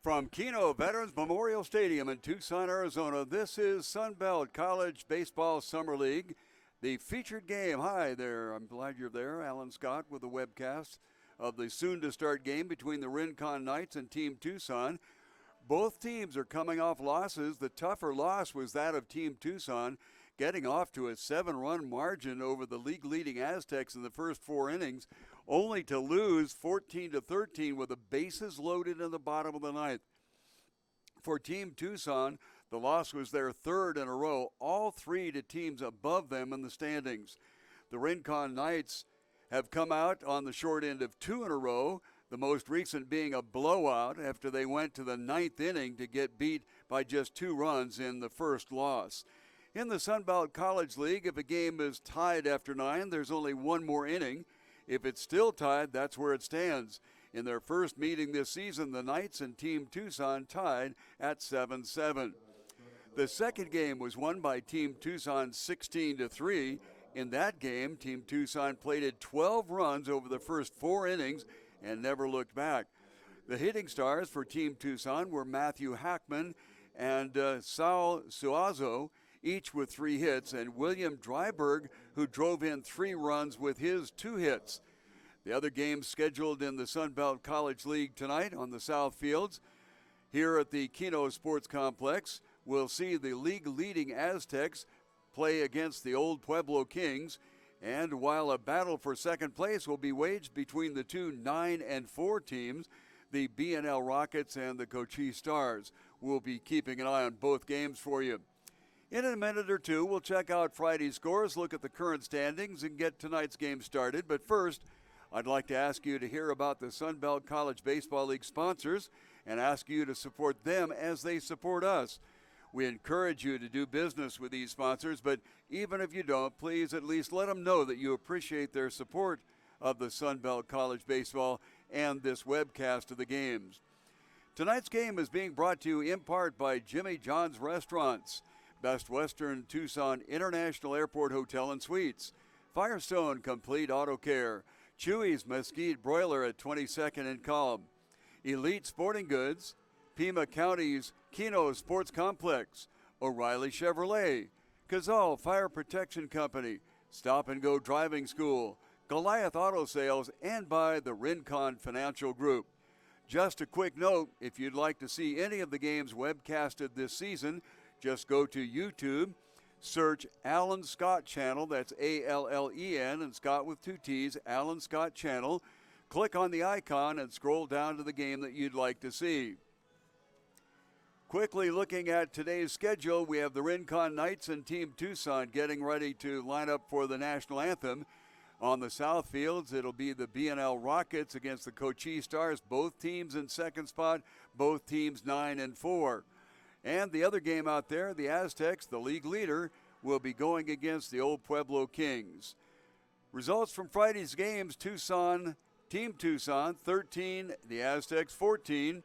From Keno Veterans Memorial Stadium in Tucson, Arizona, this is Sunbelt College Baseball Summer League, the featured game. Hi there, I'm glad you're there. Alan Scott with the webcast of the soon-to-start game between the Rincon Knights and Team Tucson. Both teams are coming off losses. The tougher loss was that of Team Tucson, getting off to a 7-run margin over the league-leading Aztecs in the first 4 innings, only to lose 14-13 with the bases loaded in the bottom of the ninth. For Team Tucson, the loss was their third in a row, all 3 to teams above them in the standings. The Rincon Knights have come out on the short end of 2 in a row, the most recent being a blowout after they went to the 9th inning to get beat by just 2 runs in the first loss. In the Sunbelt College League, if a game is tied after 9, there's only 1 more inning. If it's still tied, that's where it stands. In their first meeting this season, the Knights and Team Tucson tied at 7-7. The second game was won by Team Tucson 16-3. In that game, Team Tucson plated 12 runs over the first 4 innings and never looked back. The hitting stars for Team Tucson were Matthew Hackman and Saul Suazo, each with 3 hits, and William Dryberg, who drove in 3 runs with his 2 hits. The other games scheduled in the Sunbelt College League tonight on the South Fields. Here at the Keno Sports Complex, we'll see the league-leading Aztecs play against the Old Pueblo Kings. And while a battle for second place will be waged between the 2 9 and 4 teams, the BNL Rockets and the Cochise Stars will be keeping an eye on both games for you. In a minute or two, we'll check out Friday's scores, look at the current standings, and get tonight's game started. But first, I'd like to ask you to hear about the Sunbelt College Baseball League sponsors and ask you to support them as they support us. We encourage you to do business with these sponsors, but even if you don't, please at least let them know that you appreciate their support of the Sunbelt College Baseball and this webcast of the games. Tonight's game is being brought to you in part by Jimmy John's Restaurants, Best Western Tucson International Airport Hotel and Suites, Firestone Complete Auto Care, Chewy's Mesquite Broiler at 22nd and Cobb, Elite Sporting Goods, Pima County's Keno Sports Complex, O'Reilly Chevrolet, Cazal Fire Protection Company, Stop and Go Driving School, Goliath Auto Sales, and by the Rincon Financial Group. Just a quick note, if you'd like to see any of the games webcasted this season, just go to YouTube, search Alan Scott Channel, that's A-L-L-E-N, and Scott with 2 T's, Alan Scott Channel. Click on the icon and scroll down to the game that you'd like to see. Quickly looking at today's schedule, we have the Rincon Knights and Team Tucson getting ready to line up for the national anthem. On the South Fields, it'll be the BNL Rockets against the Cochise Stars, both teams in second spot, both teams 9 and 4. And the other game out there, the Aztecs, the league leader, will be going against the Old Pueblo Kings. Results from Friday's games: Team Tucson 13, the Aztecs 14.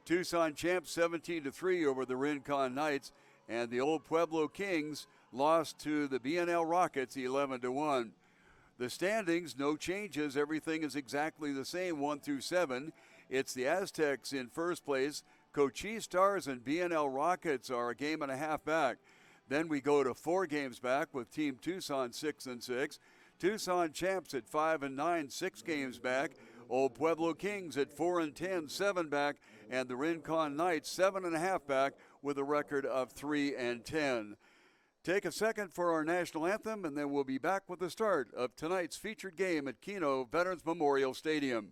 Tucson champs 17-3 over the Rincon Knights, and the Old Pueblo Kings lost to the BNL Rockets 11-1. The standings, no changes. Everything is exactly the same, 1 through 7. It's the Aztecs in first place. Cochise Stars and BNL Rockets are a game and a half back. Then we go to 4 games back with Team Tucson 6-6. Tucson champs at 5-9, 6 games back. Old Pueblo Kings at 4-10, 7 back, and the Rincon Knights 7.5 back with a record of 3-10. Take a second for our national anthem, and then we'll be back with the start of tonight's featured game at Keno Veterans Memorial Stadium.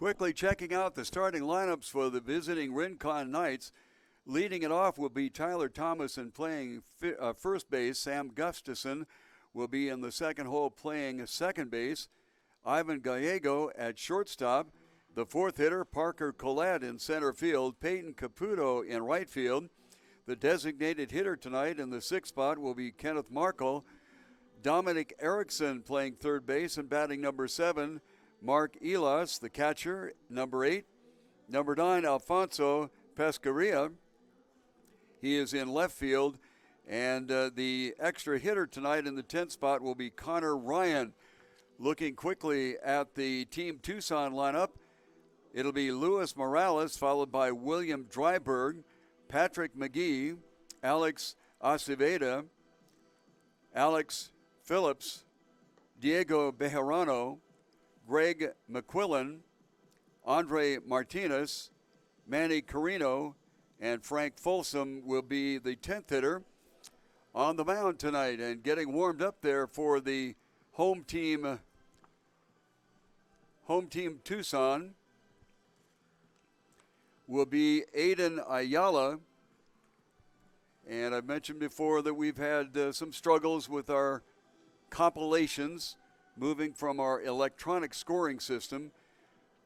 Quickly checking out the starting lineups for the visiting Rincon Knights. Leading it off will be Tyler Thomas, and playing first base. Sam Gustafson will be in the second hole playing second base. Ivan Gallego at shortstop. The fourth hitter, Parker Collette, in center field. Peyton Caputo in right field. The designated hitter tonight in the sixth spot will be Kenneth Markle. Dominic Erickson playing third base and batting number 7. Mark Elas, the catcher, number 8. Number 9, Alfonso Pescaria. He is in left field. And the extra hitter tonight in the 10th spot will be Connor Ryan. Looking quickly at the Team Tucson lineup, it'll be Luis Morales, followed by William Dryberg, Patrick McGee, Alex Acevedo, Alex Phillips, Diego Bejarano, Greg McQuillan, Andre Martinez, Manny Carino, and Frank Folsom will be the 10th hitter on the mound tonight. And getting warmed up there for the home team Tucson will be Aiden Ayala. And I've mentioned before that we've had some struggles with our compilations, moving from our electronic scoring system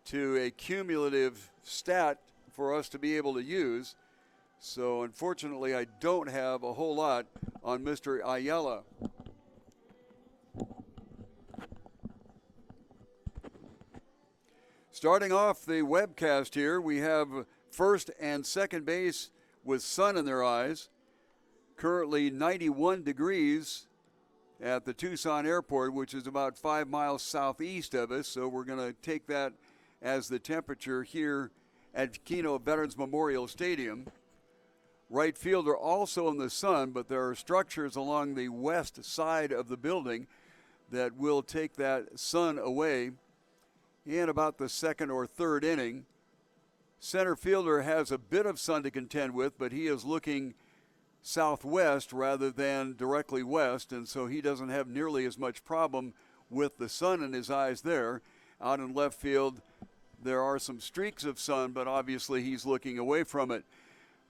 to a cumulative stat for us to be able to use. So unfortunately, I don't have a whole lot on Mr. Ayala. Starting off the webcast here, we have first and second base with sun in their eyes. Currently 91 degrees at the Tucson Airport, which is about 5 miles southeast of us. So we're going to take that as the temperature here at Keno Veterans Memorial Stadium. Right fielder also in the sun, but there are structures along the west side of the building that will take that sun away in about the second or third inning. Center fielder has a bit of sun to contend with, but he is looking southwest rather than directly west, and so he doesn't have nearly as much problem with the sun in his eyes there. Out in left field, there are some streaks of sun, but obviously he's looking away from it.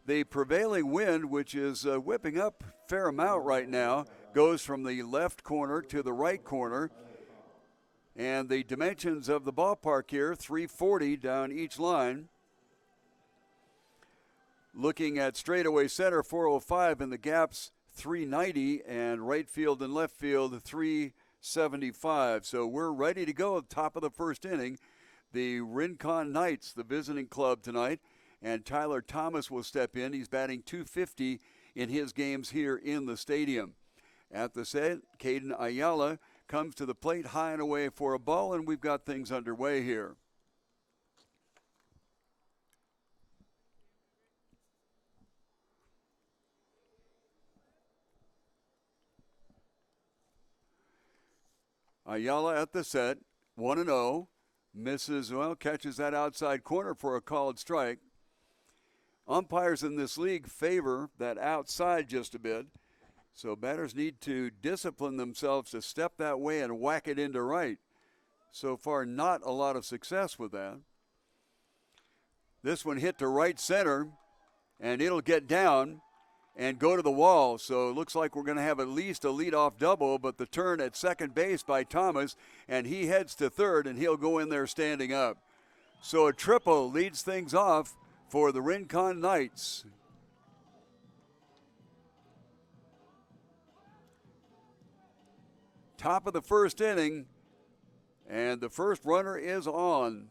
The prevailing wind, which is whipping up a fair amount right now, goes from the left corner to the right corner. And the dimensions of the ballpark here, 340 down each line. Looking at straightaway center, 405, and the gaps, 390, and right field and left field, 375. So we're ready to go at the top of the first inning. The Rincon Knights, the visiting club tonight, and Tyler Thomas will step in. He's batting .250 in his games here in the stadium. At the set, Caden Ayala comes to the plate high and away for a ball, and we've got things underway here. Ayala at the set, 1-0. Misses, catches that outside corner for a called strike. Umpires in this league favor that outside just a bit. So batters need to discipline themselves to step that way and whack it into right. So far, not a lot of success with that. This one hit to right center, and it'll get down and go to the wall. So it looks like we're going to have at least a leadoff double, but the turn at second base by Thomas, and he heads to third, and he'll go in there standing up. So a triple leads things off for the Rincon Knights. Top of the first inning, and the first runner is on.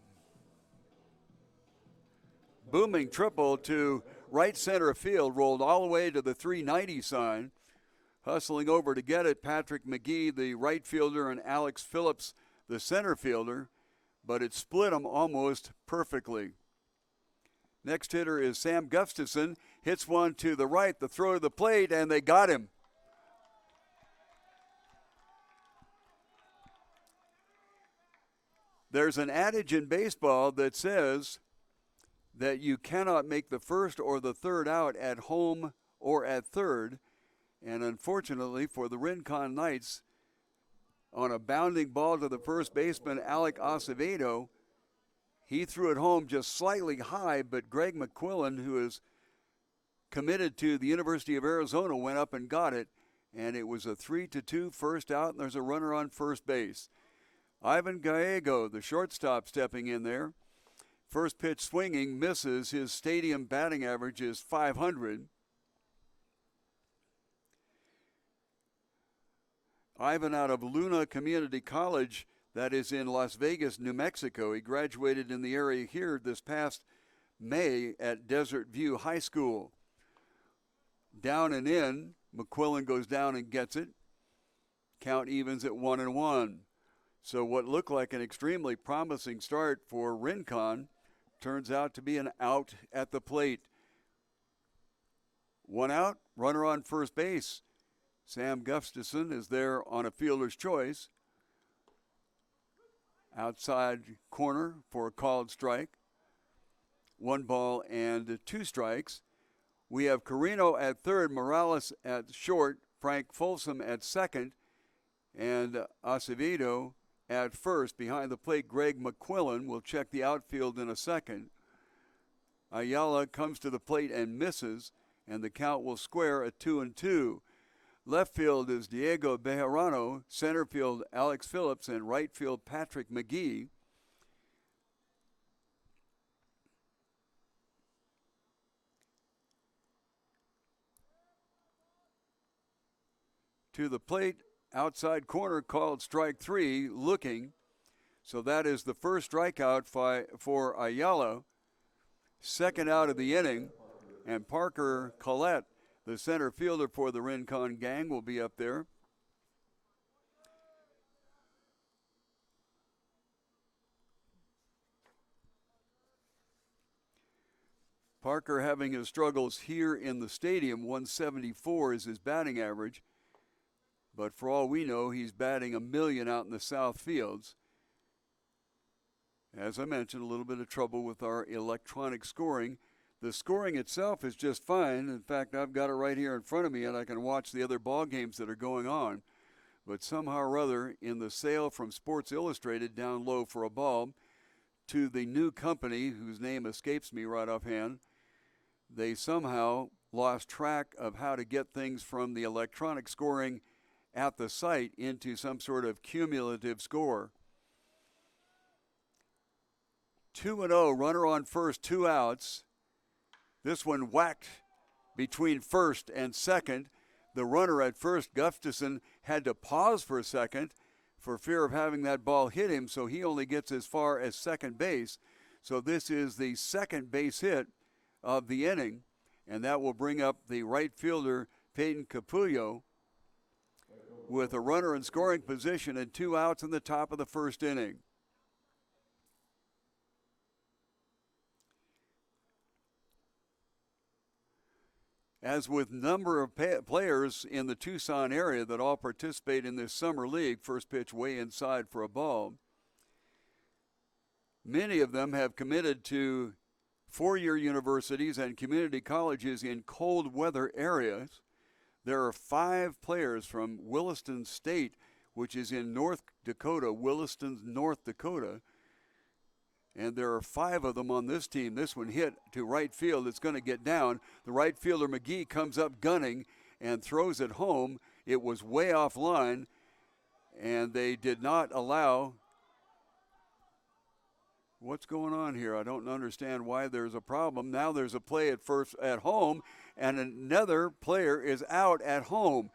Booming triple to right center field, rolled all the way to the 390 sign. Hustling over to get it, Patrick McGee, the right fielder, and Alex Phillips, the center fielder, but it split them almost perfectly. Next hitter is Sam Gustafson, hits one to the right, the throw to the plate, and they got him. There's an adage in baseball that says that you cannot make the first or the third out at home or at third. And unfortunately for the Rincon Knights, on a bounding ball to the first baseman, Alec Acevedo, He threw it home just slightly high, but Greg McQuillan, who is committed to the University of Arizona, went up and got it, and it was a 3-2 first out, and there's a runner on first base. Ivan Gallego, the shortstop, stepping in there. First pitch swinging, misses. His stadium batting average is .500. Ivan out of Luna Community College, that is in Las Vegas, New Mexico. He graduated in the area here this past May at Desert View High School. Down and in, McQuillan goes down and gets it. Count evens at 1-1. So what looked like an extremely promising start for Rincon turns out to be an out at the plate. One out, runner on first base. Sam Gustafson is there on a fielder's choice. Outside corner for a called strike. 1 ball and 2 strikes. We have Carino at third, Morales at short, Frank Folsom at second, and Acevedo at first. Behind the plate, Greg McQuillan will check the outfield in a second. Ayala comes to the plate and misses, and the count will square at 2-2. Left field is Diego Bejarano, center field Alex Phillips, and right field Patrick McGee. To the plate, outside corner called strike 3, looking. So that is the first strikeout for Ayala. Second out of the inning, and Parker Collette, the center fielder for the Rincon gang, will be up there. Parker having his struggles here in the stadium. 174 is his batting average. But for all we know, he's batting a million out in the south fields. As I mentioned, a little bit of trouble with our electronic scoring. The scoring itself is just fine. In fact, I've got it right here in front of me, and I can watch the other ball games that are going on. But somehow or other, in the sale from Sports Illustrated down low for a ball to the new company, whose name escapes me right offhand, they somehow lost track of how to get things from the electronic scoring at the site into some sort of cumulative score. 2-0, runner on first, 2 outs. This one whacked between first and second. The runner at first, Gustafson, had to pause for a second for fear of having that ball hit him, so he only gets as far as second base. So this is the second base hit of the inning, and that will bring up the right fielder, Peyton Capullo, with a runner in scoring position and 2 outs in the top of the first inning. As with number of players in the Tucson area that all participate in this summer league, first pitch way inside for a ball, many of them have committed to four-year universities and community colleges in cold weather areas. There are 5 players from Williston State, which is in North Dakota, Williston, North Dakota. And there are 5 of them on this team. This one hit to right field. It's going to get down. The right fielder, McGee, comes up gunning and throws it home. It was way off line, and they did not allow. What's going on here? I don't understand why there's a problem. Now there's a play at first at home, and another player is out at home.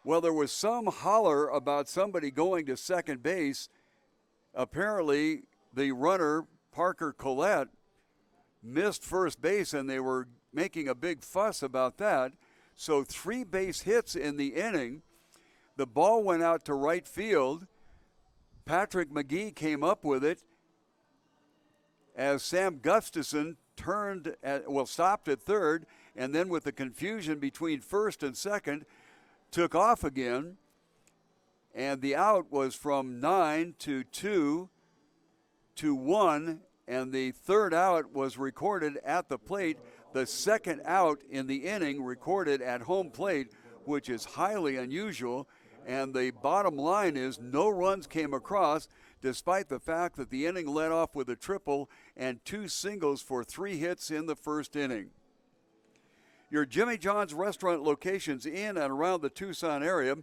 Well, there was some holler about somebody going to second base. Apparently, the runner, Parker Collette, missed first base, and they were making a big fuss about that. So 3 base hits in the inning. The ball went out to right field. Patrick McGee came up with it as Sam Gustafson stopped at third, and then with the confusion between first and second, took off again. And the out was from 9 to 2 to 1, and the third out was recorded at the plate. The second out in the inning recorded at home plate, which is highly unusual. And the bottom line is no runs came across, despite the fact that the inning led off with a triple and 2 singles for 3 hits in the first inning. Your Jimmy John's restaurant locations in and around the Tucson area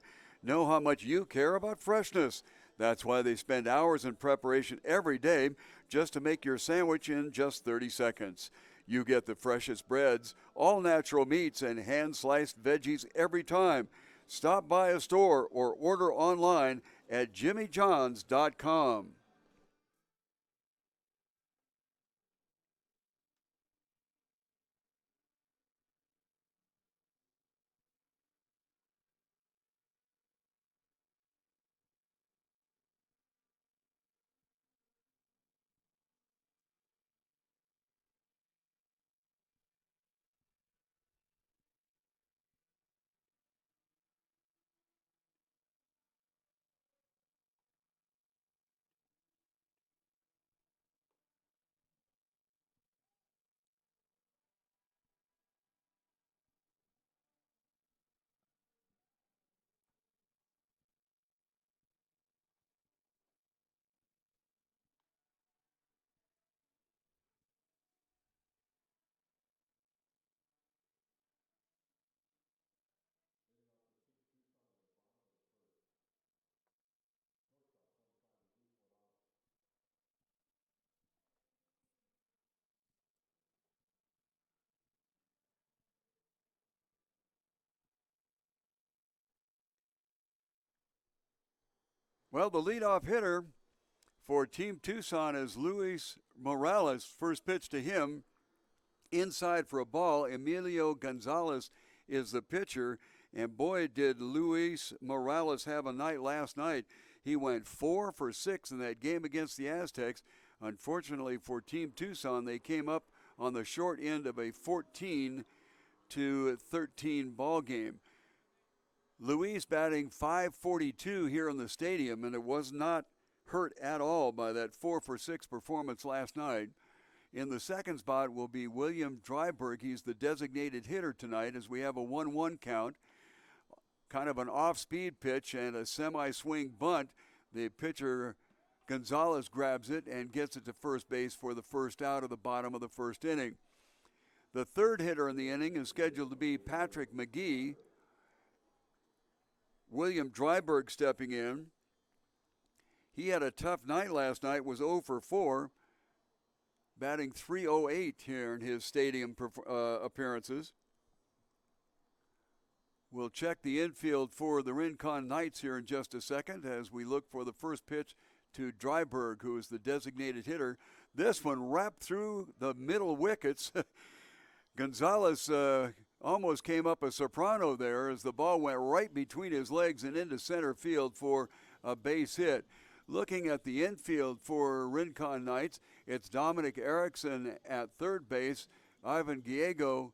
know how much you care about freshness. That's why they spend hours in preparation every day just to make your sandwich in just 30 seconds. You get the freshest breads, all natural meats, and hand-sliced veggies every time. Stop by a store or order online at jimmyjohns.com. Well, the leadoff hitter for Team Tucson is Luis Morales. First pitch to him, inside for a ball. Emilio Gonzalez is the pitcher. And boy, did Luis Morales have a night last night. He went 4 for 6 in that game against the Aztecs. Unfortunately for Team Tucson, they came up on the short end of a 14-13 ball game. Luis batting .542 here in the stadium, and it was not hurt at all by that 4 for 6 performance last night. In the second spot will be William Dryberg. He's the designated hitter tonight as we have a 1-1 count. Kind of an off-speed pitch and a semi-swing bunt. The pitcher, Gonzalez, grabs it and gets it to first base for the first out of the bottom of the first inning. The third hitter in the inning is scheduled to be Patrick McGee. William Dryberg stepping in. He had a tough night last night, was 0 for 4, batting .308 here in his stadium appearances. We'll check the infield for the Rincon Knights here in just a second as we look for the first pitch to Dryberg, who is the designated hitter. This one wrapped through the middle wickets. Gonzalez almost came up a soprano there as the ball went right between his legs and into center field for a base hit. Looking at the infield for Rincon Knights, it's Dominic Erickson at third base, Ivan Gallego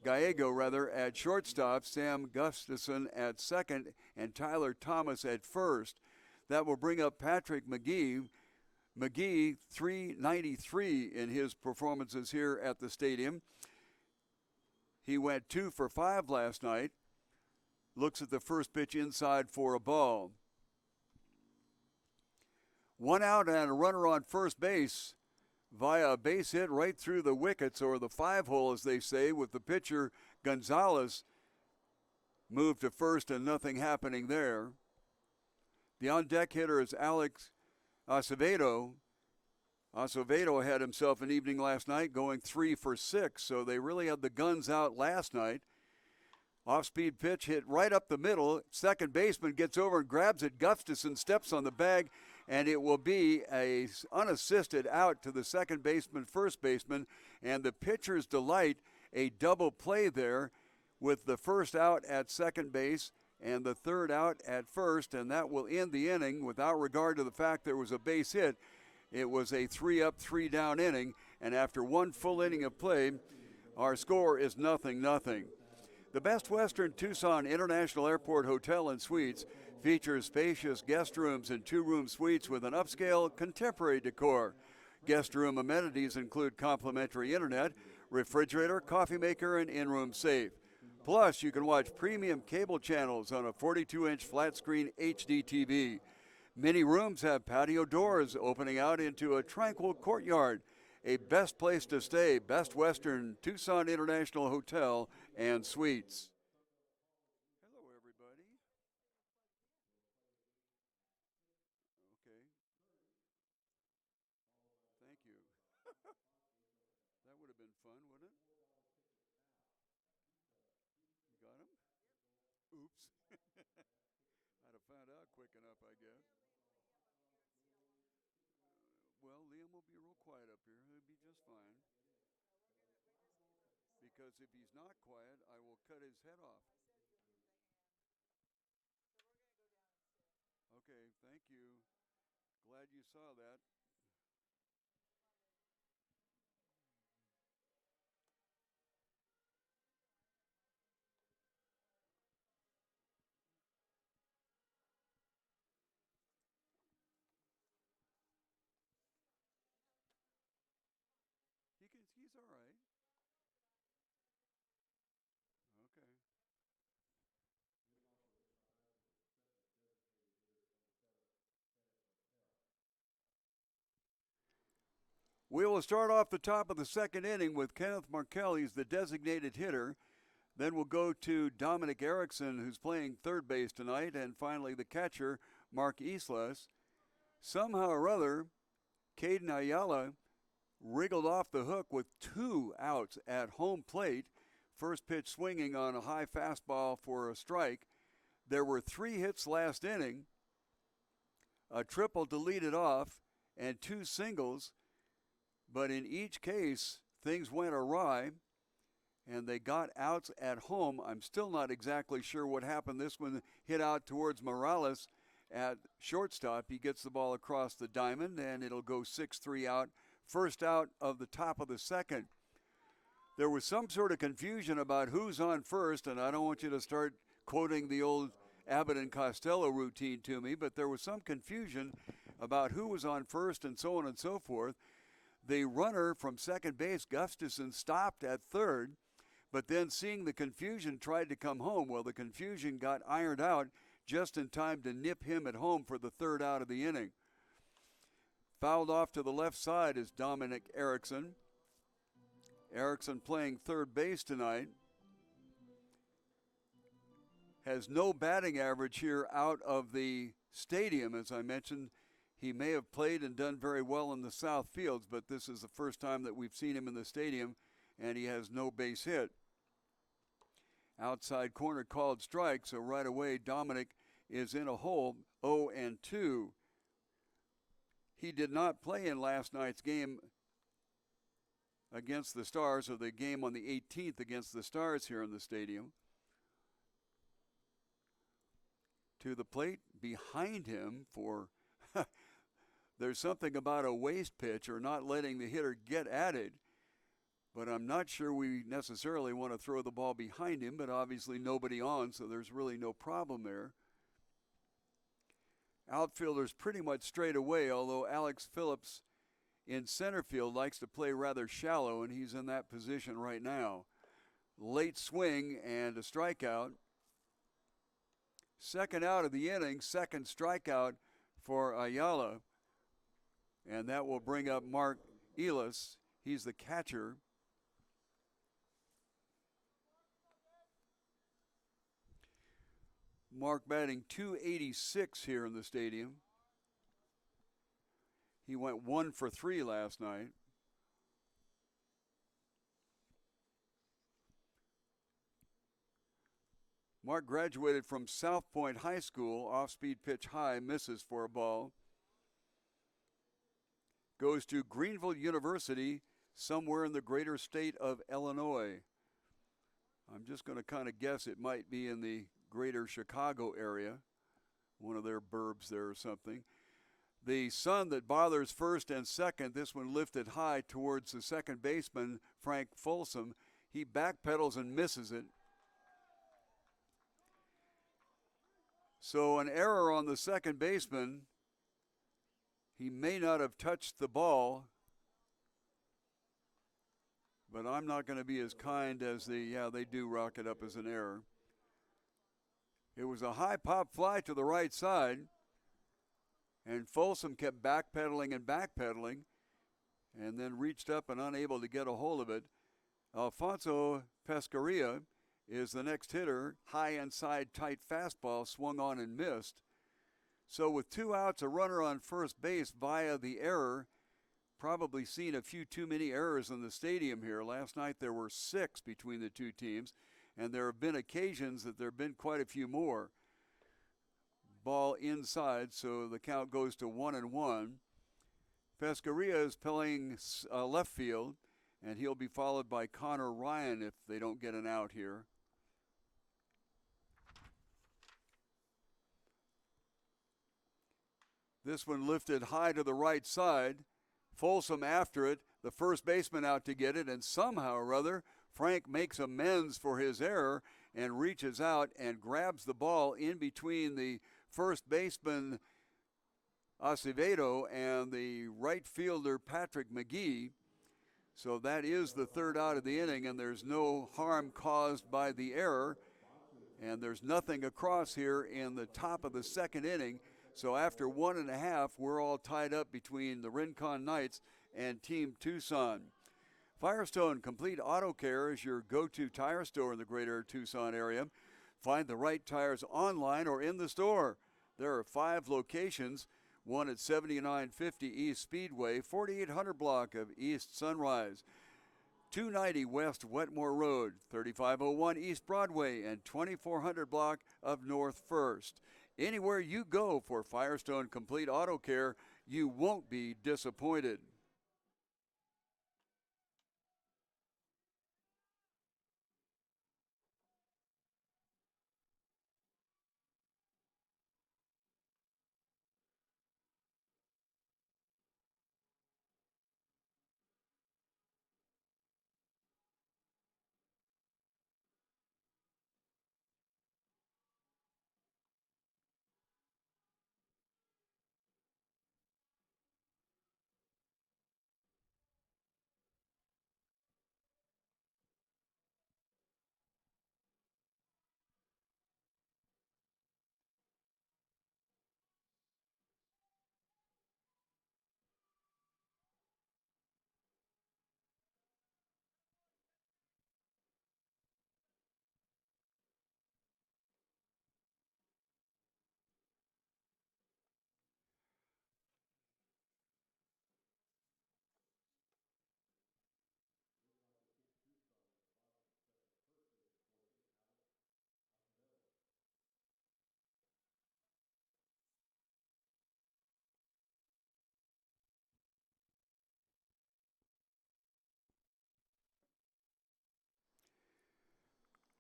at shortstop, Sam Gustafson at second, and Tyler Thomas at first. That will bring up Patrick McGee. McGee, .393 in his performances here at the stadium. He went 2 for 5 last night. Looks at the first pitch inside for a ball. 1 out and a runner on first base via a base hit right through the wickets, or the 5-hole as they say, with the pitcher Gonzalez moved to first and nothing happening there. The on-deck hitter is Alex Acevedo. Acevedo had himself an evening last night going 3 for 6, so they really had the guns out last night. Off-speed pitch hit right up the middle. Second baseman gets over and grabs it. Gustafson steps on the bag, and it will be a unassisted out to the second baseman, first baseman, and the pitcher's delight, a double play there with the first out at second base and the third out at first, and that will end the inning without regard to the fact there was a base hit. It was a 3-up, 3-down inning, and after one full inning of play, our score is 0-0. The Best Western Tucson International Airport Hotel and Suites features spacious guest rooms and 2-room suites with an upscale, contemporary decor. Guest room amenities include complimentary internet, refrigerator, coffee maker, and in-room safe. Plus, you can watch premium cable channels on a 42-inch flat-screen HD TV. Many rooms have patio doors opening out into a tranquil courtyard. A best place to stay, Best Western Tucson International Hotel and Suites. Hello, everybody. Okay. Thank you. That would have been fun, wouldn't it? You got him? Oops. I'd have found out quick enough, I guess. Well, Liam will be real quiet up here. He'll be just fine. Because if he's not quiet, I will cut his head off. Okay, thank you. Glad you saw that. He's all right. Okay. We will start off the top of the second inning with Kenneth Markell. He's the designated hitter. Then we'll go to Dominic Erickson, who's playing third base tonight. And finally, the catcher, Mark Islas. Somehow or other, Caden Ayala wriggled off the hook with 2 outs at home plate. First pitch swinging on a high fastball for a strike. There were 3 hits last inning, a triple to lead it off, and 2 singles. But in each case, things went awry, and they got outs at home. I'm still not exactly sure what happened. This one hit out towards Morales at shortstop. He gets the ball across the diamond, and it'll go 6-3 out. First out of the top of the second. There was some sort of confusion about who's on first, and I don't want you to start quoting the old Abbott and Costello routine to me, but there was some confusion about who was on first and so on and so forth. The runner from second base, Gustafson, stopped at third, but then seeing the confusion tried to come home. Well, the confusion got ironed out just in time to nip him at home for the third out of the inning. Fouled off to the left side is Dominic Erickson. Erickson playing third base tonight. Has no batting average here out of the stadium, as I mentioned. He may have played and done very well in the south fields, but this is the first time that we've seen him in the stadium, and he has no base hit. Outside corner called strike, so right away Dominic is in a hole, 0-2. He did not play in last night's game against the Stars, or the game on the 18th against the Stars here in the stadium. To the plate behind him for there's something about a waste pitch or not letting the hitter get at it, but I'm not sure we necessarily want to throw the ball behind him, but obviously nobody on, so there's really no problem there. Outfielders pretty much straight away, although Alex Phillips in center field likes to play rather shallow, and he's in that position right now. Late swing and a strikeout. Second out of the inning, second strikeout for Ayala. And that will bring up Mark Elis. He's the catcher. Mark batting .286 here in the stadium. He went 1 for 3 last night. Mark graduated from South Point High School. Off-speed pitch high, misses for a ball. Goes to Greenville University, somewhere in the greater state of Illinois. I'm just going to kind of guess it might be in the greater Chicago area, one of their burbs there or something. The sun that bothers first and second, this one lifted high towards the second baseman, Frank Folsom. He backpedals and misses it. So an error on the second baseman. He may not have touched the ball, but I'm not going to be as kind as they do rock it up as an error. It was a high pop fly to the right side, and Folsom kept backpedaling and backpedaling, and then reached up and unable to get a hold of it. Alfonso Pescaria is the next hitter. High inside, tight fastball swung on and missed. So with 2 outs, a runner on first base via the error. Probably seen a few too many errors in the stadium here. Last night there were 6 between the two teams, and there have been occasions that there have been quite a few more. Ball inside, so the count goes to 1-1. Pescaria is playing left field, and he'll be followed by Connor Ryan if they don't get an out here. This one lifted high to the right side. Folsom after it, the first baseman out to get it, and somehow or other, Frank makes amends for his error and reaches out and grabs the ball in between the first baseman Acevedo and the right fielder Patrick McGee. So that is the third out of the inning, and there's no harm caused by the error, and there's nothing across here in the top of the second inning. So after 1.5, we're all tied up between the Rincon Knights and Team Tucson. Firestone Complete Auto Care is your go-to tire store in the greater Tucson area. Find the right tires online or in the store. There are 5 locations, one at 7950 East Speedway, 4800 block of East Sunrise, 290 West Wetmore Road, 3501 East Broadway, and 2400 block of North First. Anywhere you go for Firestone Complete Auto Care, you won't be disappointed.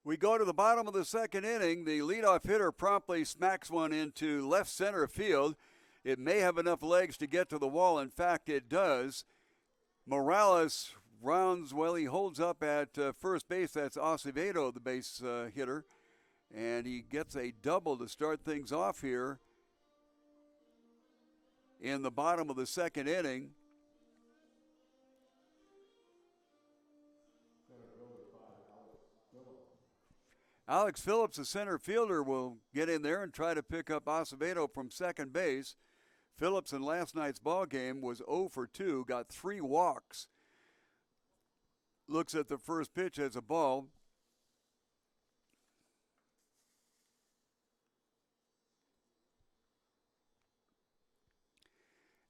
We go to the bottom of the second inning. The leadoff hitter promptly smacks one into left center field. It may have enough legs to get to the wall. In fact, it does. Morales he holds up at first base. That's Acevedo, the base hitter. And he gets a double to start things off here in the bottom of the second inning. Alex Phillips, the center fielder, will get in there and try to pick up Acevedo from second base. Phillips in last night's ball game was 0 for 2, got 3 walks. Looks at the first pitch as a ball.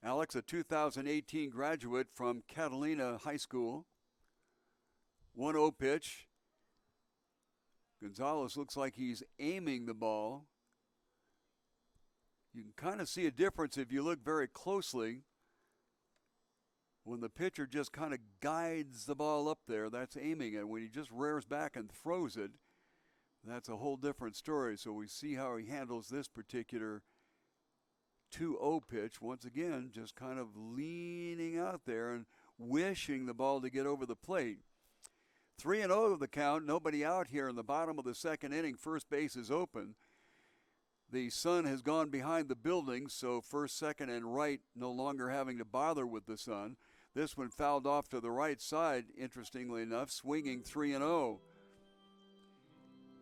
Alex, a 2018 graduate from Catalina High School. 1-0 pitch. Gonzalez looks like he's aiming the ball. You can kind of see a difference if you look very closely. When the pitcher just kind of guides the ball up there, that's aiming it. When he just rears back and throws it, that's a whole different story. So we see how he handles this particular 2-0 pitch. Once again, just kind of leaning out there and wishing the ball to get over the plate. 3-0 the count, nobody out here in the bottom of the second inning. First base is open. The sun has gone behind the buildings, so first, second, and right no longer having to bother with the sun. This one fouled off to the right side, interestingly enough, swinging 3-0.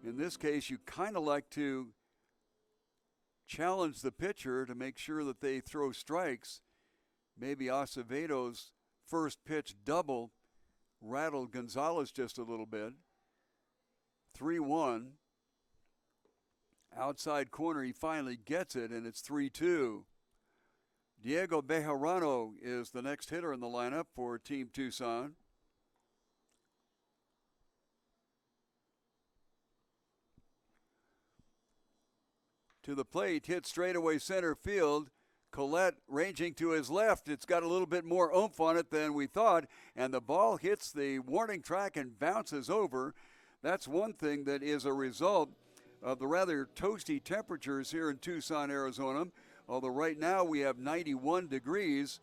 In this case, you kind of like to challenge the pitcher to make sure that they throw strikes. Maybe Acevedo's first pitch double rattled Gonzalez just a little bit. 3-1. Outside corner, he finally gets it, and it's 3-2. Diego Bejarano is the next hitter in the lineup for Team Tucson. To the plate, hit straightaway center field. Collette ranging to his left. It's got a little bit more oomph on it than we thought, and the ball hits the warning track and bounces over. That's one thing that is a result of the rather toasty temperatures here in Tucson, Arizona. Although right now we have 91 degrees,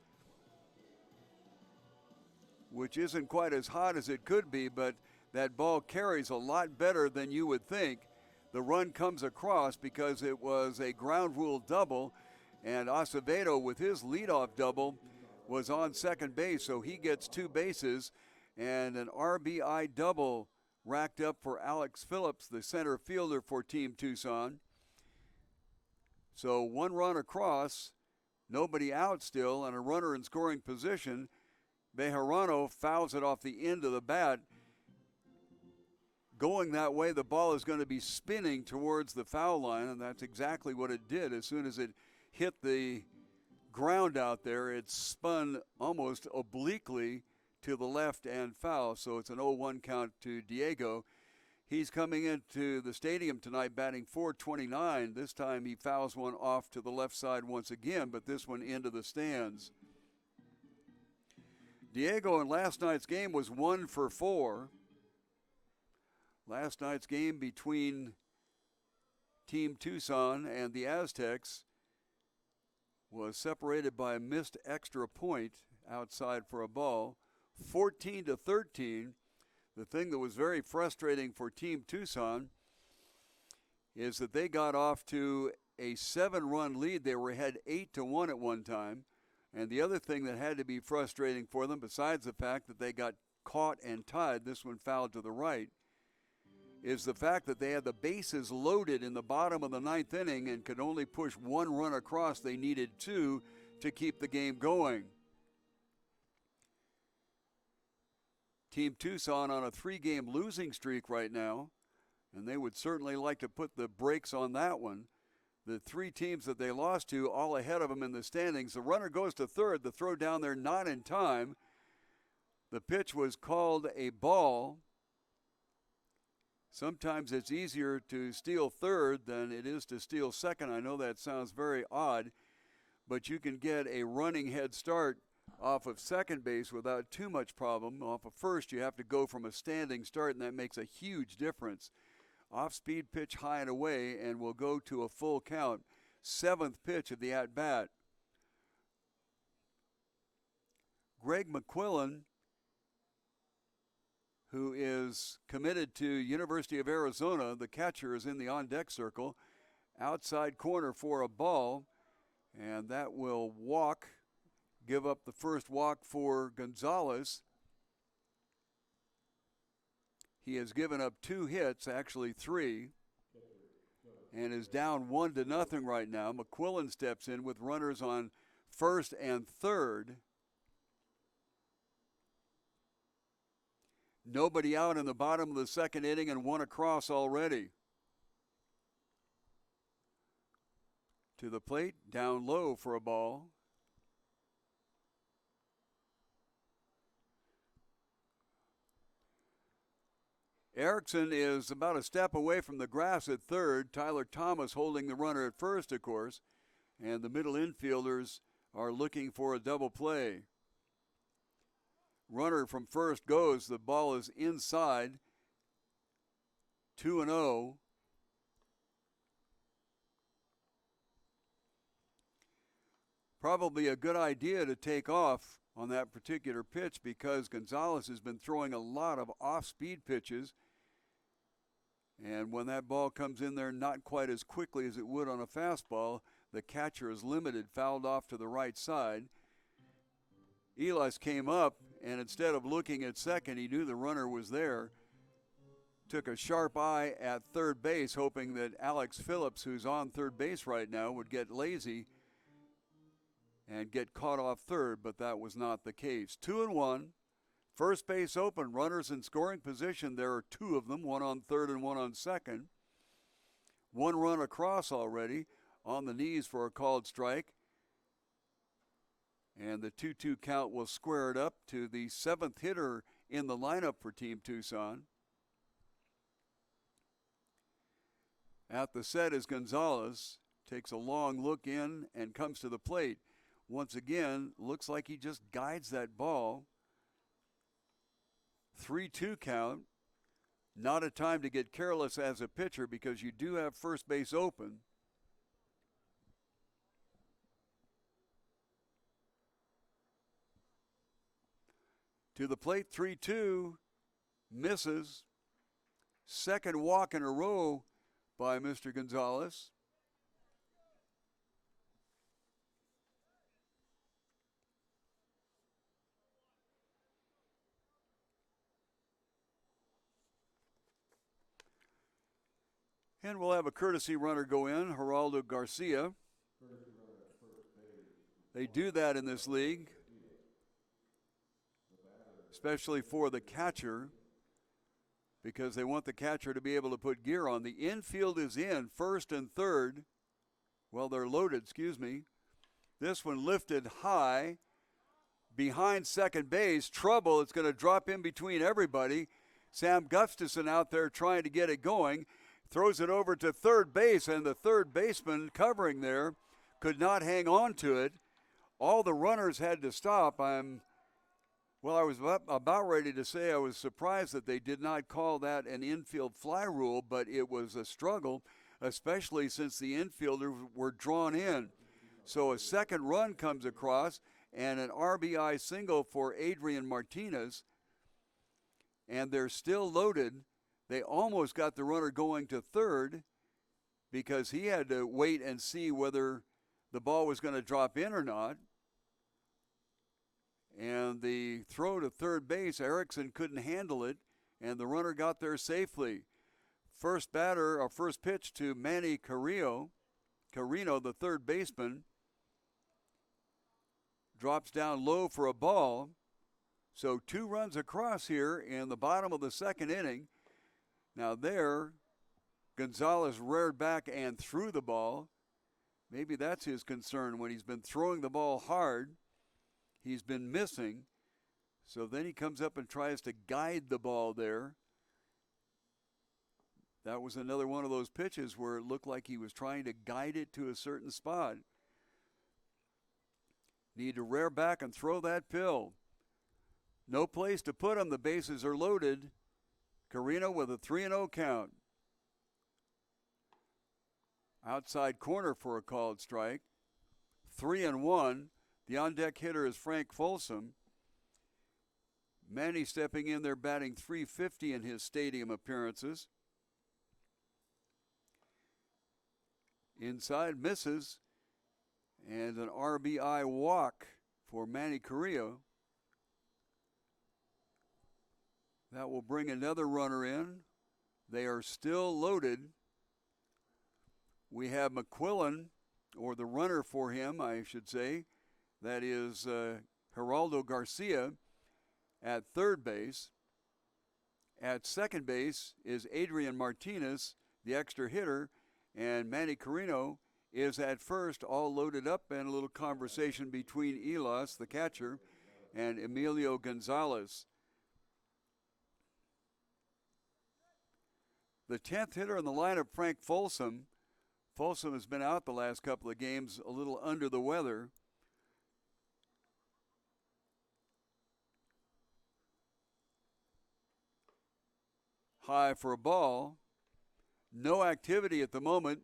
which isn't quite as hot as it could be, but that ball carries a lot better than you would think. The run comes across because it was a ground rule double, and Acevedo with his leadoff double was on second base, so he gets 2 bases, and an RBI double racked up for Alex Phillips, the center fielder for Team Tucson. So 1 run across, nobody out still, and a runner in scoring position. Bejarano fouls it off the end of the bat. Going that way, the ball is going to be spinning towards the foul line, and that's exactly what it did. As soon as it hit the ground out there, it spun almost obliquely to the left and foul, so it's an 0-1 count to Diego. He's coming into the stadium tonight batting .429. This time he fouls one off to the left side once again, but this one into the stands. Diego in last night's game was 1 for 4. Last night's game between Team Tucson and the Aztecs was separated by a missed extra point outside for a ball, 14-13. The thing that was very frustrating for Team Tucson is that they got off to a 7-run lead. They were ahead 8-1 at one time. And the other thing that had to be frustrating for them, besides the fact that they got caught and tied, this one fouled to the right, is the fact that they had the bases loaded in the bottom of the 9th inning and could only push 1 run across. They needed 2 to keep the game going. Team Tucson on a 3-game losing streak right now, and they would certainly like to put the brakes on that one. The 3 teams that they lost to all ahead of them in the standings. The runner goes to third. The throw down there not in time. The pitch was called a ball. Sometimes it's easier to steal third than it is to steal second. I know that sounds very odd, but you can get a running head start off of second base without too much problem. Off of first, you have to go from a standing start, and that makes a huge difference. Off-speed pitch high and away, and we'll go to a full count. 7th pitch of the at-bat. Greg McQuillan, who is committed to University of Arizona, the catcher, is in the on-deck circle. Outside corner for a ball, and that will walk, give up the first walk for Gonzalez. He has given up 2 hits, actually 3, and is down 1-0 right now. McQuillan steps in with runners on first and third. Nobody out in the bottom of the 2nd inning and 1 across already. To the plate, down low for a ball. Erickson is about a step away from the grass at third. Tyler Thomas holding the runner at first, of course. And the middle infielders are looking for a double play. Runner from first goes. The ball is inside. 2-0. Probably a good idea to take off on that particular pitch because Gonzalez has been throwing a lot of off-speed pitches. And when that ball comes in there not quite as quickly as it would on a fastball, the catcher is limited, fouled off to the right side. Elas came up, and instead of looking at second, he knew the runner was there. Took a sharp eye at third base, hoping that Alex Phillips, who's on third base right now, would get lazy and get caught off third, but that was not the case. 2-1. First base open, runners in scoring position. There are two of them, one on third and one on second. One run across already, on the knees for a called strike. And the 2-2 count will square it up to the seventh hitter in the lineup for Team Tucson. At the set is Gonzalez. Takes a long look in and comes to the plate. Once again, looks like he just guides that ball. 3-2 count. Not a time to get careless as a pitcher because you do have first base open. To the plate, 3-2. Misses. Second walk in a row by Mr. Gonzalez. And we'll have a courtesy runner go in, Geraldo Garcia. They do that in this league, especially for the catcher, because they want the catcher to be able to put gear on. The infield is in, first and third. Well, they're loaded, excuse me. This one lifted high behind second base. Trouble, it's going to drop in between everybody. Sam Gustafson out there trying to get it going. Throws it over to third base, and the third baseman covering there could not hang on to it. All the runners had to stop. I was about ready to say I was surprised that they did not call that an infield fly rule, but it was a struggle, especially since the infielders were drawn in. So a second run comes across, and an RBI single for Adrian Martinez, and they're still loaded. They almost got the runner going to third because he had to wait and see whether the ball was going to drop in or not. And the throw to third base, Erickson couldn't handle it, and the runner got there safely. First pitch to Manny Carino, the third baseman, drops down low for a ball. So 2 runs across here in the bottom of the second inning. Now there, Gonzalez reared back and threw the ball. Maybe that's his concern. When he's been throwing the ball hard, he's been missing. So then he comes up and tries to guide the ball there. That was another one of those pitches where it looked like he was trying to guide it to a certain spot. Need to rear back and throw that pill. No place to put him. The bases are loaded. Carino with a 3-0 count. Outside corner for a called strike. 3-1. The on-deck hitter is Frank Folsom. Manny stepping in there batting .350 in his stadium appearances. Inside misses. And an RBI walk for Manny Carrillo. That will bring another runner in. They are still loaded. We have McQuillan, or the runner for him, I should say. That is Geraldo Garcia at third base. At second base is Adrian Martinez, the extra hitter, and Manny Carino is at first, all loaded up, and a little conversation between Elas, the catcher, and Emilio Gonzalez. The 10th hitter in the lineup, Frank Folsom. Folsom has been out the last couple of games a little under the weather. High for a ball. No activity at the moment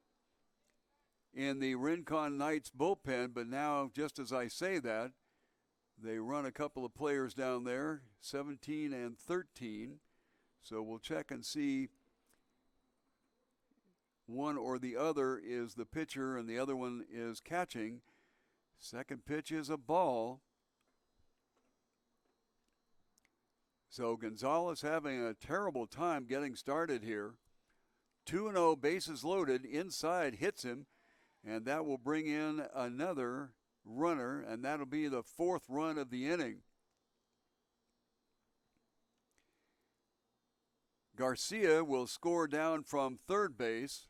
in the Rincon Knights bullpen, but now, just as I say that, they run a couple of players down there, 17 and 13. So we'll check and see. One or the other is the pitcher and the other one is catching. Second pitch is a ball. So Gonzalez having a terrible time getting started here. 2-0, bases loaded, inside, hits him, and that will bring in another runner, and that'll be the 4th run of the inning. Garcia will score down from third base.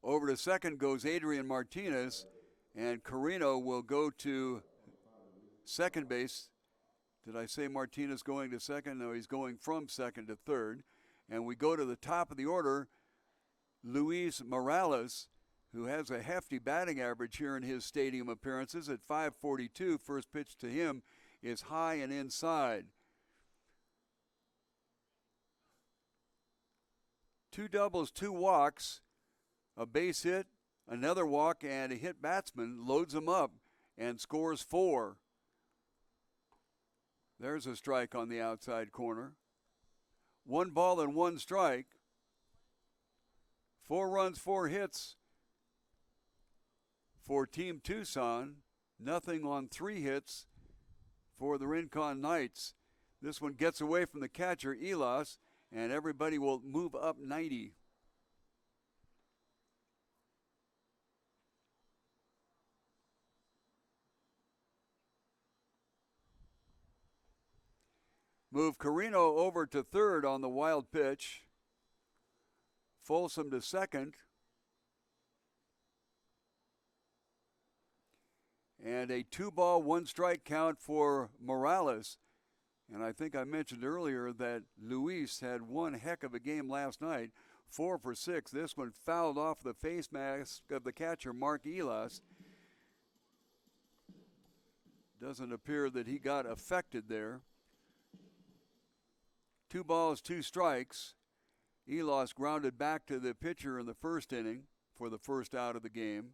Over to second goes Adrian Martinez, and Carino will go to second base. Did I say Martinez going to second? No, he's going from second to third. And we go to the top of the order, Luis Morales, who has a hefty batting average here in his stadium appearances at .542. First pitch to him is high and inside. 2 doubles, 2 walks, a base hit, another walk, and a hit batsman loads him up and scores 4. There's a strike on the outside corner. 1 ball and 1 strike. 4 runs, 4 hits for Team Tucson. Nothing on 3 hits for the Rincon Knights. This one gets away from the catcher, Elas, and everybody will move up 90. Move Carino over to third on the wild pitch. Folsom to second. And a 2-ball, 1-strike count for Morales. And I think I mentioned earlier that Luis had one heck of a game last night. 4 for 6. This one fouled off the face mask of the catcher, Mark Elas. Doesn't appear that he got affected there. 2 balls, 2 strikes. Elas grounded back to the pitcher in the first inning for the first out of the game.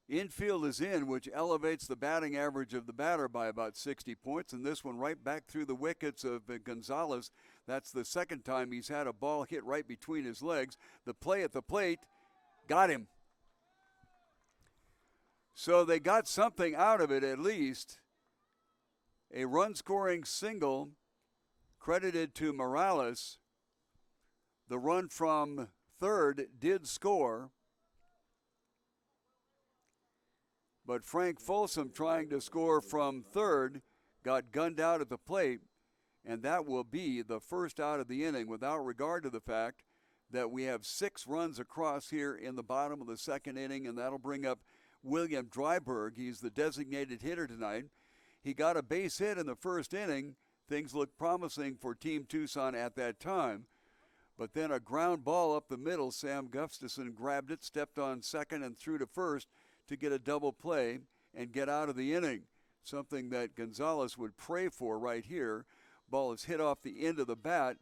Infield is in, which elevates the batting average of the batter by about 60 points, and this one right back through the wickets of Gonzalez. That's the second time he's had a ball hit right between his legs. The play at the plate got him. So they got something out of it at least. A run-scoring single credited to Morales. The run from third did score, but Frank Folsom, trying to score from third, got gunned out at the plate, and that will be the first out of the inning, without regard to the fact that we have 6 runs across here in the bottom of the second inning, and that'll bring up William Dryberg. He's the designated hitter tonight. He got a base hit in the first inning. Things looked promising for Team Tucson at that time. But then a ground ball up the middle. Sam Gustafson grabbed it, stepped on second, and threw to first to get a double play and get out of the inning. Something that Gonzalez would pray for right here. Ball is hit off the end of the bat.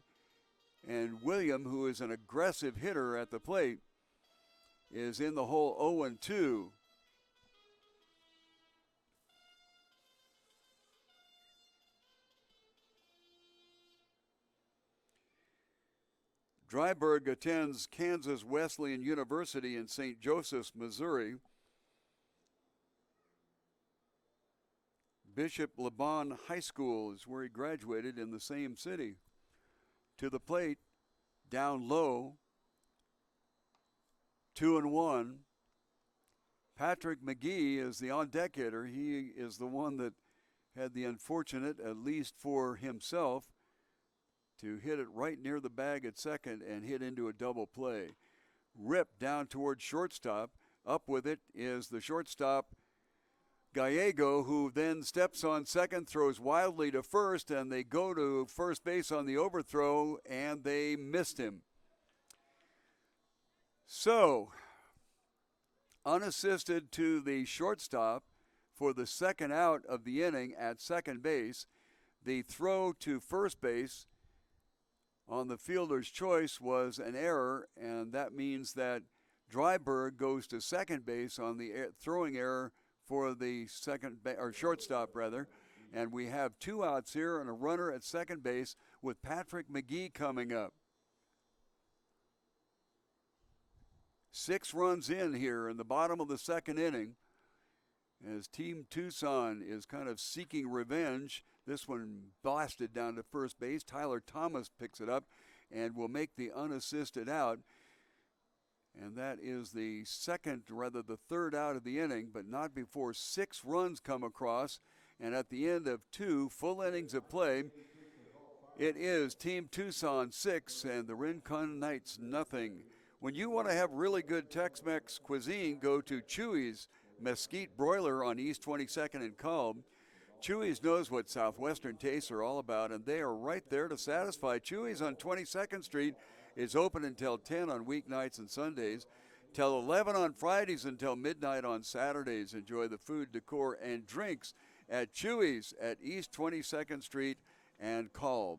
And William, who is an aggressive hitter at the plate, is in the hole 0-2. Dryberg attends Kansas Wesleyan University in St. Joseph's, Missouri. Bishop LeBon High School is where he graduated, in the same city. To the plate, down low, 2-1. Patrick McGee is the on-deck hitter. He is the one that had the unfortunate, at least for himself, to hit it right near the bag at second and hit into a double play. Rip down towards shortstop. Up with it is the shortstop, Gallego, who then steps on second, throws wildly to first, and they go to first base on the overthrow, and they missed him. So, unassisted to the shortstop for the second out of the inning at second base. The throw to first base on the fielder's choice was an error, and that means that Dryberg goes to second base on the throwing error for the shortstop rather, and we have 2 outs here and a runner at second base with Patrick McGee coming up. 6 runs in here in the bottom of the second inning. as Team Tucson is kind of seeking revenge. This one blasted down to first base. Tyler Thomas picks it up and will make the unassisted out. And that is the third out of the inning, but not before 6 runs come across. And at the end of 2 full innings of play, it is Team Tucson 6 and the Rincon Knights nothing. When you want to have really good Tex-Mex cuisine, go to Chuy's Mesquite Broiler on East 22nd and Culm. Chuy's knows what Southwestern tastes are all about, and they are right there to satisfy. Chuy's on 22nd Street is open until 10 on weeknights and Sundays, till 11 on Fridays, until midnight on Saturdays. Enjoy the food, decor, and drinks at Chuy's at East 22nd Street and Culm.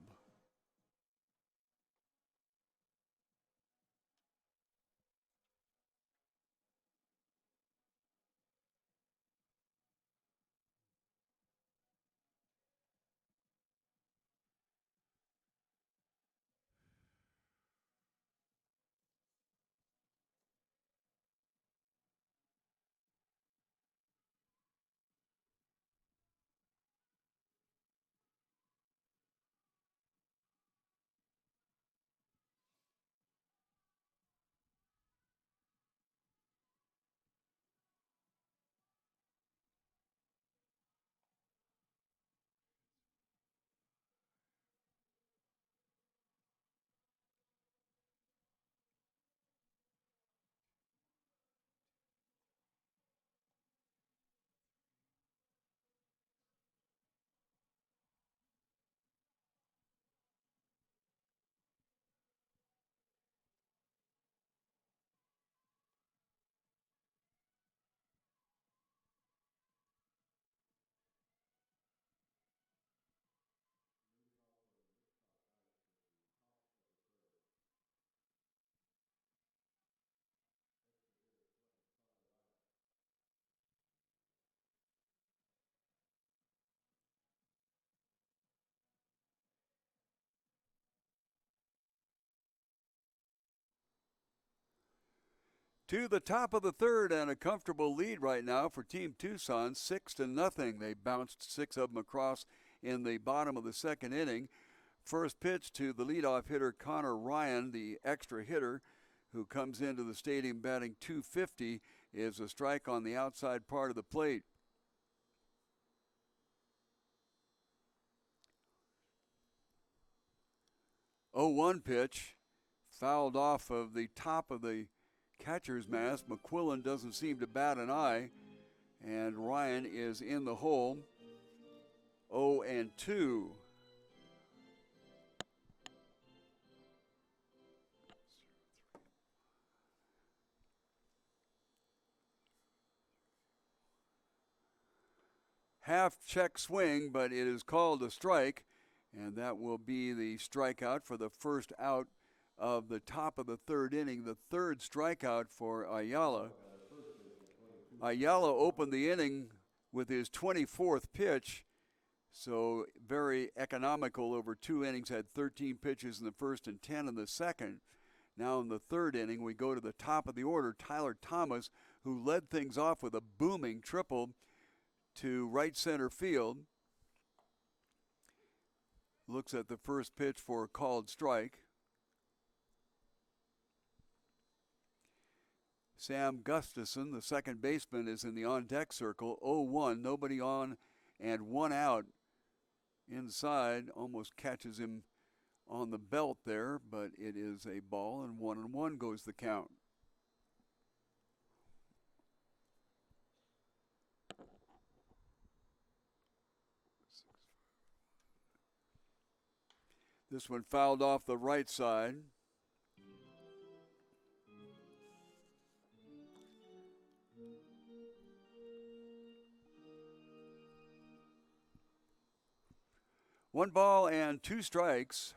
To the top of the third, and a comfortable lead right now for Team Tucson, 6-0. They bounced 6 of them across in the bottom of the second inning. First pitch to the leadoff hitter, Connor Ryan, the extra hitter, who comes into the stadium batting .250, is a strike on the outside part of the plate. Oh, 1 pitch, fouled off of the top of the catcher's mask. McQuillan doesn't seem to bat an eye, and Ryan is in the hole. 0-2. Half check swing, but it is called a strike, and that will be the strikeout for the first out of the top of the third inning, the third strikeout for Ayala. Ayala opened the inning with his 24th pitch, so very economical over 2 innings, had 13 pitches in the first and 10 in the second. Now in the third inning, we go to the top of the order, Tyler Thomas, who led things off with a booming triple to right center field. Looks at the first pitch for a called strike. Sam Gustafson, the second baseman, is in the on-deck circle. 0-1, nobody on and 1 out. Inside, almost catches him on the belt there, but it is a ball, and 1-1 goes the count. This one fouled off the right side. One ball and 2 strikes.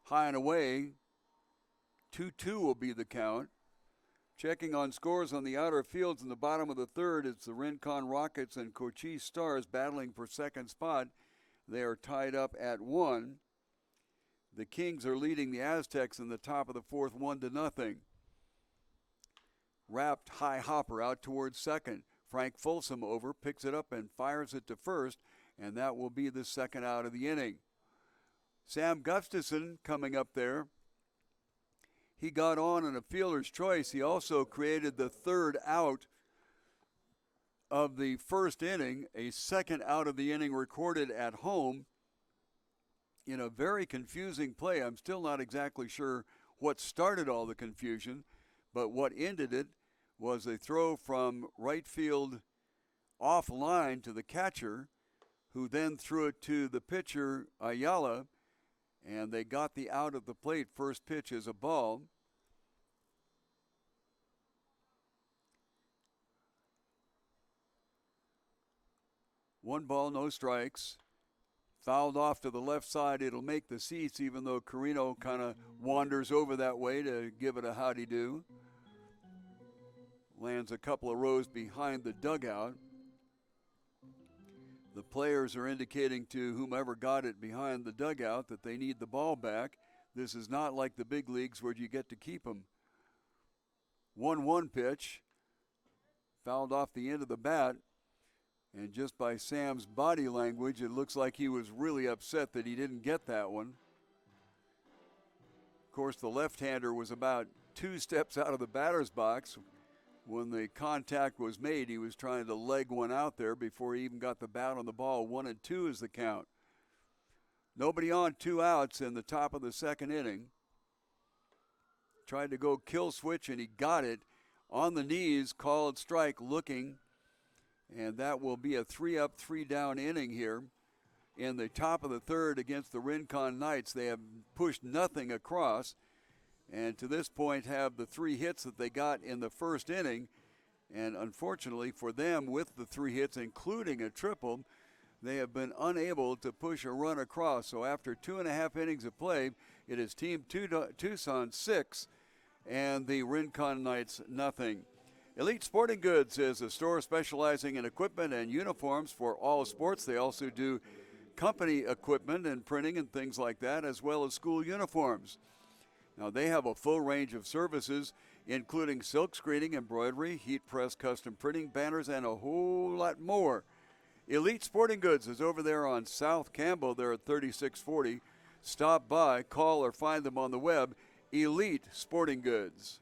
High and away. 2-2 will be the count. Checking on scores on the outer fields in the bottom of the third, it's the Rincon Rockets and Cochise Stars battling for second spot. They are tied up at 1. The Kings are leading the Aztecs in the top of the fourth, 1-0. Wrapped high hopper out towards second. Frank Folsom over, picks it up and fires it to first, and that will be the second out of the inning. Sam Gustafson coming up there. He got on in a fielder's choice. He also created the third out of the first inning, a second out of the inning recorded at home in a very confusing play. I'm still not exactly sure what started all the confusion, but what ended it was a throw from right field off line to the catcher, who then threw it to the pitcher, Ayala, and they got the out of the plate. First pitch is a ball. One ball, no strikes. Fouled off to the left side. It'll make the seats, even though Carino kind of wanders over that way to give it a howdy-do. Lands a couple of rows behind the dugout. The players are indicating to whomever got it behind the dugout that they need the ball back. This is not like the big leagues where you get to keep them. 1-1 pitch. Fouled off the end of the bat. And just by Sam's body language, it looks like he was really upset that he didn't get that one. Of course, the left-hander was about 2 steps out of the batter's box. When the contact was made, he was trying to leg one out there before he even got the bat on the ball. 1-2 is the count. Nobody on, 2 outs in the top of the second inning. Tried to go kill switch, and he got it. On the knees, called strike, looking. And that will be a 3-up, 3-down inning here. In the top of the third against the Rincon Knights, they have pushed nothing across, and to this point have the 3 hits that they got in the first inning. And unfortunately for them, with the 3 hits, including a triple, they have been unable to push a run across. So after 2.5 innings of play, it is Team Tucson 6 and the Rincon Knights nothing. Elite Sporting Goods is a store specializing in equipment and uniforms for all sports. They also do company equipment and printing and things like that, as well as school uniforms. Now, they have a full range of services, including silk screening, embroidery, heat press, custom printing, banners, and a whole lot more. Elite Sporting Goods is over there on South Campbell. They're at 3640. Stop by, call, or find them on the web. Elite Sporting Goods.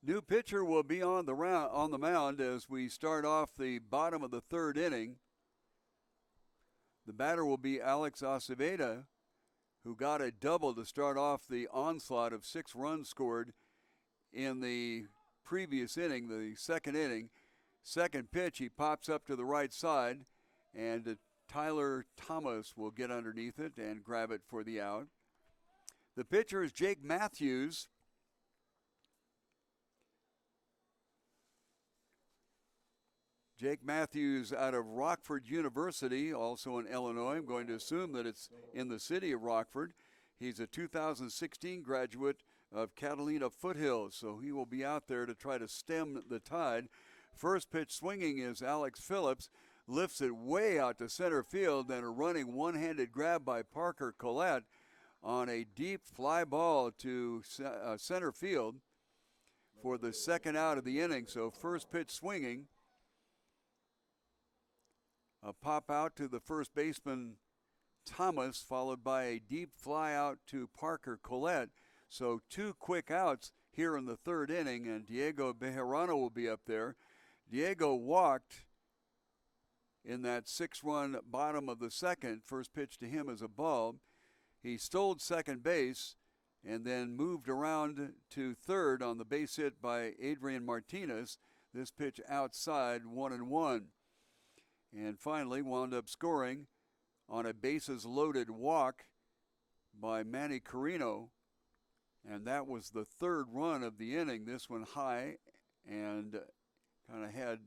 New pitcher will be on the mound as we start off the bottom of the third inning. The batter will be Alex Acevedo, who got a double to start off the onslaught of 6 runs scored in the previous inning, the second inning. Second pitch, he pops up to the right side, and Tyler Thomas will get underneath it and grab it for the out. The pitcher is Jake Matthews. Jake Matthews out of Rockford University, also in Illinois. I'm going to assume that it's in the city of Rockford. He's a 2016 graduate of Catalina Foothills, so he will be out there to try to stem the tide. First pitch swinging is Alex Phillips. Lifts it way out to center field, and a running one-handed grab by Parker Collette on a deep fly ball to center field for the second out of the inning. So first pitch swinging. A pop out to the first baseman, Thomas, followed by a deep fly out to Parker Collette. So 2 quick outs here in the third inning, and Diego Bejarano will be up there. Diego walked in that 6-run bottom of the second. First pitch to him is a ball. He stole second base and then moved around to third on the base hit by Adrian Martinez. This pitch outside, 1-1. And finally wound up scoring on a bases-loaded walk by Manny Carino. And that was the third run of the inning. This one high and kind of had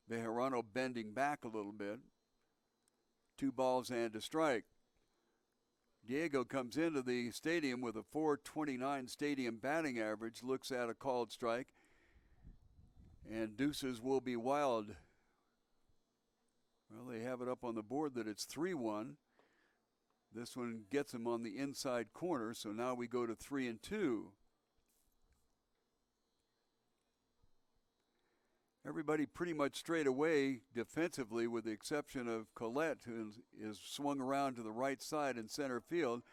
Bejarano bending back a little bit. 2 balls and a strike. Diego comes into the stadium with a .429 stadium batting average, looks at a called strike, and deuces will be wild. Well, they have it up on the board that it's 3-1. This one gets him on the inside corner, so now we go to 3-2. Everybody pretty much straight away defensively, with the exception of Collette, who is swung around to the right side in center field.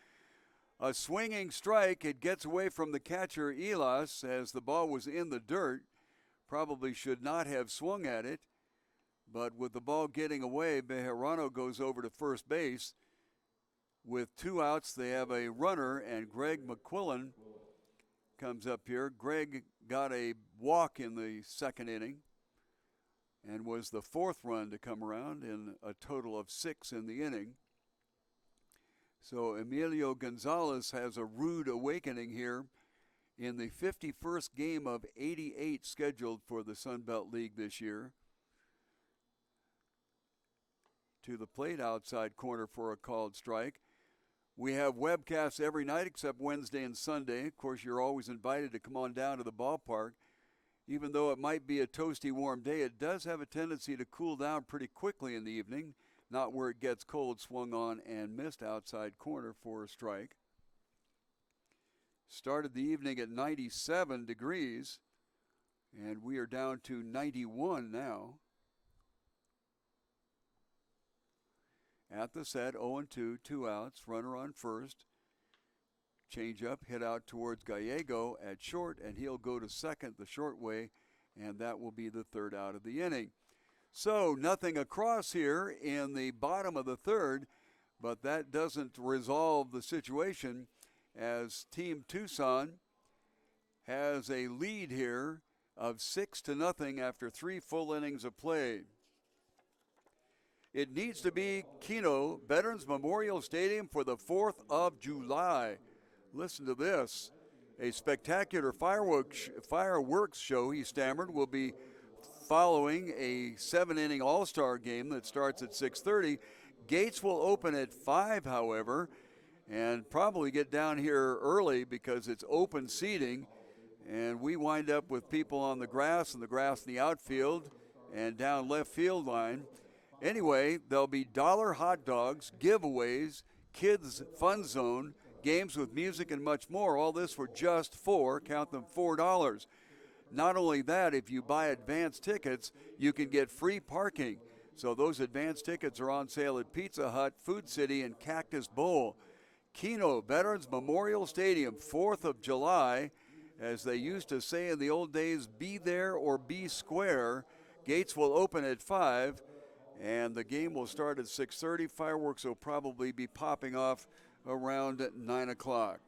A swinging strike. It gets away from the catcher, Elas, as the ball was in the dirt. Probably should not have swung at it. But with the ball getting away, Bejarano goes over to first base. With 2 outs, they have a runner, and Greg McQuillan comes up here. Greg got a walk in the second inning and was the 4th run to come around in a total of 6 in the inning. So Emilio Gonzalez has a rude awakening here in the 51st game of 88 scheduled for the Sun Belt League this year. To the plate outside corner for a called strike. We have webcasts every night except Wednesday and Sunday. Of course, you're always invited to come on down to the ballpark. Even though it might be a toasty warm day, it does have a tendency to cool down pretty quickly in the evening, not where it gets cold. Swung on and missed outside corner for a strike. Started the evening at 97 degrees, and we are down to 91 now. At the set, 0-2, 2 outs, runner on first. Change up, hit out towards Gallego at short, and he'll go to second the short way, and that will be the third out of the inning. So nothing across here in the bottom of the third, but that doesn't resolve the situation as Team Tucson has a lead here of 6-0 after 3 full innings of play. It needs to be Keno Veterans Memorial Stadium for the 4th of July. Listen to this. A spectacular fireworks show, he stammered, will be following a 7-inning all-star game that starts at 6:30. Gates will open at 5, however, and probably get down here early because it's open seating, and we wind up with people on the grass and the grass in the outfield and down left field line. Anyway, there'll be dollar hot dogs, giveaways, kids fun zone, games with music and much more. All this for just $4. Not only that, if you buy advance tickets, you can get free parking. So those advance tickets are on sale at Pizza Hut, Food City, and Cactus Bowl. Keno Veterans Memorial Stadium, 4th of July. As they used to say in the old days, be there or be square. Gates will open at 5. And the game will start at 6:30. Fireworks will probably be popping off around 9 o'clock.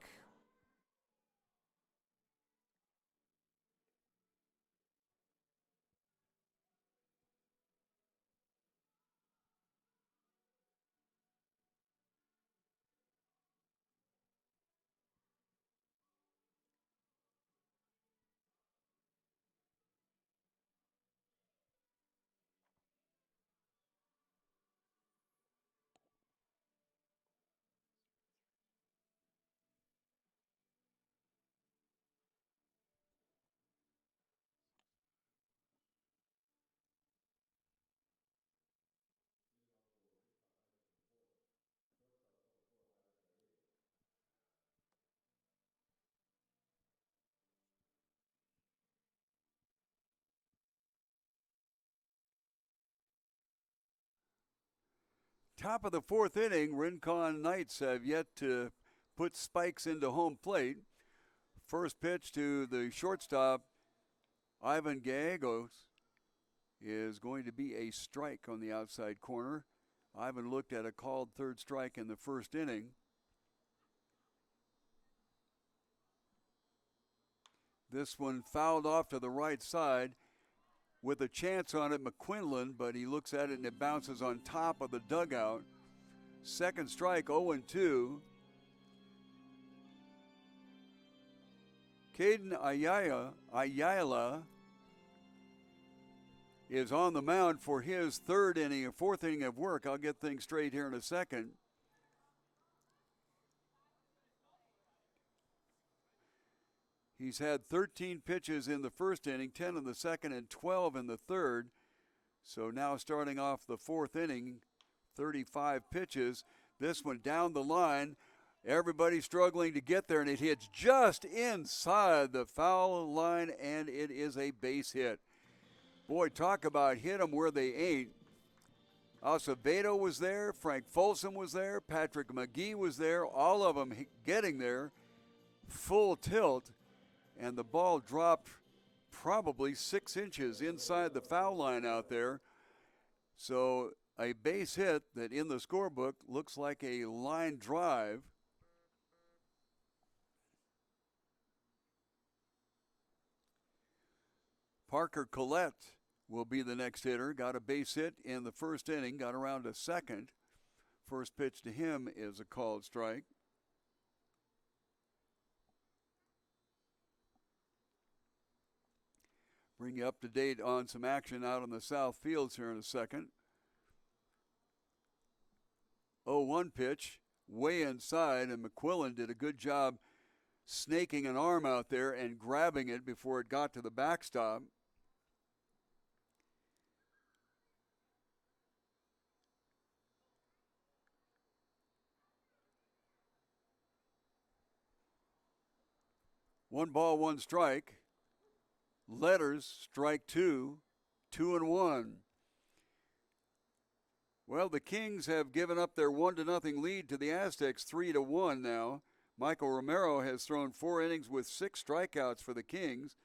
Top of the fourth inning, Rincon Knights have yet to put spikes into home plate. First pitch to the shortstop, Ivan Gallegos, is going to be a strike on the outside corner. Ivan looked at a called third strike in the first inning. This one fouled off to the right side with a chance on it, McQuinlan, but he looks at it and it bounces on top of the dugout. Second strike, 0-2. Caden Ayala is on the mound for his fourth inning of work. I'll get things straight here in a second. He's had 13 pitches in the first inning, 10 in the second, and 12 in the third. So now starting off the fourth inning, 35 pitches. This one down the line. Everybody struggling to get there, and it hits just inside the foul line, and it is a base hit. Boy, talk about hit them where they ain't. Acevedo was there, Frank Folsom was there, Patrick McGee was there, all of them getting there, full tilt, and the ball dropped probably 6 inches inside the foul line out there. So a base hit that in the scorebook looks like a line drive. Parker Collette will be the next hitter. Got a base hit in the first inning, got around to second. First pitch to him is a called strike. Bring you up to date on some action out on the south fields here in a second. 0-1 pitch, way inside, and McQuillan did a good job snaking an arm out there and grabbing it before it got to the backstop. One ball, one strike. Letters, strike two, 2-1. Well, the Kings have given up their 1-0 lead to the Aztecs, 3-1 now. Michael Romero has thrown 4 innings with 6 strikeouts for the Kings.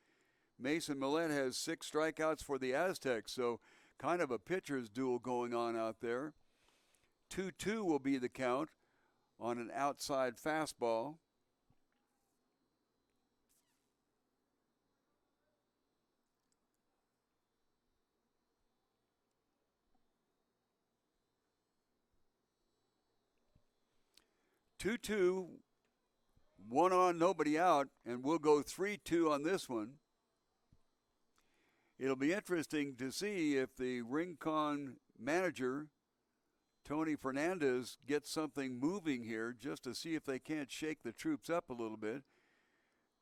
Mason Millette has 6 strikeouts for the Aztecs, so kind of a pitcher's duel going on out there. 2-2 will be the count on an outside fastball. Two, 1 on, nobody out, and we'll go 3-2 on this one. It'll be interesting to see if the Rincon manager, Tony Fernandez, gets something moving here just to see if they can't shake the troops up a little bit.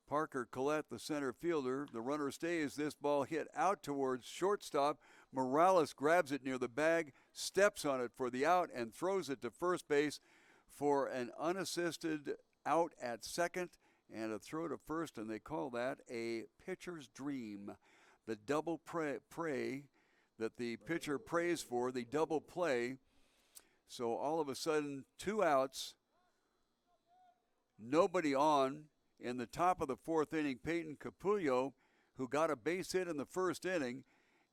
Parker Collette, the center fielder, the runner stays. This ball hit out towards shortstop. Morales grabs it near the bag, steps on it for the out, and throws it to first base for an unassisted out at second and a throw to first, and they call that a pitcher's dream. The double play that the pitcher prays for, the double play. So all of a sudden, 2 outs, nobody on. In the top of the fourth inning, Peyton Capullo, who got a base hit in the first inning,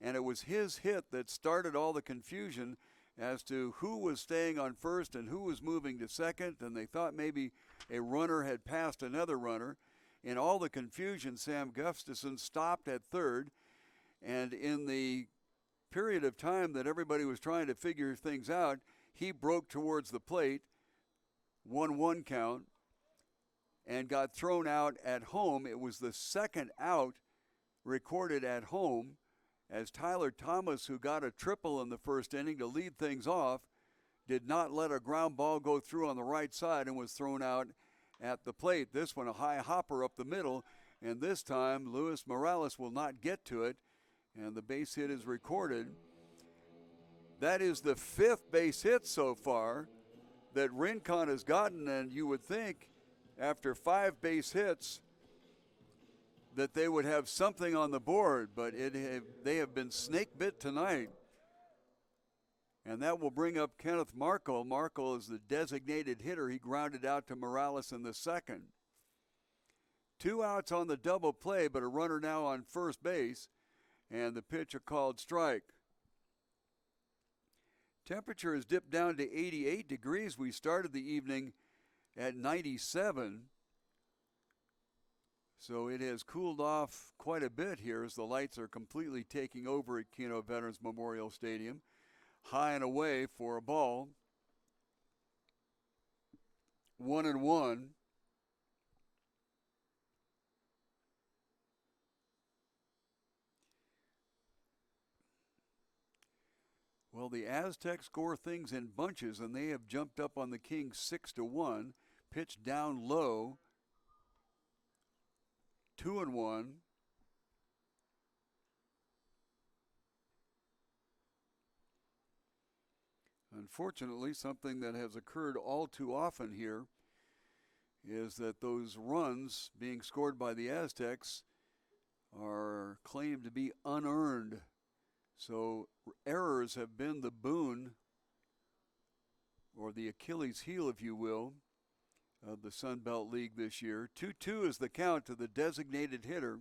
and it was his hit that started all the confusion as to who was staying on first and who was moving to second, and they thought maybe a runner had passed another runner. In all the confusion, Sam Gustafson stopped at third, and in the period of time that everybody was trying to figure things out, he broke towards the plate, 1-1 count, and got thrown out at home. It was the second out recorded at home, as Tyler Thomas, who got a triple in the first inning to lead things off, did not let a ground ball go through on the right side and was thrown out at the plate. This one, a high hopper up the middle, and this time Luis Morales will not get to it, and the base hit is recorded. That is the 5th base hit so far that Rincon has gotten, and you would think after 5 base hits that they would have something on the board, but they have been snake bit tonight. And that will bring up Kenneth Markle. Markle is the designated hitter. He grounded out to Morales in the second. 2 outs on the double play, but a runner now on first base. And the pitch a called strike. Temperature has dipped down to 88 degrees. We started the evening at 97. So it has cooled off quite a bit here as the lights are completely taking over at Keno Veterans Memorial Stadium. High and away for a ball. 1-1. Well, the Aztecs score things in bunches, and they have jumped up on the Kings 6-1. Pitched down low. 2-1. Unfortunately, something that has occurred all too often here is that those runs being scored by the Aztecs are claimed to be unearned. So errors have been the boon, or the Achilles heel, if you will, of the Sun Belt League this year. 2-2 is the count to the designated hitter,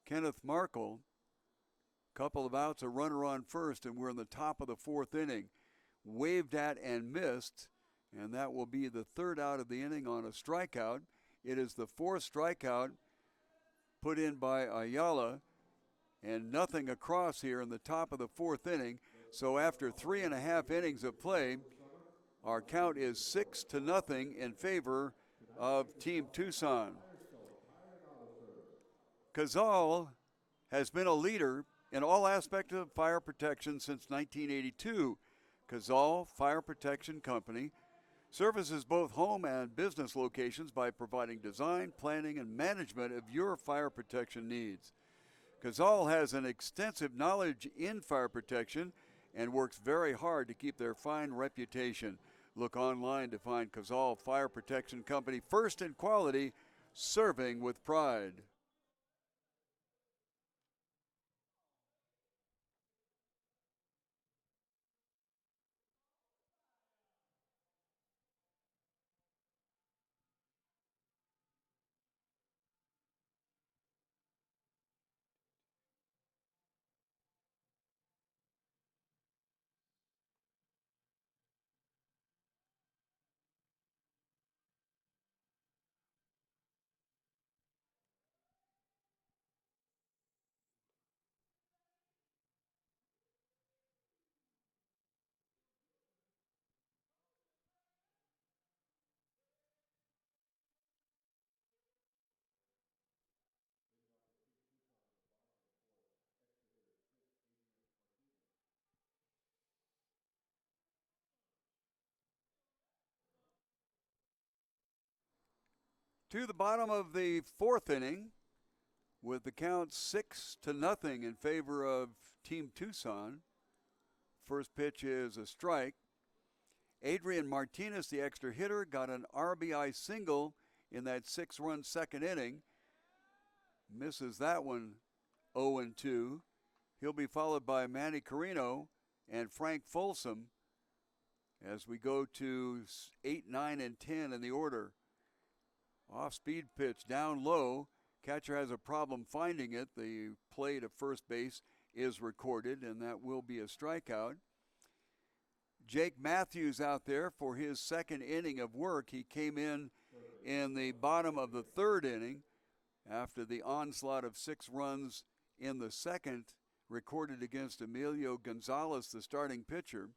Kenneth Markle. Couple of outs, a runner on first, and we're in the top of the fourth inning. Waved at and missed, and that will be the third out of the inning on a strikeout. It is the fourth strikeout put in by Ayala, and nothing across here in the top of the fourth inning. So after 3.5 innings of play, our count is 6-0 in favor of Team Tucson. Cazal has been a leader in all aspects of fire protection since 1982. Cazal Fire Protection Company services both home and business locations by providing design, planning, and management of your fire protection needs. Cazal has an extensive knowledge in fire protection and works very hard to keep their fine reputation. Look online to find Cazal Fire Protection Company, first in quality, serving with pride. To the bottom of the fourth inning, with the count 6-0 in favor of Team Tucson. First pitch is a strike. Adrian Martinez, the extra hitter, got an RBI single in that 6-run second inning. Misses that one 0-2. He'll be followed by Manny Carino and Frank Folsom as we go to 8, 9, and 10 in the order. Off-speed pitch down low. Catcher has a problem finding it. The play to first base is recorded, and that will be a strikeout. Jake Matthews out there for his second inning of work. He came in the bottom of the third inning after the onslaught of 6 runs in the second recorded against Emilio Gonzalez, the starting pitcher.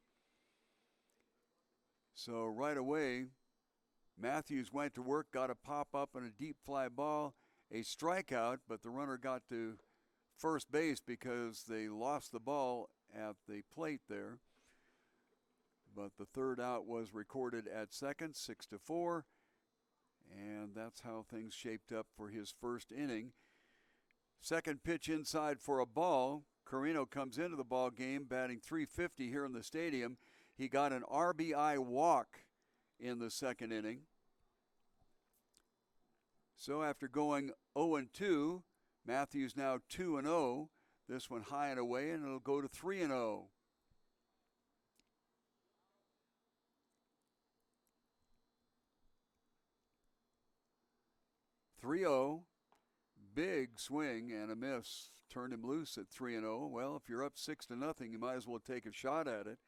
So right away, Matthews went to work, got a pop-up and a deep fly ball, a strikeout, but the runner got to first base because they lost the ball at the plate there. But the third out was recorded at second, 6-4, and that's how things shaped up for his first inning. Second pitch inside for a ball. Carino comes into the ball game batting .350 here in the stadium. He got an RBI walk in the second inning. So after going 0-2, Matthews now 2-0. This one high and away, and it'll go to 3-0. 3-0. Big swing and a miss. Turned him loose at 3-0. Well, if you're up 6-0, you might as well take a shot at it.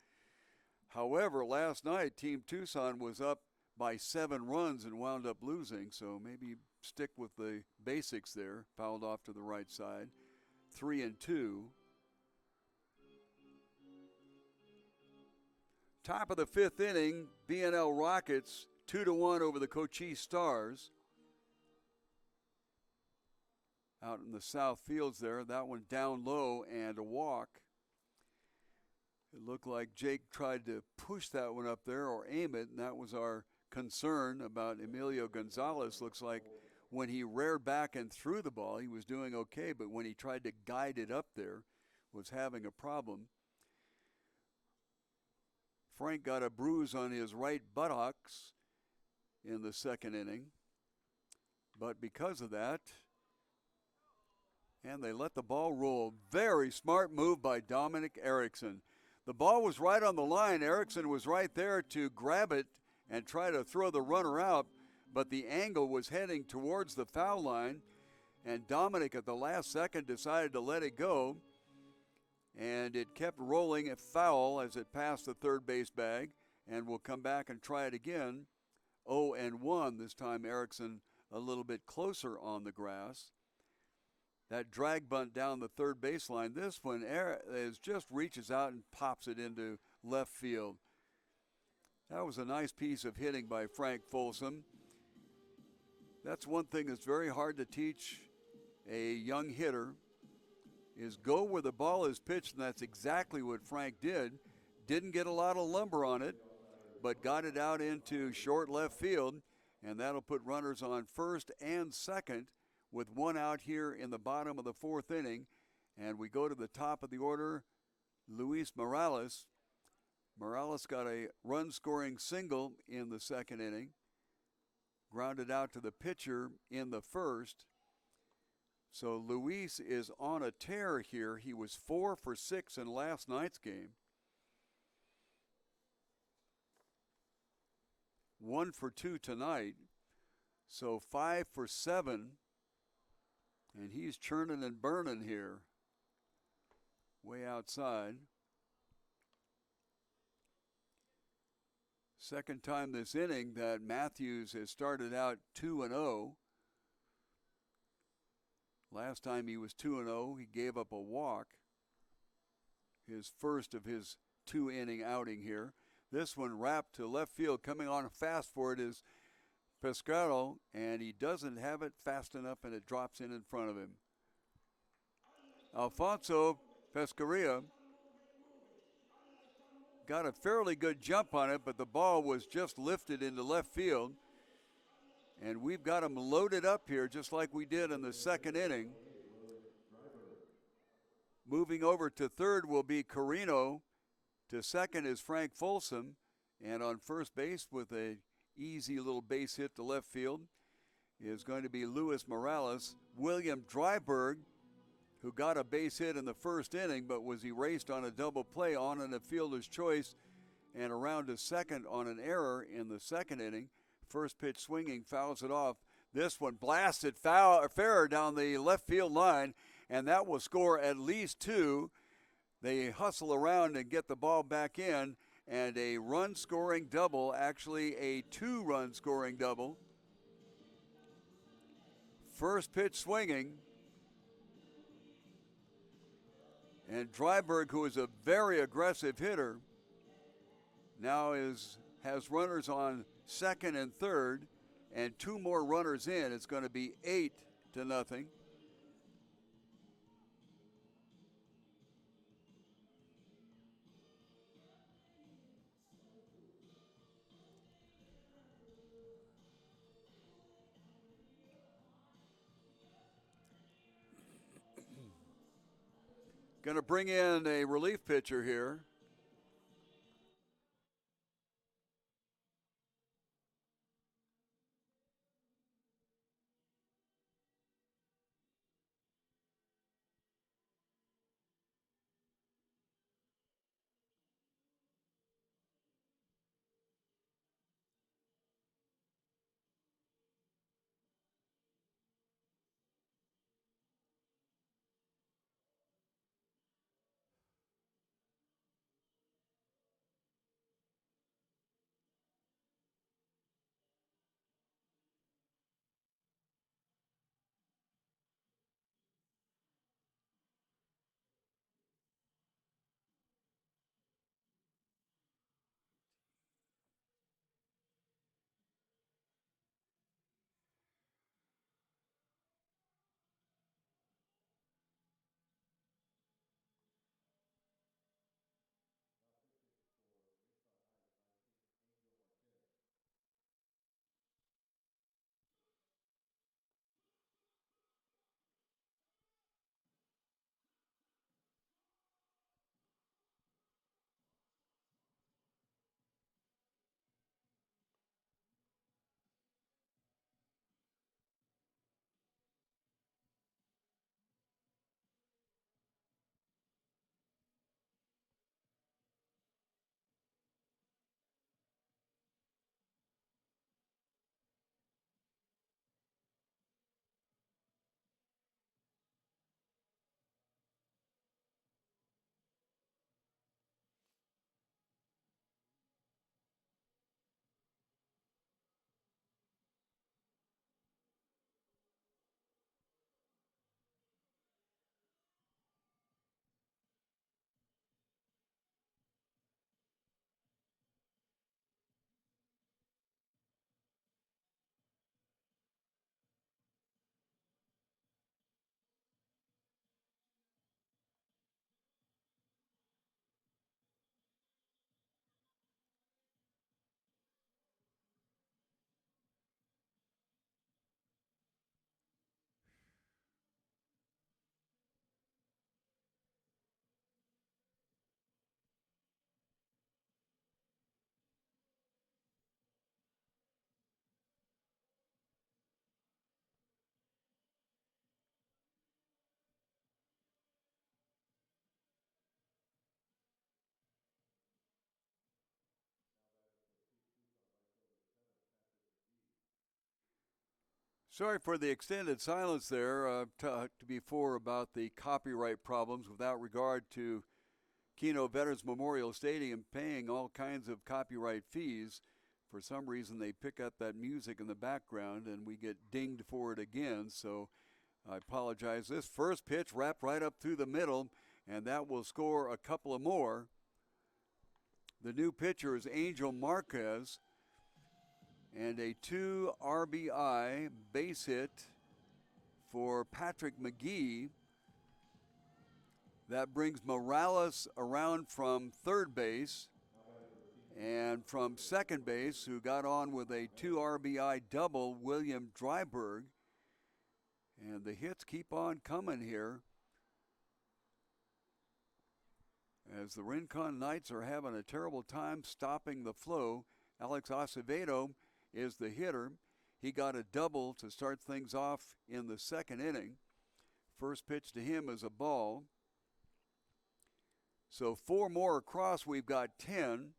However, last night, Team Tucson was up by 7 runs and wound up losing, so maybe stick with the basics there. Fouled off to the right side. 3-2. Top of the 5th inning, B&L Rockets 2-1 over the Cochise Stars. Out in the south fields there, that one down low and a walk. It looked like Jake tried to push that one up there or aim it, and that was our concern about Emilio Gonzalez. Looks like when he reared back and threw the ball, he was doing okay, but when he tried to guide it up there, was having a problem. Frank got a bruise on his right buttocks in the 2nd inning, but because of that, and they let the ball roll. Very smart move by Dominic Erickson. The ball was right on the line. Erickson was right there to grab it and try to throw the runner out, but the angle was heading towards the foul line, and Dominic at the last second decided to let it go, and it kept rolling at foul as it passed the third base bag, and we'll come back and try it again. 0-1, this time Erickson a little bit closer on the grass. That drag bunt down the third baseline. This one is just reaches out and pops it into left field. That was a nice piece of hitting by Frank Folsom. That's one thing that's very hard to teach a young hitter, is go where the ball is pitched, and that's exactly what Frank did. Didn't get a lot of lumber on it, but got it out into short left field, and that'll put runners on first and second with 1 out here in the bottom of the 4th inning. And we go to the top of the order, Luis Morales. Morales got a run-scoring single in the 2nd inning, grounded out to the pitcher in the 1st. So Luis is on a tear here. He was 4 for 6 in last night's game. 1 for 2 tonight. So 5 for 7. And he's churning and burning here, way outside. Second time this inning that Matthews has started out 2-0. Last time he was 2-0, he gave up a walk. His first of his 2-inning outing here. This one wrapped to left field. Coming on fast for it is Pescaro, and he doesn't have it fast enough, and it drops in front of him. Alfonso Pescaria got a fairly good jump on it, but the ball was just lifted into left field, and we've got him loaded up here just like we did in the 2nd inning. Moving over to third will be Carino. To second is Frank Folsom, and on first base with a easy little base hit to left field is going to be Luis Morales. William Dryberg, who got a base hit in the 1st inning but was erased on a double play on a fielder's choice and around to second on an error in the 2nd inning. First pitch swinging, fouls it off. This one blasted fair down the left field line, and that will score at least 2. They hustle around and get the ball back in, and a run-scoring double, actually a 2-run scoring double. First pitch swinging. And Dryberg, who is a very aggressive hitter, now has runners on second and third, and 2 more runners in. It's going to be 8-0. Going to bring in a relief pitcher here. Sorry for the extended silence there. I've talked before about the copyright problems without regard to Keno Veterans Memorial Stadium paying all kinds of copyright fees. For some reason, they pick up that music in the background and we get dinged for it again. So I apologize. This first pitch wrapped right up through the middle, and that will score a couple of more. The new pitcher is Angel Marquez, and a 2 RBI base hit for Patrick McGee. That brings Morales around from third base, and from second base, who got on with a 2 RBI double, William Dryberg. And the hits keep on coming here, as the Rincon Knights are having a terrible time stopping the flow. Alex Acevedo is the hitter. He got a double to start things off in the second inning. First pitch to him is a ball. So 4 more across, we've got 10.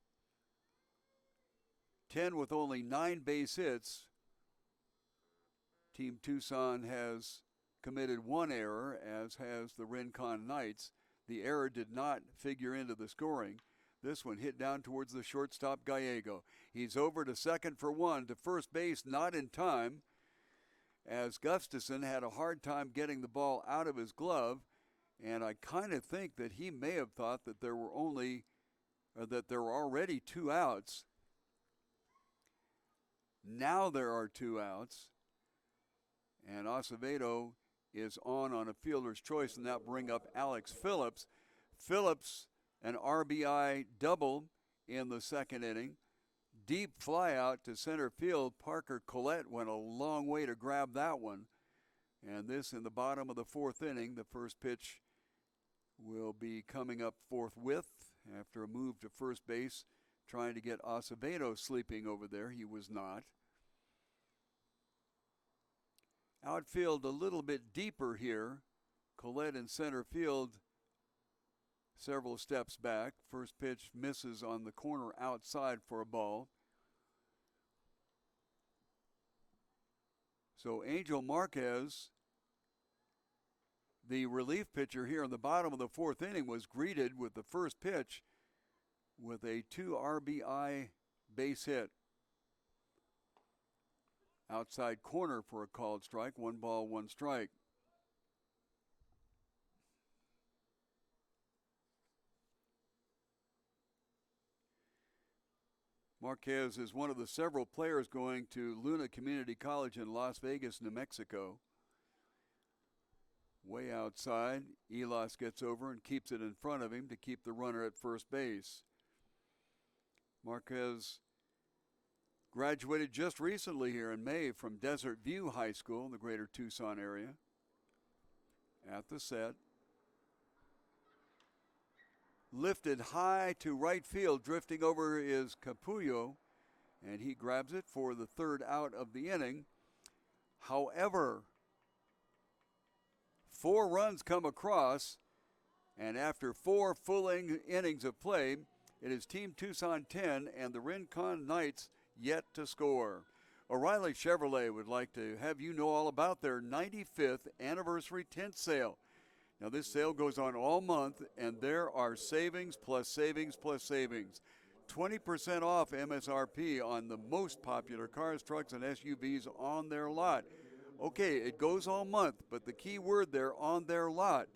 10 with only 9 base hits. Team Tucson has committed 1 error, as has the Rincon Knights. The error did not figure into the scoring. This one hit down towards the shortstop, Gallego. He's over to second for 1, to first base, not in time, as Gustafson had a hard time getting the ball out of his glove, and I kind of think that he may have thought that there were already 2 outs. Now there are 2 outs, and Acevedo is on a fielder's choice, and that bring up Alex Phillips. Phillips, an RBI double in the second inning. Deep fly out to center field. Parker Collette went a long way to grab that one. And this in the bottom of the 4th inning. The first pitch will be coming up forthwith after a move to first base, trying to get Acevedo sleeping over there. He was not. Outfield a little bit deeper here. Collette in center field several steps back. First pitch misses on the corner outside for a ball. So Angel Marquez, the relief pitcher here in the bottom of the 4th inning, was greeted with the first pitch with a 2 RBI base hit. Outside corner for a called strike. 1 ball, 1 strike. Marquez is one of the several players going to Luna Community College in Las Vegas, New Mexico. Way outside, Elas gets over and keeps it in front of him to keep the runner at first base. Marquez graduated just recently here in May from Desert View High School in the greater Tucson area. At the set. Lifted high to right field, drifting over is Capullo, and he grabs it for the 3rd out of the inning. However, 4 runs come across, and after 4 full innings of play, it is Team Tucson 10 and the Rincon Knights yet to score. O'Reilly Chevrolet would like to have you know all about their 95th anniversary tent sale. Now, this sale goes on all month, and there are savings plus savings plus savings. 20% off MSRP on the most popular cars, trucks, and SUVs on their lot. Okay, it goes all month, but the key word there, on their lot.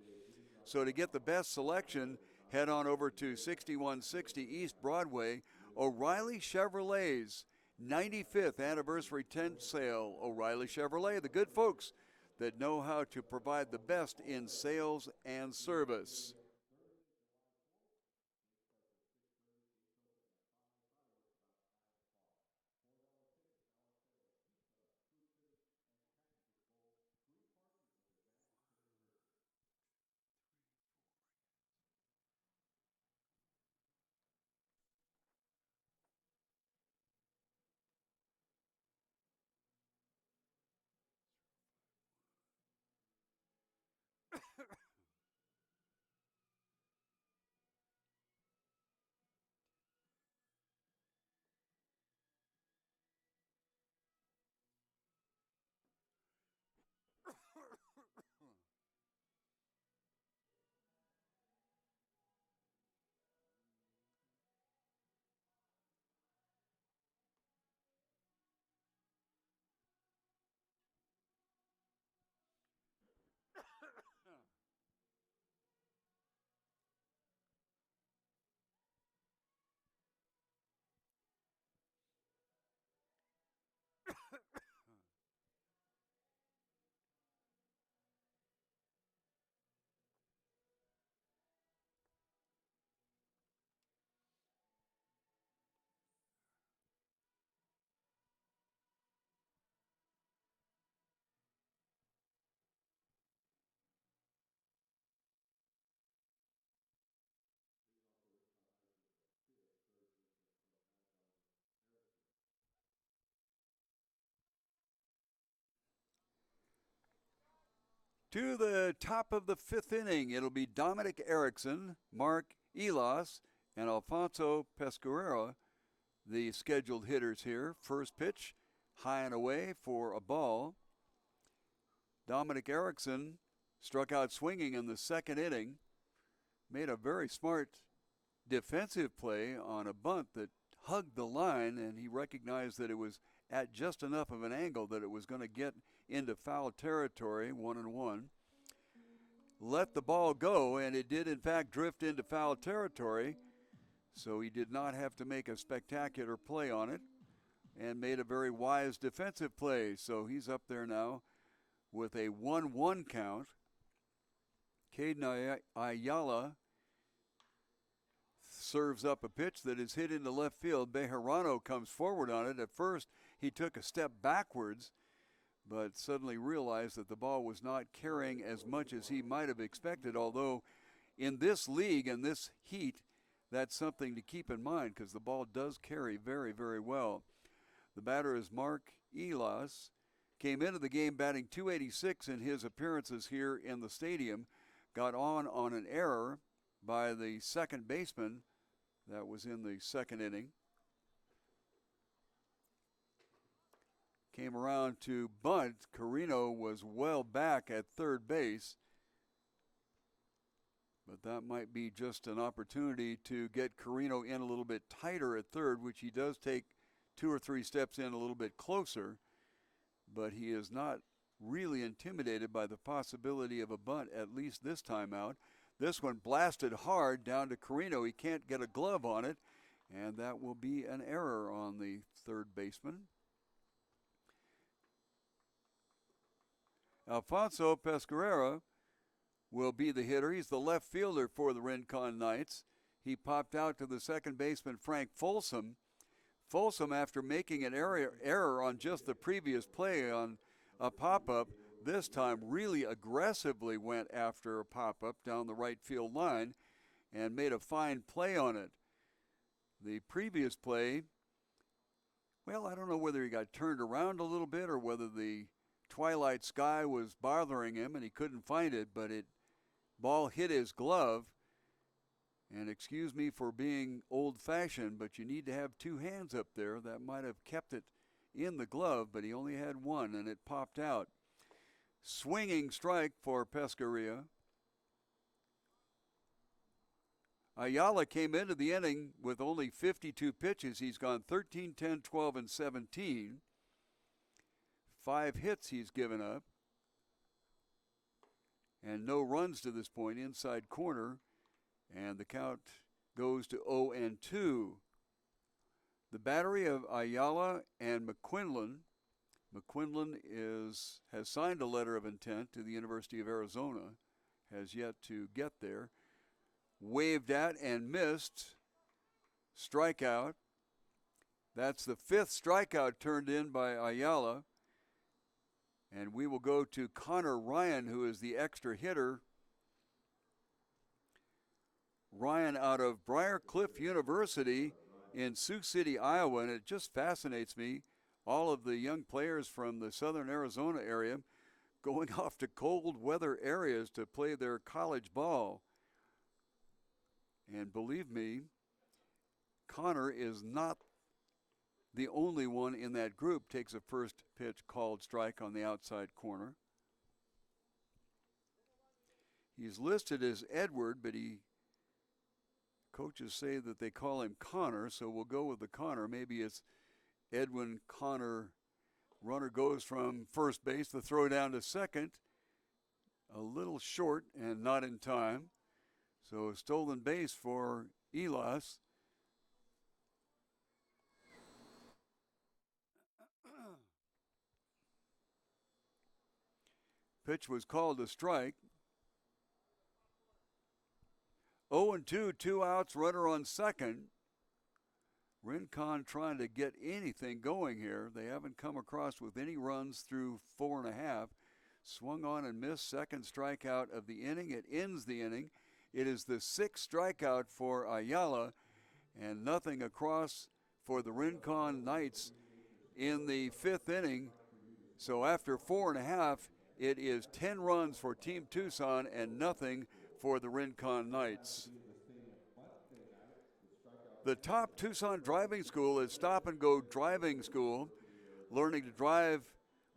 So to get the best selection, head on over to 6160 East Broadway. O'Reilly Chevrolet's 95th anniversary tent sale. O'Reilly Chevrolet, the good folks that know how to provide the best in sales and service. To the top of the fifth inning, it'll be Dominic Erickson, Mark Elas, and Alfonso Pescarera, the scheduled hitters here. First pitch, high and away for a ball. Dominic Erickson struck out swinging in the second inning, made a very smart defensive play on a bunt that hugged the line, and he recognized that it was at just enough of an angle that it was going to get into foul territory, 1-1. Let the ball go, and it did in fact drift into foul territory, so he did not have to make a spectacular play on it and made a very wise defensive play. So he's up there now with a 1-1 count. Caden Ayala serves up a pitch that is hit into left field. Bejarano comes forward on it. At first, he took a step backwards, but suddenly realized that the ball was not carrying as much as he might have expected, although in this league and this heat, that's something to keep in mind because the ball does carry very, very well. The batter is Mark Elas. Came into the game batting .286 in his appearances here in the stadium. Got on an error by the second baseman. That was in the second inning. Came around to bunt. Carino was well back at third base. But that might be just an opportunity to get Carino in a little bit tighter at third, which he does take 2 or 3 steps in a little bit closer. But he is not really intimidated by the possibility of a bunt, at least this time out. This one blasted hard down to Carino. He can't get a glove on it, and that will be an error on the third baseman. Alfonso Pescarera will be the hitter. He's the left fielder for the Rincon Knights. He popped out to the second baseman, Frank Folsom. Folsom, after making an error on just the previous play on a pop-up, this time really aggressively went after a pop-up down the right field line and made a fine play on it. The previous play, well, I don't know whether he got turned around a little bit or whether the twilight sky was bothering him and he couldn't find it, but ball hit his glove. And excuse me for being old-fashioned, but you need to have 2 hands up there. That might have kept it in the glove, but he only had one, and it popped out. Swinging strike for Pescarera. Ayala came into the inning with only 52 pitches. He's gone 13, 10, 12, and 17. 5 hits he's given up. And no runs to this point, inside corner. And the count goes to 0-2. The battery of Ayala and McQuinlan. McQuinlan has signed a letter of intent to the University of Arizona, has yet to get there. Waved at and missed. Strikeout. That's the 5th strikeout turned in by Ayala. And we will go to Connor Ryan, who is the extra hitter. Ryan out of Briarcliff University in Sioux City, Iowa, and it just fascinates me, all of the young players from the southern Arizona area going off to cold weather areas to play their college ball. And believe me, Connor is not the only one in that group. Takes a first pitch called strike on the outside corner. He's listed as Edward, but coaches say that they call him Connor, so we'll go with the Connor. Maybe it's Edwin Connor. Runner goes from first base, the throw down to second. A little short and not in time. So a stolen base for Elas. Pitch was called a strike. 0-2, 2 outs, runner on second. Rincon trying to get anything going here. They haven't come across with any runs through 4.5. Swung on and missed, second strikeout of the inning. It ends the inning. It is the 6th strikeout for Ayala, and nothing across for the Rincon Knights in the 5th inning. So after 4.5, It is 10 runs for Team Tucson and nothing for the Rincon Knights. The top Tucson driving school is Stop and Go Driving School. Learning to drive,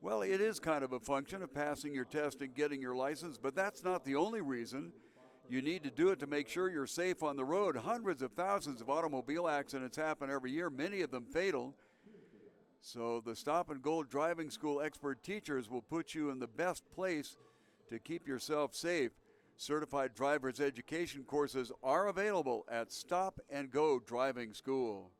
well, it is kind of a function of passing your test and getting your license, but that's not the only reason. You need to do it to make sure you're safe on the road. Hundreds of thousands of automobile accidents happen every year, many of them fatal. So the Stop and Go Driving School expert teachers will put you in the best place to keep yourself safe. Certified driver's education courses are available at Stop and Go Driving School.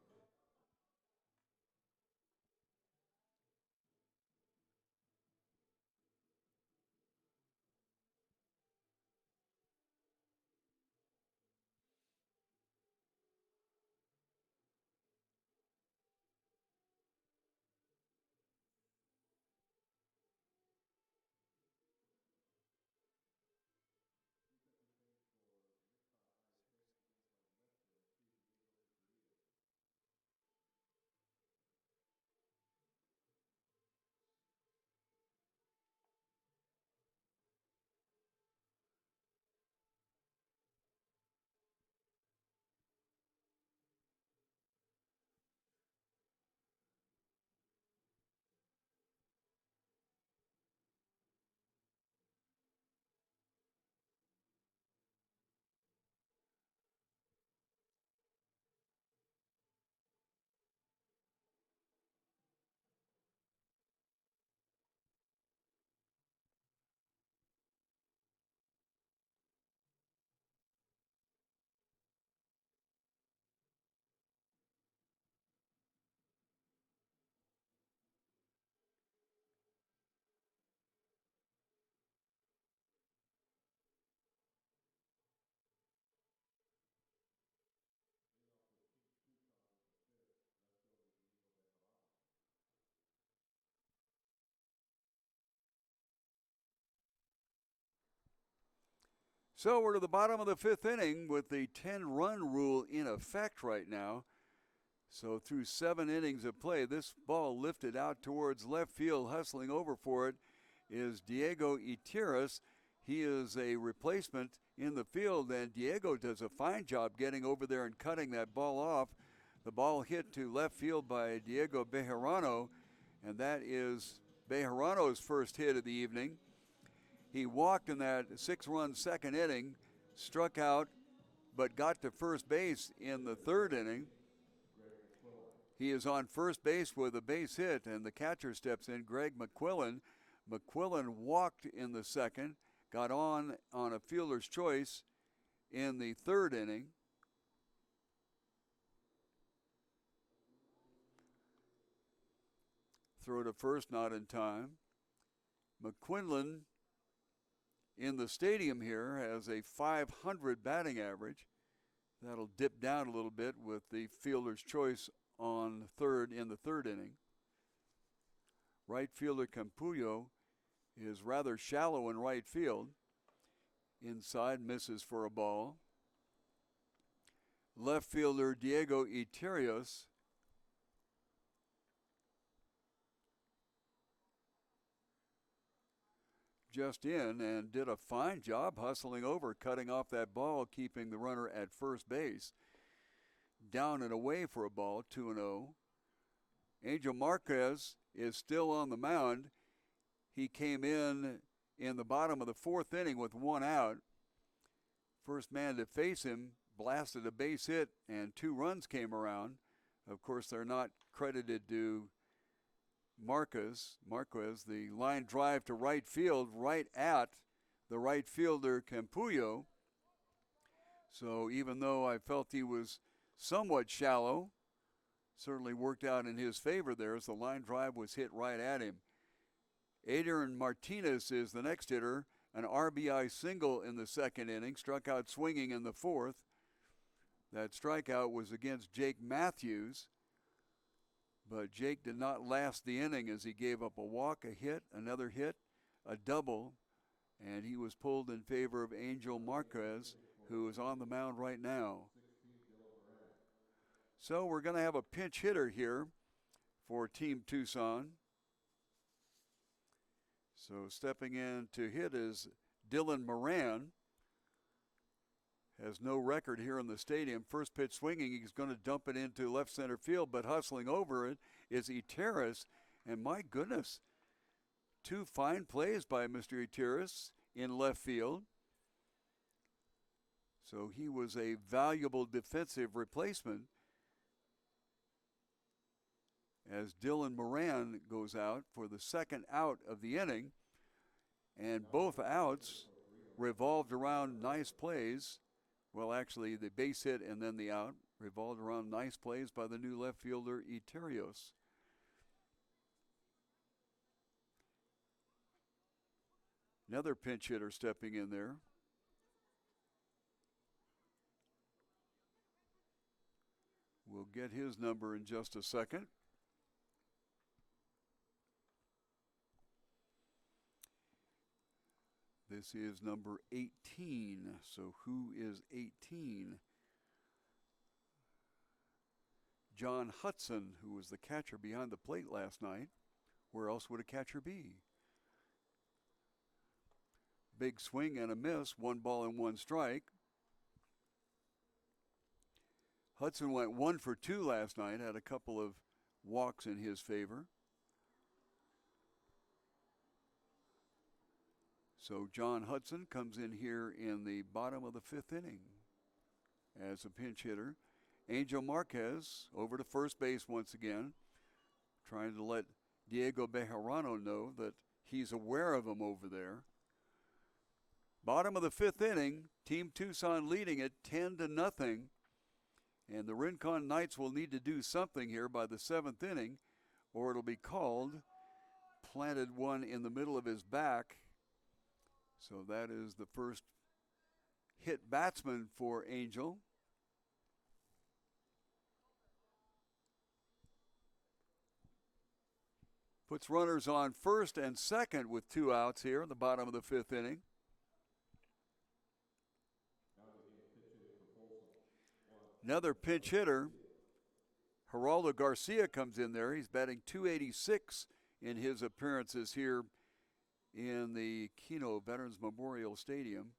So we're to the bottom of the fifth inning with the 10-run rule in effect right now. So through 7 innings of play, this ball lifted out towards left field. Hustling over for it is Diego Itiras. He is a replacement in the field, and Diego does a fine job getting over there and cutting that ball off. The ball hit to left field by Diego Bejarano, and that is Bejarano's first hit of the evening. He walked in that 6-run second inning, struck out, but got to first base in the third inning. He is on first base with a base hit, and the catcher steps in, Greg McQuillan. McQuillan walked in the second, got on a fielder's choice in the third inning. Throw to first, not in time. McQuillan in the stadium here has a .500 batting average. That'll dip down a little bit with the fielder's choice on third in the third inning. Right fielder Campullo is rather shallow in right field. Inside, misses for a ball. Left fielder Diego Itiras just in and did a fine job hustling over, cutting off that ball, keeping the runner at first base. Down and away for a ball, 2-0. Angel Marquez is still on the mound. He came in the bottom of the fourth inning with 1 out. First man to face him blasted a base hit, and 2 runs came around. Of course, they're not credited to Marquez, the line drive to right field, right at the right fielder Campullo. So even though I felt he was somewhat shallow, certainly worked out in his favor there as the line drive was hit right at him. Adrian Martinez is the next hitter, an RBI single in the second inning, struck out swinging in the fourth. That strikeout was against Jake Matthews. But Jake did not last the inning as he gave up a walk, a hit, another hit, a double, and he was pulled in favor of Angel Marquez, who is on the mound right now. So we're going to have a pinch hitter here for Team Tucson. So stepping in to hit is Dylan Moran. Has no record here in the stadium. First pitch swinging, he's going to dump it into left center field, but hustling over it is Iteris. And my goodness, two fine plays by Mr. Iteris in left field. So he was a valuable defensive replacement as Dylan Moran goes out for the second out of the inning. And both outs revolved around nice plays. Well, actually, the base hit and then the out revolved around nice plays by the new left fielder, Iteris. Another pinch hitter stepping in there. We'll get his number in just a second. This is number 18. So who is 18? John Hudson, who was the catcher behind the plate last night. Where else would a catcher be? Big swing and a miss, 1 ball and 1 strike. Hudson went 1 for 2 last night, had a couple of walks in his favor. So John Hudson comes in here in the bottom of the 5th inning as a pinch hitter. Angel Marquez over to first base once again, trying to let Diego Bejarano know that he's aware of him over there. Bottom of the 5th inning, Team Tucson leading it 10-0. And the Rincon Knights will need to do something here by the 7th inning, or it'll be called. Planted one in the middle of his back. So that is the first hit batsman for Angel. Puts runners on first and second with 2 outs here in the bottom of the 5th inning. Another pinch hitter, Geraldo Garcia, comes in there. He's batting .286 in his appearances here in the Keno Veterans Memorial Stadium.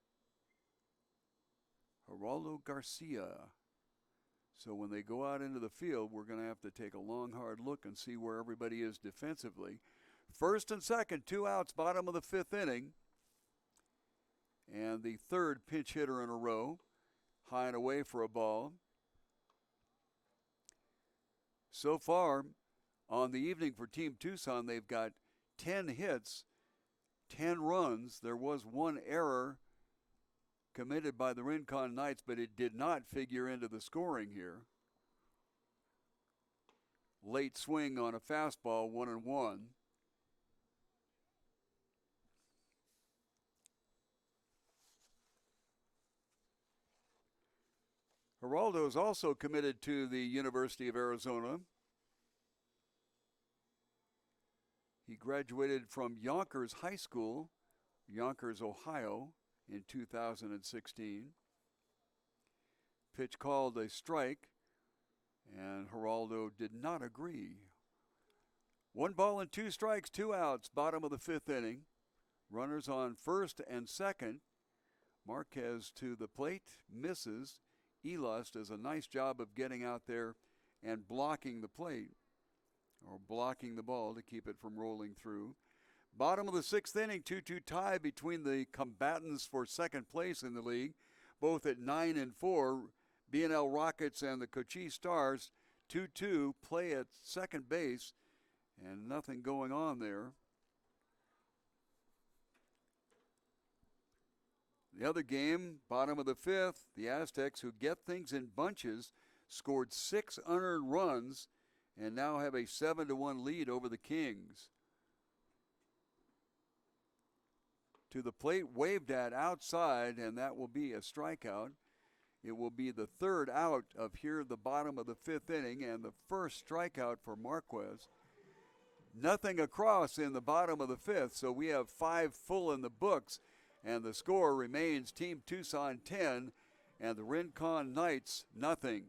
Geraldo Garcia. So when they go out into the field, we're going to have to take a long, hard look and see where everybody is defensively. First and second, 2 outs, bottom of the 5th inning. And the third pinch hitter in a row, high and away for a ball. So far, on the evening for Team Tucson, they've got 10 hits, 10 runs. There was 1 error committed by the Rincon Knights, but it did not figure into the scoring here. Late swing on a fastball, 1-1. Geraldo is also committed to the University of Arizona. He graduated from Yonkers High School, Yonkers, Ohio, in 2016. Pitch called a strike, and Geraldo did not agree. 1 ball and 2 strikes, 2 outs, bottom of the 5th inning. Runners on first and second. Marquez to the plate, misses. Elust does a nice job of getting out there and blocking the plate, or blocking the ball to keep it from rolling through. Bottom of the 6th inning, 2-2 tie between the combatants for second place in the league, both at 9-4. B&L Rockets and the Cochise Stars, 2-2, play at second base, and nothing going on there. The other game, bottom of the 5th, the Aztecs, who get things in bunches, scored 6 unearned runs and now have a 7-1 lead over the Kings. To the plate, waved at outside, and that will be a strikeout. It will be the 3rd out of here, the bottom of the 5th inning, and the first strikeout for Marquez. Nothing across in the bottom of the 5th, so we have 5 full in the books. And the score remains Team Tucson 10 and the Rincon Knights nothing.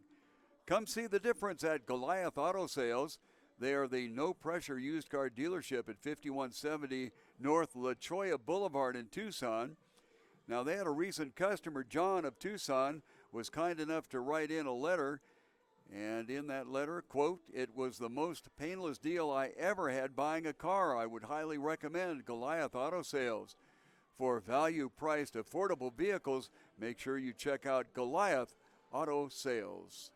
Come see the difference at Goliath Auto Sales. They are the no-pressure used car dealership at 5170 North La Cholla Boulevard in Tucson. Now, they had a recent customer, John of Tucson, was kind enough to write in a letter. And in that letter, quote, "It was the most painless deal I ever had buying a car. I would highly recommend Goliath Auto Sales. For value-priced, affordable vehicles, make sure you check out Goliath Auto Sales."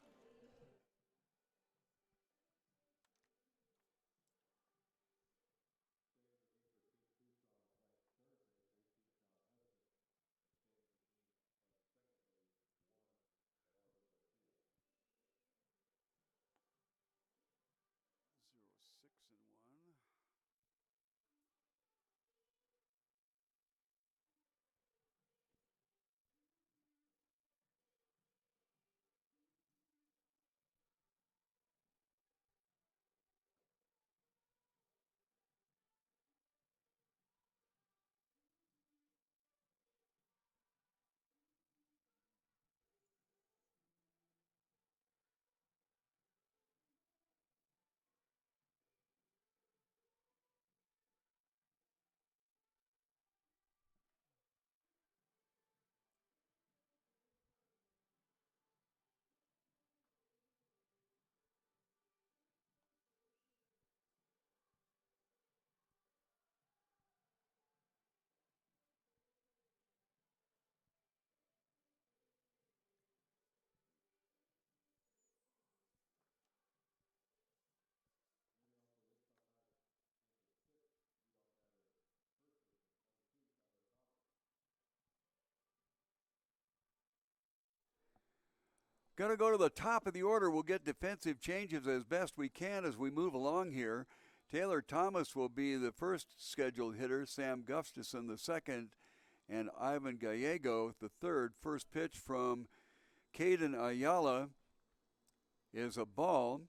Going to go to the top of the order. We'll get defensive changes as best we can as we move along here. Taylor Thomas will be the first scheduled hitter, Sam Gustafson the second, and Ivan Gallego the third. First pitch from Caden Ayala is a ball.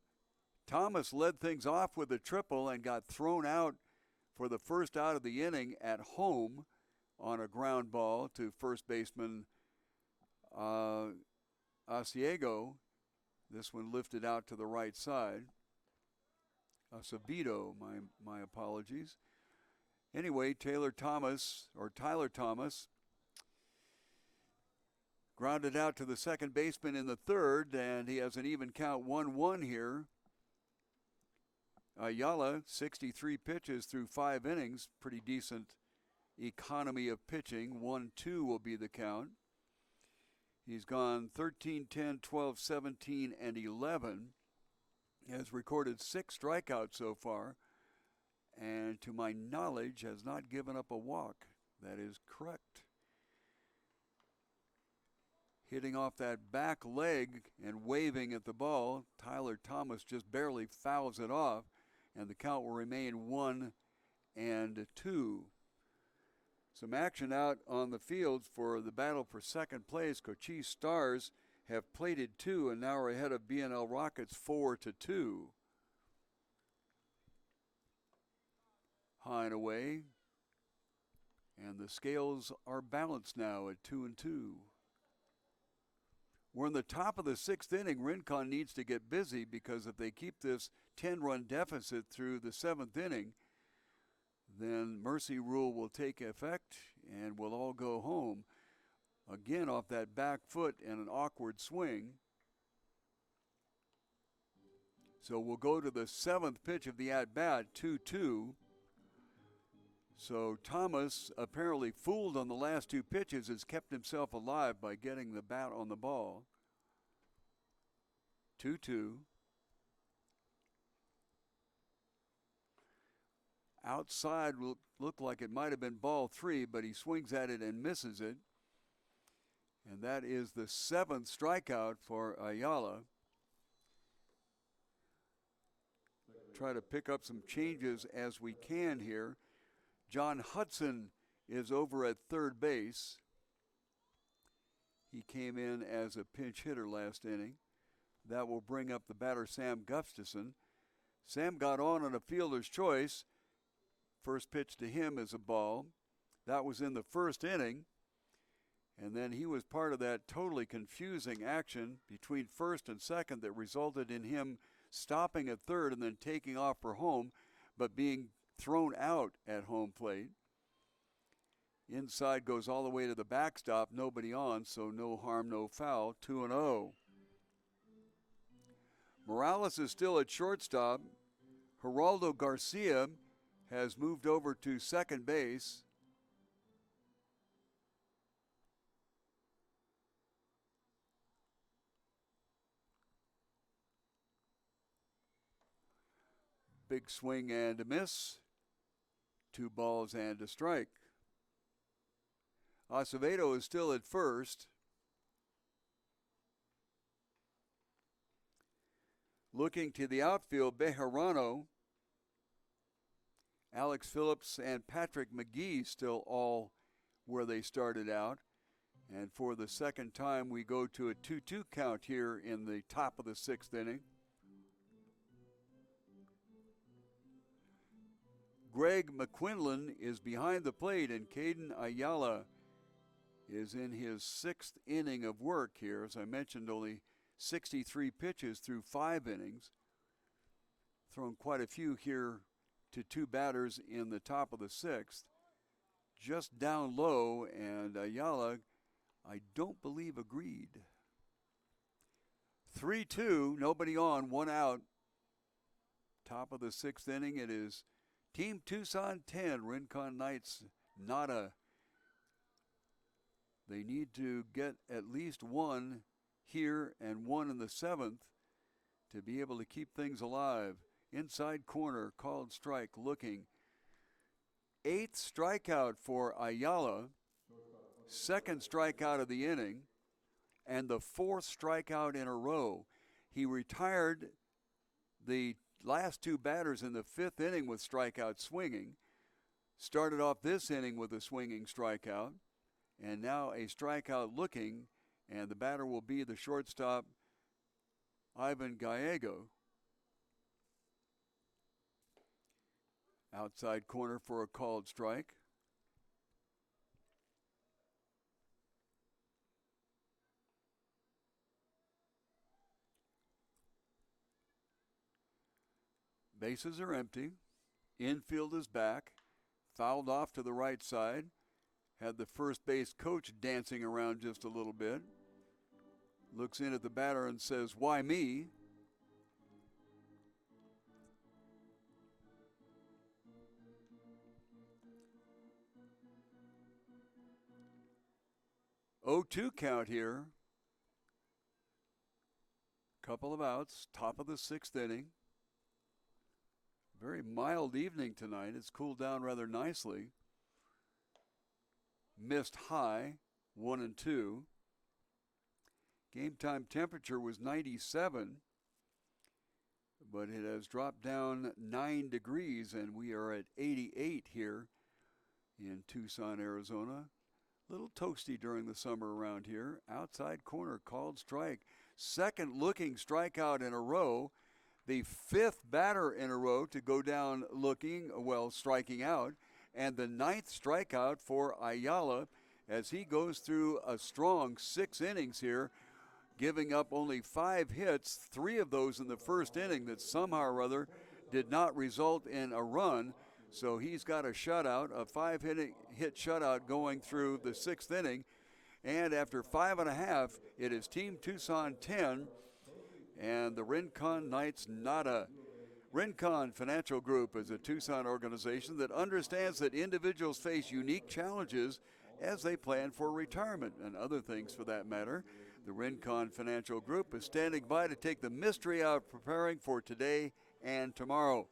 Thomas led things off with a triple and got thrown out for the first out of the inning at home on a ground ball to first baseman Asiego. This one lifted out to the right side. Acevedo, my apologies. Anyway, Tyler Thomas grounded out to the second baseman in the third, and he has an even count 1-1 here. Ayala, 63 pitches through 5 innings, pretty decent economy of pitching. 1-2 will be the count. He's gone 13, 10, 12, 17, and 11. Has recorded 6 strikeouts so far, and to my knowledge has not given up a walk. That is correct. Hitting off that back leg and waving at the ball, Tyler Thomas just barely fouls it off, and the count will remain 1-2. Some action out on the field for the battle for second place. Cochise Stars have plated 2 and now are ahead of BNL Rockets 4-2. High and away. And the scales are balanced now at 2-2. We're in the top of the 6th inning. Rincon needs to get busy because if they keep this 10-run deficit through the 7th inning, then mercy rule will take effect and we'll all go home. Again, off that back foot and an awkward swing. So we'll go to the 7th pitch of the at-bat, 2-2. So Thomas, apparently fooled on the last 2 pitches, has kept himself alive by getting the bat on the ball. 2-2. Outside will look like it might have been ball 3, but he swings at it and misses it. And that is the 7th strikeout for Ayala. Try to pick up some changes as we can here. John Hudson is over at third base. He came in as a pinch hitter last inning. That will bring up the batter, Sam Gustafson. Sam got on a fielder's choice. First pitch to him is a ball. That was in the first inning. And then he was part of that totally confusing action between first and second that resulted in him stopping at third and then taking off for home, but being thrown out at home plate. Inside goes all the way to the backstop, nobody on, so no harm, no foul, 2-0. Morales is still at shortstop. Geraldo Garcia has moved over to second base. Big swing and a miss. 2 balls and a strike. Acevedo is still at first. Looking to the outfield, Bejarano, Alex Phillips, and Patrick McGee still all where they started out. And for the second time, we go to a 2-2 count here in the top of the 6th inning. Greg McQuinlan is behind the plate, and Caden Ayala is in his 6th inning of work here. As I mentioned, only 63 pitches through 5 innings. Thrown quite a few here to 2 batters in the top of the 6th. Just down low, and Ayala, I don't believe, agreed. 3-2, nobody on, 1 out. Top of the 6th inning, it is Team Tucson 10, Rincon Knights nada. They need to get at least 1 here and 1 in the 7th to be able to keep things alive. Inside corner, called strike, looking. 8th strikeout for Ayala, 2nd strikeout of the inning, and the 4th strikeout in a row. He retired the last 2 batters in the 5th inning with strikeout swinging. Started off this inning with a swinging strikeout, and now a strikeout looking, and the batter will be the shortstop, Ivan Gallego. Outside corner for a called strike. Bases are empty. Infield is back. Fouled off to the right side. Had the first base coach dancing around just a little bit. Looks in at the batter and says, "Why me?" "0-2 count here. Couple of outs, top of the 6th inning. Very mild evening tonight. It's cooled down rather nicely. Missed high, 1-2. Game time temperature was 97, but it has dropped down 9 degrees, and we are at 88 here in Tucson, Arizona. Little toasty during the summer around here. Outside corner, called strike. 2nd looking strikeout in a row. The 5th batter in a row to go down looking, striking out. And the 9th strikeout for Ayala as he goes through a strong 6 innings here, giving up only 5 hits, 3 of those in the first inning that somehow or other did not result in a run. So he's got a shutout, a 5-hit shutout going through the 6th inning. And after 5.5, it is Team Tucson 10 and the Rincon Knights nada. Rincon Financial Group is a Tucson organization that understands that individuals face unique challenges as they plan for retirement and other things for that matter. The Rincon Financial Group is standing by to take the mystery out of preparing for today and tomorrow.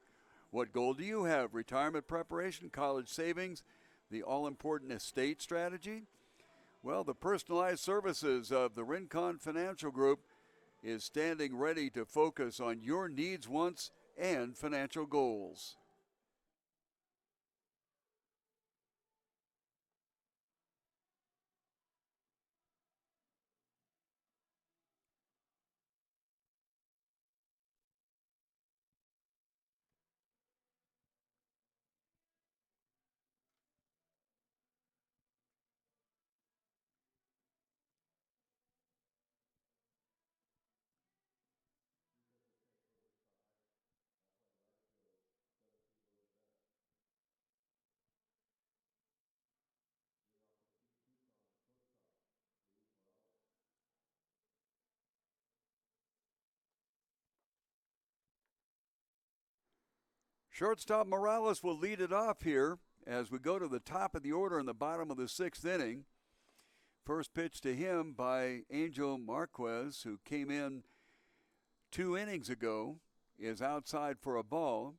What goal do you have? Retirement preparation, college savings, the all-important estate strategy? Well, the personalized services of the Rincon Financial Group is standing ready to focus on your needs, wants, and financial goals. Shortstop Morales will lead it off here as we go to the top of the order in the bottom of the 6th inning. First pitch to him by Angel Marquez, who came in 2 innings ago, is outside for a ball.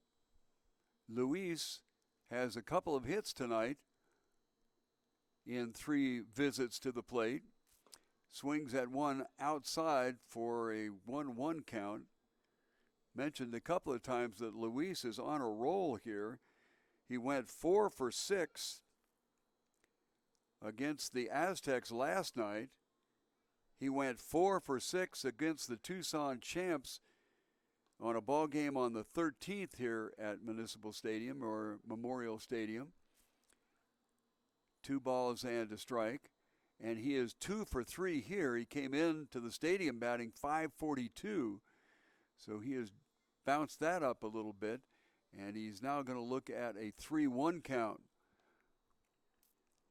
Luis has a couple of hits tonight in 3 visits to the plate. Swings at one outside for a 1-1 count. Mentioned a couple of times that Luis is on a roll here. He went 4 for 6 against the Aztecs last night. He went 4 for 6 against the Tucson Champs on a ball game on the 13th here at Municipal Stadium or Memorial Stadium. 2 balls and a strike. And he is 2 for 3 here. He came into the stadium batting .542. So he has bounced that up a little bit. And he's now going to look at a 3-1 count.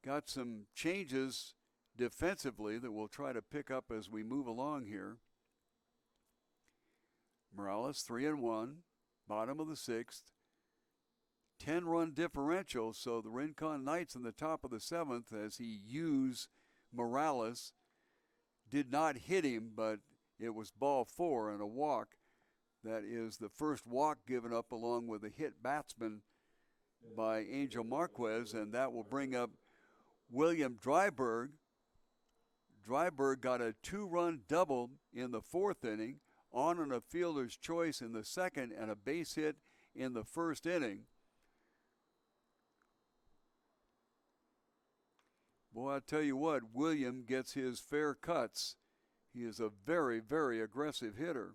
Got some changes defensively that we'll try to pick up as we move along here. Morales 3-1, bottom of the 6th. 10-run differential, so the Rincon Knights in the top of the 7th as he used Morales. Did not hit him, but it was ball 4 and a walk. That is the first walk given up along with a hit batsman by Angel Marquez, and that will bring up William Dryberg. Dryberg got a 2-run double in the 4th inning, on a fielder's choice in the 2nd, and a base hit in the 1st inning. Boy, I tell you what, William gets his fair cuts. He is a very, very aggressive hitter.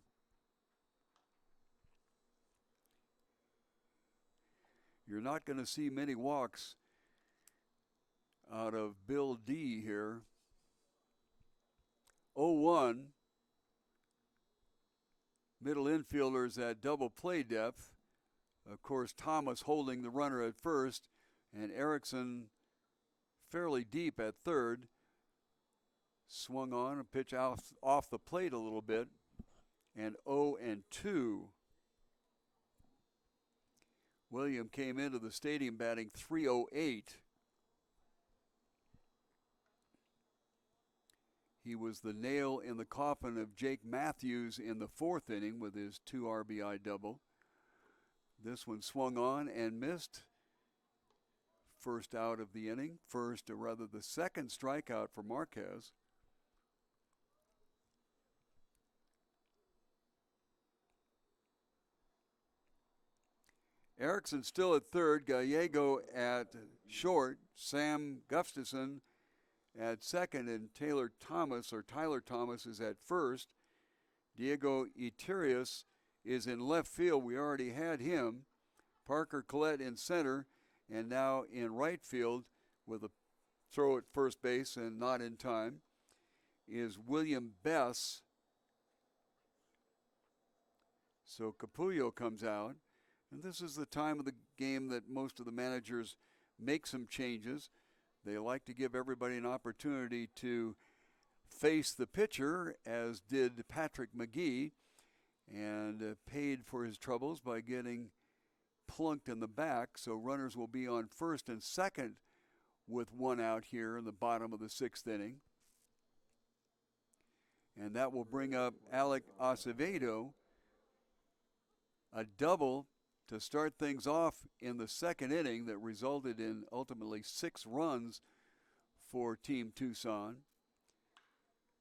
You're not going to see many walks out of Bill D here. 0-1. Middle infielders at double play depth. Of course, Thomas holding the runner at first, and Erickson fairly deep at third. Swung on, a pitch off the plate a little bit, and 0-2. William came into the stadium batting .308. He was the nail in the coffin of Jake Matthews in the 4th inning with his 2 RBI double. This one swung on and missed. First out of the inning. The second strikeout for Marquez. Erickson still at third, Gallego at short, Sam Gustafson at second, and Tyler Thomas is at first. Diego Iterius is in left field. We already had him. Parker Collette in center, and now in right field with a throw at first base and not in time is William Bess. So Capullo comes out. And this is the time of the game that most of the managers make some changes. They like to give everybody an opportunity to face the pitcher, as did Patrick McGee, and paid for his troubles by getting plunked in the back. So runners will be on first and second with 1 out here in the bottom of the 6th inning. And that will bring up Alec Acevedo, a double to start things off in the 2nd inning that resulted in ultimately 6 runs for Team Tucson.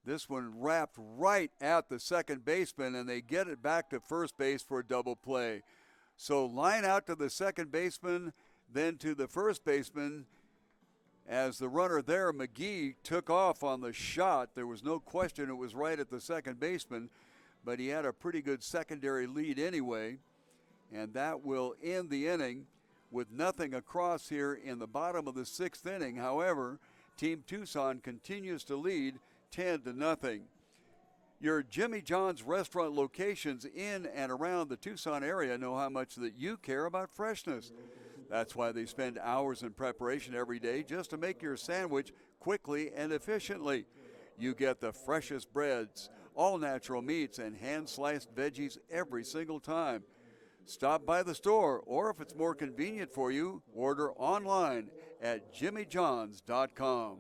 This one wrapped right at the second baseman, and they get it back to first base for a double play. So line out to the second baseman, then to the first baseman. As the runner there, McGee, took off on the shot. There was no question it was right at the second baseman, but he had a pretty good secondary lead anyway. And that will end the inning with nothing across here in the bottom of the 6th inning. However, Team Tucson continues to lead 10-0. Your Jimmy John's restaurant locations in and around the Tucson area know how much that you care about freshness. That's why they spend hours in preparation every day just to make your sandwich quickly and efficiently. You get the freshest breads, all natural meats, and hand-sliced veggies every single time. Stop by the store, or if it's more convenient for you, order online at jimmyjohns.com.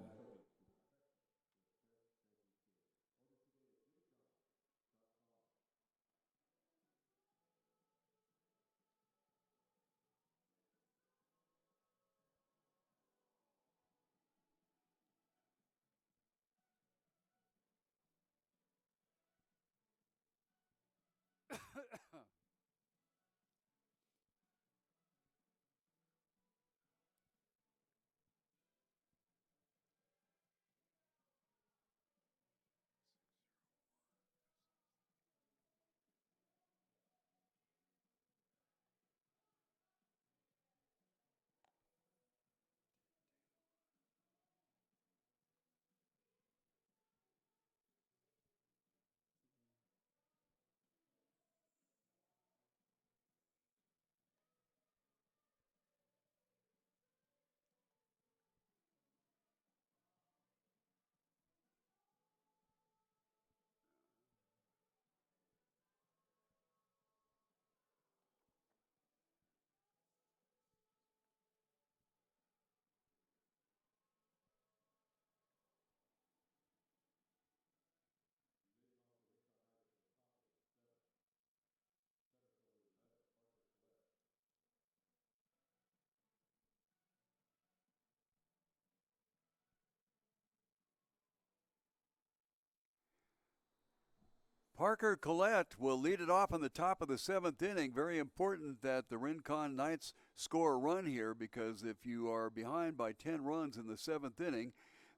Parker Collette will lead it off in the top of the seventh inning. Very important that the Rincon Knights score a run here, because if you are behind by 10 runs in the seventh inning,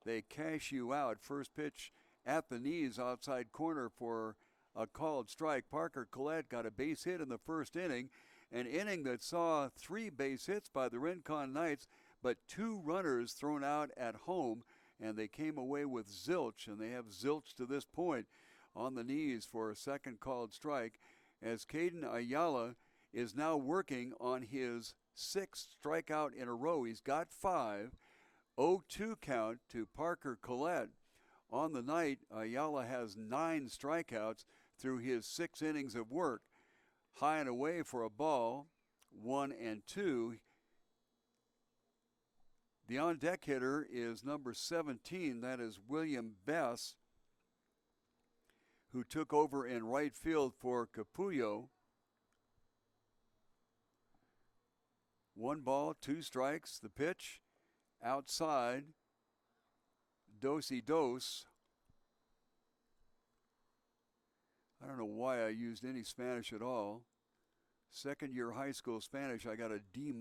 they cash you out. First pitch at the knees, outside corner for a called strike. Parker Collette got a base hit in the first inning, an inning that saw 3 base hits by the Rincon Knights, but 2 runners thrown out at home, and they came away with zilch, and they have zilch to this point. On the knees for a second called strike, as Caden Ayala is now working on his 6th strikeout in a row. He's got 5. 0-2 count to Parker Collette. On the night, Ayala has 9 strikeouts through his 6 innings of work. High and away for a ball, 1-2. The on-deck hitter is number 17. That is William Bess, who took over in right field for Capullo. 1 ball, 2 strikes. The pitch outside. Dos. I don't know why I used any Spanish at all. Second year high school Spanish, I got a D-.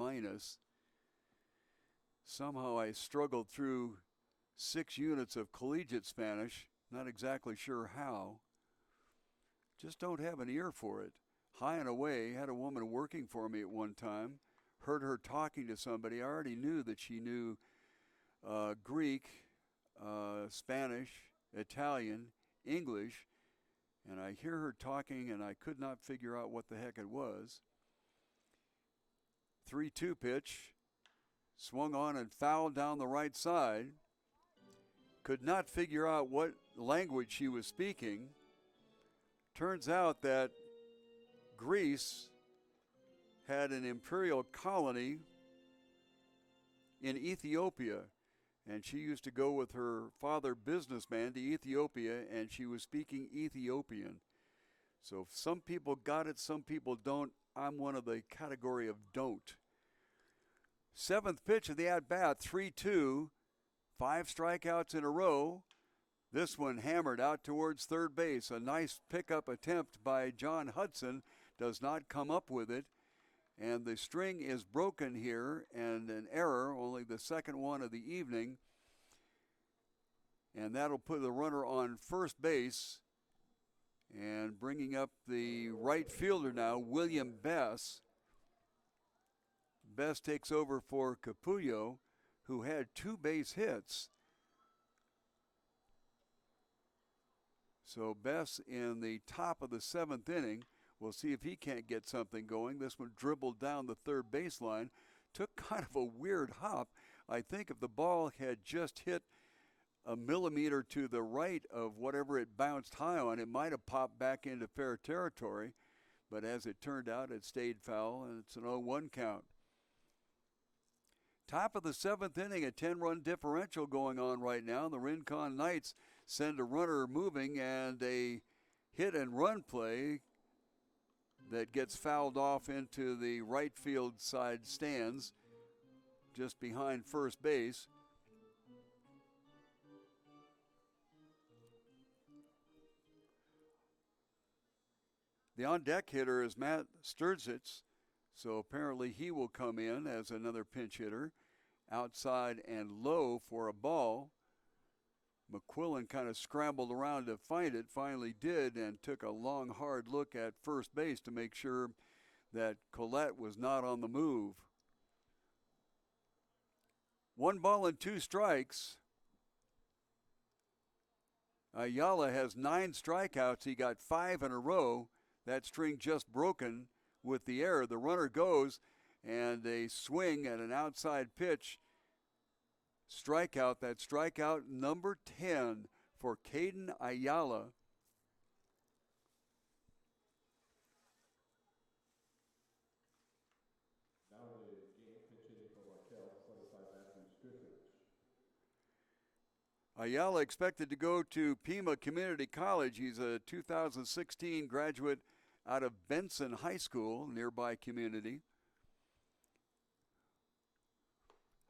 Somehow I struggled through 6 units of collegiate Spanish. Not exactly sure how. Just don't have an ear for it. High and away, had a woman working for me at one time. Heard her talking to somebody. I already knew that she knew Greek, Spanish, Italian, English, and I hear her talking, and I could not figure out what the heck it was. 3-2 pitch, swung on and fouled down the right side. Could not figure out what language she was speaking. Turns out that Greece had an imperial colony in Ethiopia, and she used to go with her father, businessman, to Ethiopia, and she was speaking Ethiopian. So some people got it, some people don't. I'm one of the category of don't. 7th pitch of the at-bat, 3-2, 5 strikeouts in a row. This one hammered out towards third base. A nice pickup attempt by John Hudson, does not come up with it. And the string is broken here, and an error, only the second one of the evening. And that'll put the runner on first base. And bringing up the right fielder now, William Bess. Bess takes over for Capullo, who had 2 base hits. So Bess in the top of the 7th inning. We'll see if he can't get something going. This one dribbled down the third baseline. Took kind of a weird hop. I think if the ball had just hit a millimeter to the right of whatever it bounced high on, it might have popped back into fair territory. but as it turned out, it stayed foul, and it's an 0-1 count. Top of the 7th inning, a 10-run differential going on right now. The Rincon Knights send a runner moving, and a hit-and-run play that gets fouled off into the right field side stands just behind first base. The on-deck hitter is Matt Sturzitz, so apparently he will come in as another pinch hitter. Outside and low for a ball. McQuillan kind of scrambled around to find it, finally did, and took a long, hard look at first base to make sure that Collette was not on the move. 1 ball and 2 strikes. Ayala has 9 strikeouts. He got 5 in a row. That string just broken with the error. The runner goes, and a swing at an outside pitch. Strikeout. That strikeout number 10 for Caden Ayala. Now the game pitch hitting for Markel, played by Matthew Sturzitz. Ayala expected to go to Pima Community College. He's a 2016 graduate out of Benson High School, nearby community.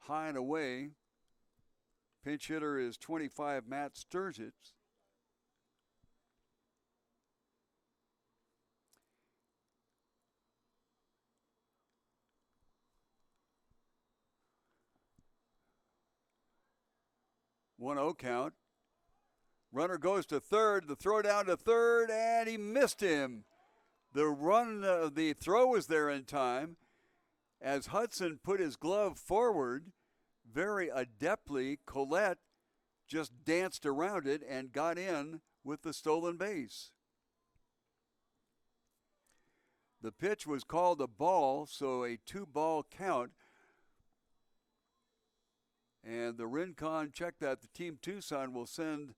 High and away. Pinch hitter is 25, Matt Sturzitz. One 0 count. Runner goes to third. The throw down to third, and he missed him. The throw was there in time as Hudson put his glove forward very adeptly. Collette just danced around it and got in with the stolen base. The pitch was called a ball, so a 2-ball count. And the Rincon check that. The Team Tucson will send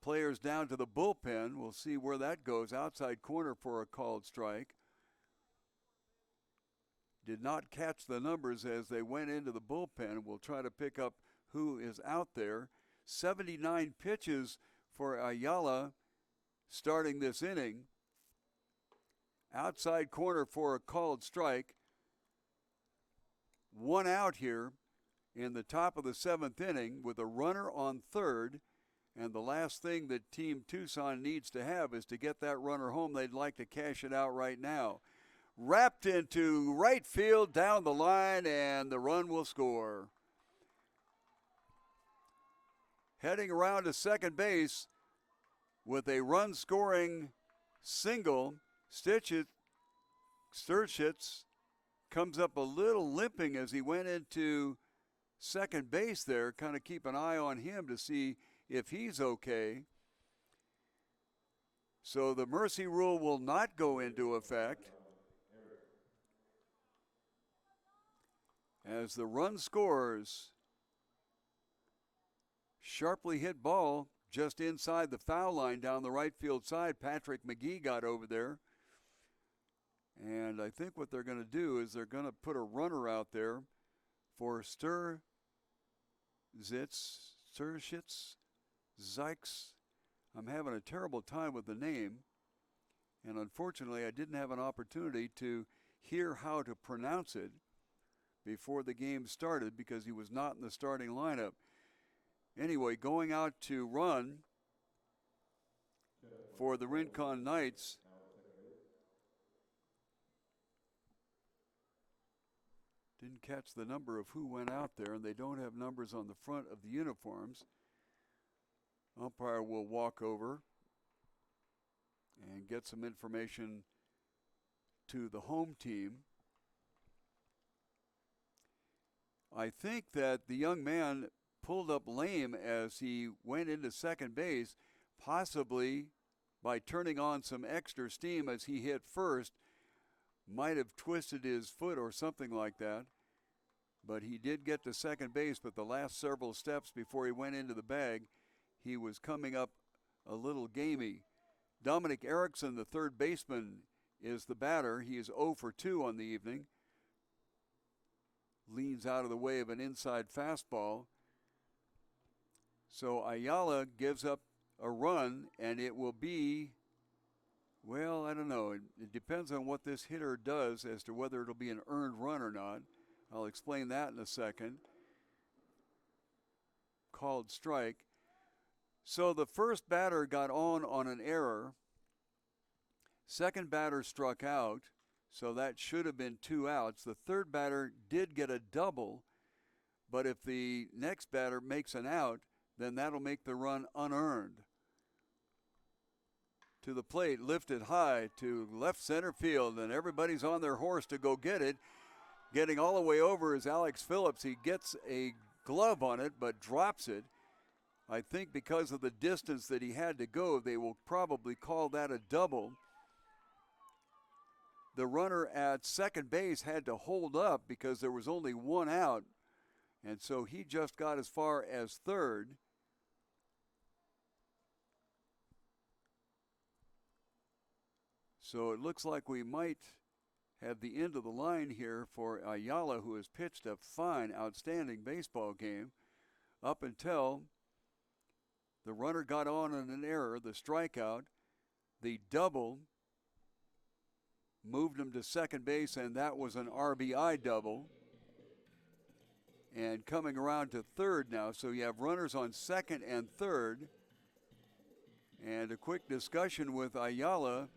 players down to the bullpen. We'll see where that goes. Outside corner for a called strike. Did not catch the numbers as they went into the bullpen. We'll try to pick up who is out there. 79 pitches for Ayala starting this inning. Outside corner for a called strike. 1 out here in the top of the 7th inning with a runner on third. And the last thing that Team Tucson needs to have is to get that runner home. They'd like to cash it out right now. Wrapped into right field down the line, and the run will score. Heading around to second base with a run-scoring single, Sturzitz comes up a little limping as he went into second base there. Kind of keep an eye on him to see if he's okay. So the mercy rule will not go into effect as the run scores. Sharply hit ball just inside the foul line down the right field side. Patrick McGee got over there. And I think what they're going to do is they're going to put a runner out there for Sturzitz. Zykes. I'm having a terrible time with the name, and unfortunately I didn't have an opportunity to hear how to pronounce it before the game started because he was not in the starting lineup. Anyway, going out to run for the Rincon Knights. Didn't catch the number of who went out there, and they don't have numbers on the front of the uniforms. Umpire will walk over and get some information to the home team. I think that the young man pulled up lame as he went into second base, possibly by turning on some extra steam as he hit first. Might have twisted his foot or something like that. But he did get to second base, but the last several steps before he went into the bag, he was coming up a little gamey. Dominic Erickson, the third baseman, is the batter. He is 0 for 2 on the evening. Leans out of the way of an inside fastball. So Ayala gives up a run, and it will be, well, I don't know. It depends on what this hitter does as to whether it'll be an earned run or not. I'll explain that in a second. Called strike. So the first batter got on an error. Second batter struck out, so that should have been 2 outs. The third batter did get a double, but if the next batter makes an out, then that'll make the run unearned. To the plate, lifted high to left center field, and everybody's on their horse to go get it. Getting all the way over is Alex Phillips. He gets a glove on it, but drops it. I think because of the distance that he had to go, they will probably call that a double. The runner at second base had to hold up because there was only 1 out, and so he just got as far as third. So it looks like we might have the end of the line here for Ayala, who has pitched a fine, outstanding baseball game up until the runner got on an error, the strikeout, the double moved him to second base, and that was an RBI double. And coming around to third now, so you have runners on second and third. And a quick discussion with Ayala.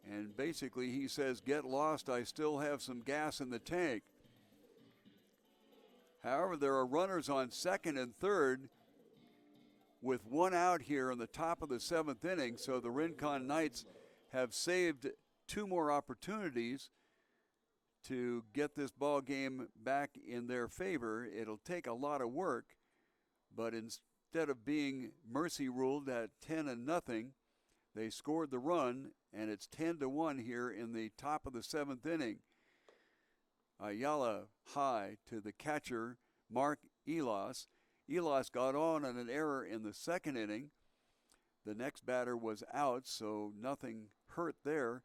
And basically he says, get lost, I still have some gas in the tank. However, there are runners on second and third with 1 out here in the top of the 7th inning. So the Rincon Knights have saved 2 more opportunities to get this ball game back in their favor. It'll take a lot of work, but instead of being mercy ruled at 10-0, they scored the run, and it's 10-1 here in the top of the 7th inning. Ayala high to the catcher, Mark Elas. Elas got on an error in the 2nd inning. The next batter was out, so nothing hurt there.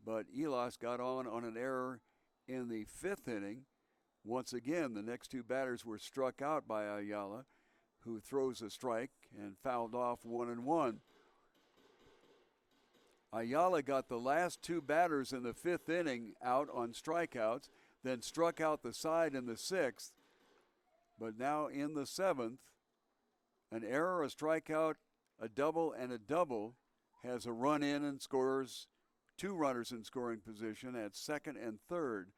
But Elas got on an error in the 5th inning. Once again, the next 2 batters were struck out by Ayala, who throws a strike and fouled off 1-1. Ayala got the last 2 batters in the 5th inning out on strikeouts, then struck out the side in the 6th. But now in the 7th, an error, a strikeout, a double, and a double has a run in and scores 2 runners in scoring position at second and third.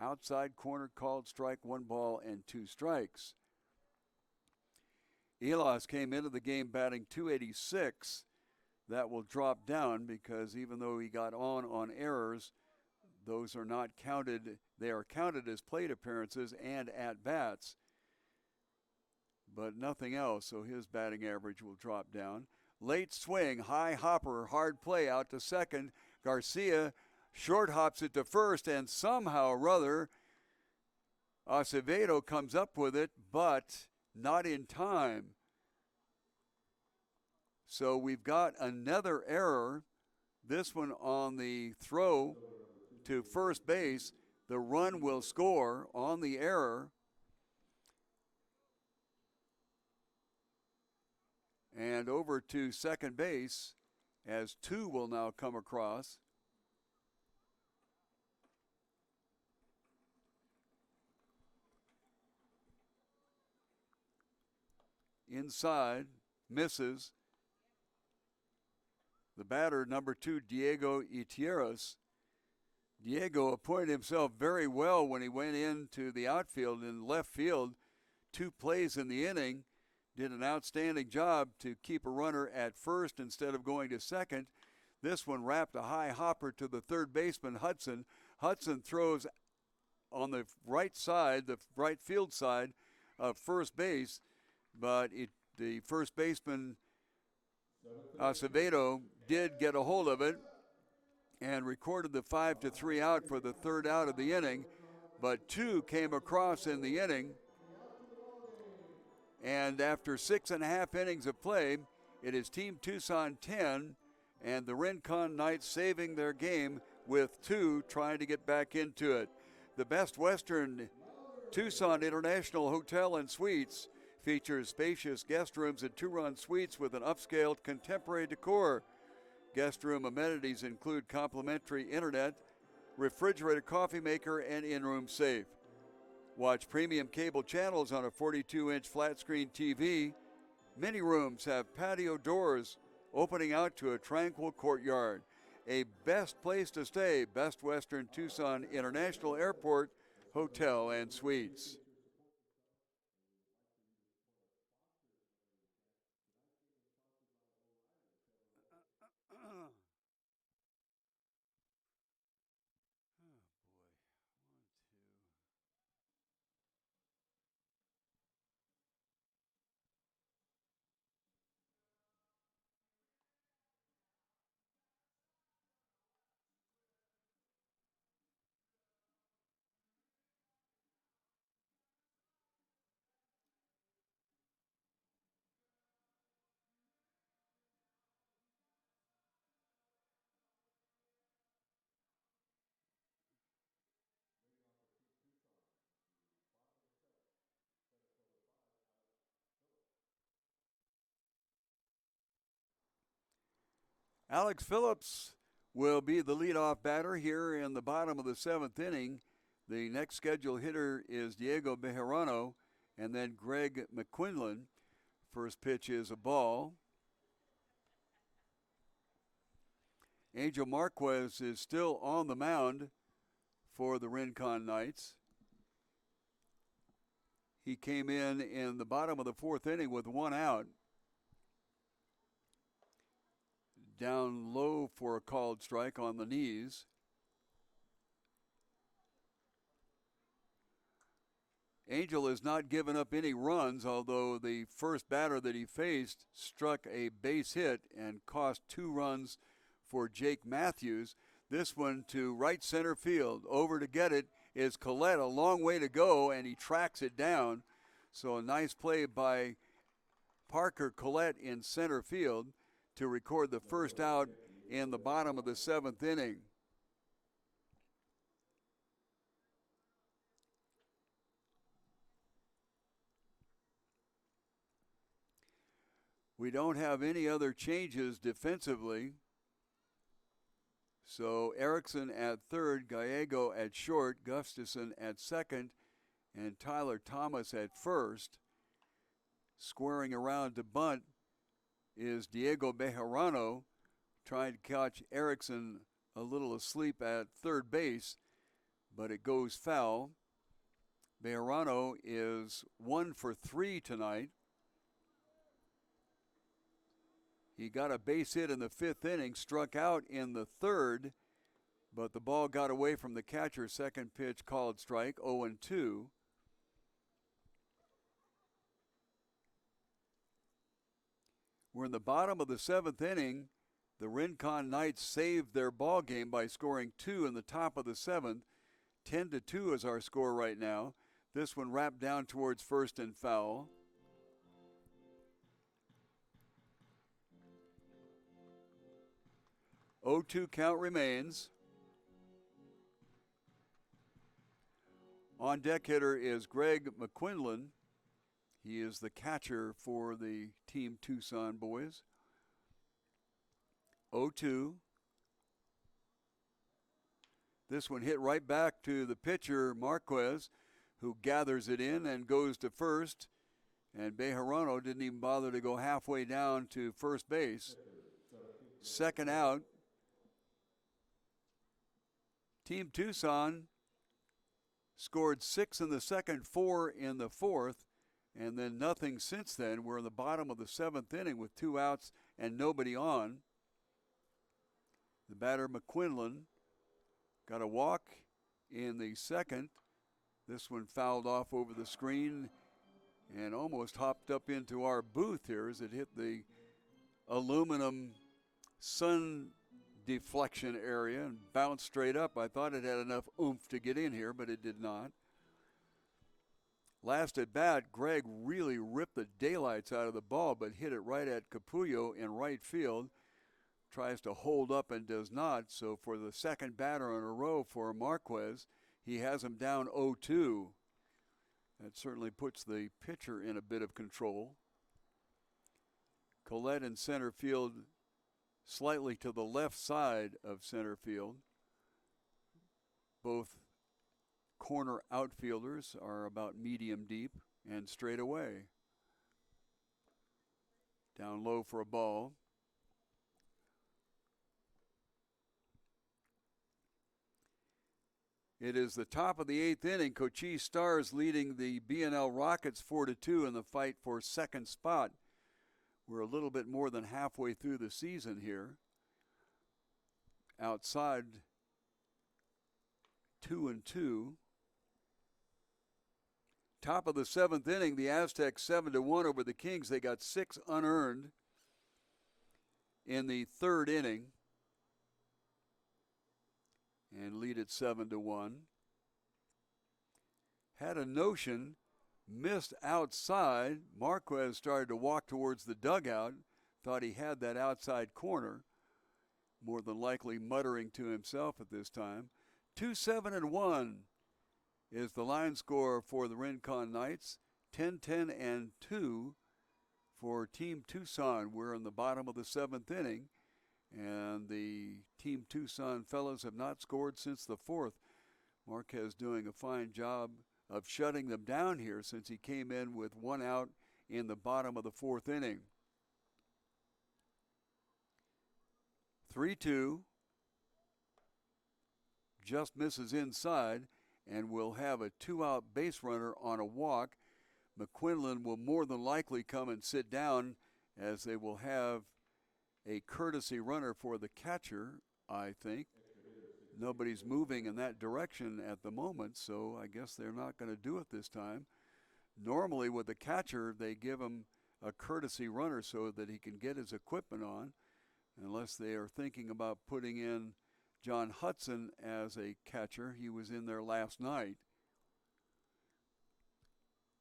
Outside corner called strike, 1 ball and 2 strikes. Elas came into the game batting .286. That will drop down because even though he got on errors, those are not counted. They are counted as plate appearances and at-bats, but nothing else, so his batting average will drop down. Late swing, high hopper, hard play out to second. Garcia short hops it to first, and somehow or other, Acevedo comes up with it, but not in time. So we've got another error, this one on the throw to first base. The run will score on the error. And over to second base as 2 will now come across. Inside, misses. The batter, number 2, Diego Gutierrez. Diego appointed himself very well when he went into the outfield and left field. 2 plays in the inning. Did an outstanding job to keep a runner at first instead of going to second. This one wrapped a high hopper to the third baseman, Hudson. Hudson throws on the right side, the right field side of first base, but the first baseman, Acevedo, did get a hold of it and recorded the 5-3 out for the 3rd out of the inning, but 2 came across in the inning. And after 6.5 innings of play, it is Team Tucson 10 and the Rincon Knights saving their game with 2 trying to get back into it. The Best Western Tucson International Hotel and Suites features spacious guest rooms and 2-run suites with an upscale contemporary decor. Guest room amenities include complimentary internet, refrigerator, coffee maker, and in-room safe. Watch premium cable channels on a 42-inch flat-screen TV. Many rooms have patio doors opening out to a tranquil courtyard. A best place to stay, Best Western Tucson International Airport Hotel and Suites. Alex Phillips will be the leadoff batter here in the bottom of the 7th inning. The next scheduled hitter is Diego Bejarano, and then Greg McQuinlan. First pitch is a ball. Angel Marquez is still on the mound for the Rincon Knights. He came in the bottom of the 4th inning with 1 out. Down low for a called strike on the knees. Angel has not given up any runs, although the first batter that he faced struck a base hit and cost 2 runs for Jake Matthews. This one to right center field. Over to get it is Collette, a long way to go, and he tracks it down. So a nice play by Parker Collette in center field to record the first out in the bottom of the 7th inning. We don't have any other changes defensively. So Erickson at third, Gallego at short, Gustafson at second, and Tyler Thomas at first. Squaring around to bunt is Diego Bejarano, trying to catch Erickson a little asleep at third base, but it goes foul. Bejarano is 1 for 3 tonight. He got a base hit in the 5th inning, struck out in the 3rd, but the ball got away from the catcher. Second pitch called strike, 0-2. We're in the bottom of the 7th inning. The Rincon Knights saved their ball game by scoring 2 in the top of the 7th. 10-2 is our score right now. This one wrapped down towards first and foul. Oh-2 count remains. On deck hitter is Greg McQuinlan. He is the catcher for the Team Tucson boys. 0-2. This one hit right back to the pitcher, Marquez, who gathers it in and goes to first. And Bejarano didn't even bother to go halfway down to first base. Second out. Team Tucson scored 6 in the second, 4 in the 4th, and then nothing since then. We're in the bottom of the 7th inning with 2 outs and nobody on. The batter, McQuinlan, got a walk in the 2nd. This one fouled off over the screen and almost hopped up into our booth here as it hit the aluminum sun deflection area and bounced straight up. I thought it had enough oomph to get in here, but it did not. Last at bat, Greg really ripped the daylights out of the ball, but hit it right at Capullo in right field. tries to hold up and does not. So for the second batter in a row for Marquez, he has him down 0-2. That certainly puts the pitcher in a bit of control. Collette in center field, slightly to the left side of center field. Both corner outfielders are about medium deep and straight away. Down low for a ball. It is the top of the 8th inning. Cochise Stars leading the BNL Rockets 4-2 in the fight for second spot. We're a little bit more than halfway through the season here. Outside 2-2. Top of the 7th inning, the Aztecs 7-1 over the Kings. They got 6 unearned in the 3rd inning and lead at 7-1. Had a notion, missed outside. Marquez started to walk towards the dugout, thought he had that outside corner, more than likely muttering to himself at this time. 2-7-1 is the line score for the Rincon Knights. 10-10-2 for Team Tucson. We're in the bottom of the 7th inning, and the Team Tucson fellows have not scored since the 4th. Marquez doing a fine job of shutting them down here since he came in with 1 out in the bottom of the 4th inning. 3-2. Just misses inside, and will have a 2-out base runner on a walk. McQuinlan will more than likely come and sit down, as they will have a courtesy runner for the catcher, I think. Nobody's moving in that direction at the moment, so I guess they're not going to do it this time. Normally with the catcher, they give him a courtesy runner so that he can get his equipment on, unless they are thinking about putting in John Hudson as a catcher. He was in there last night.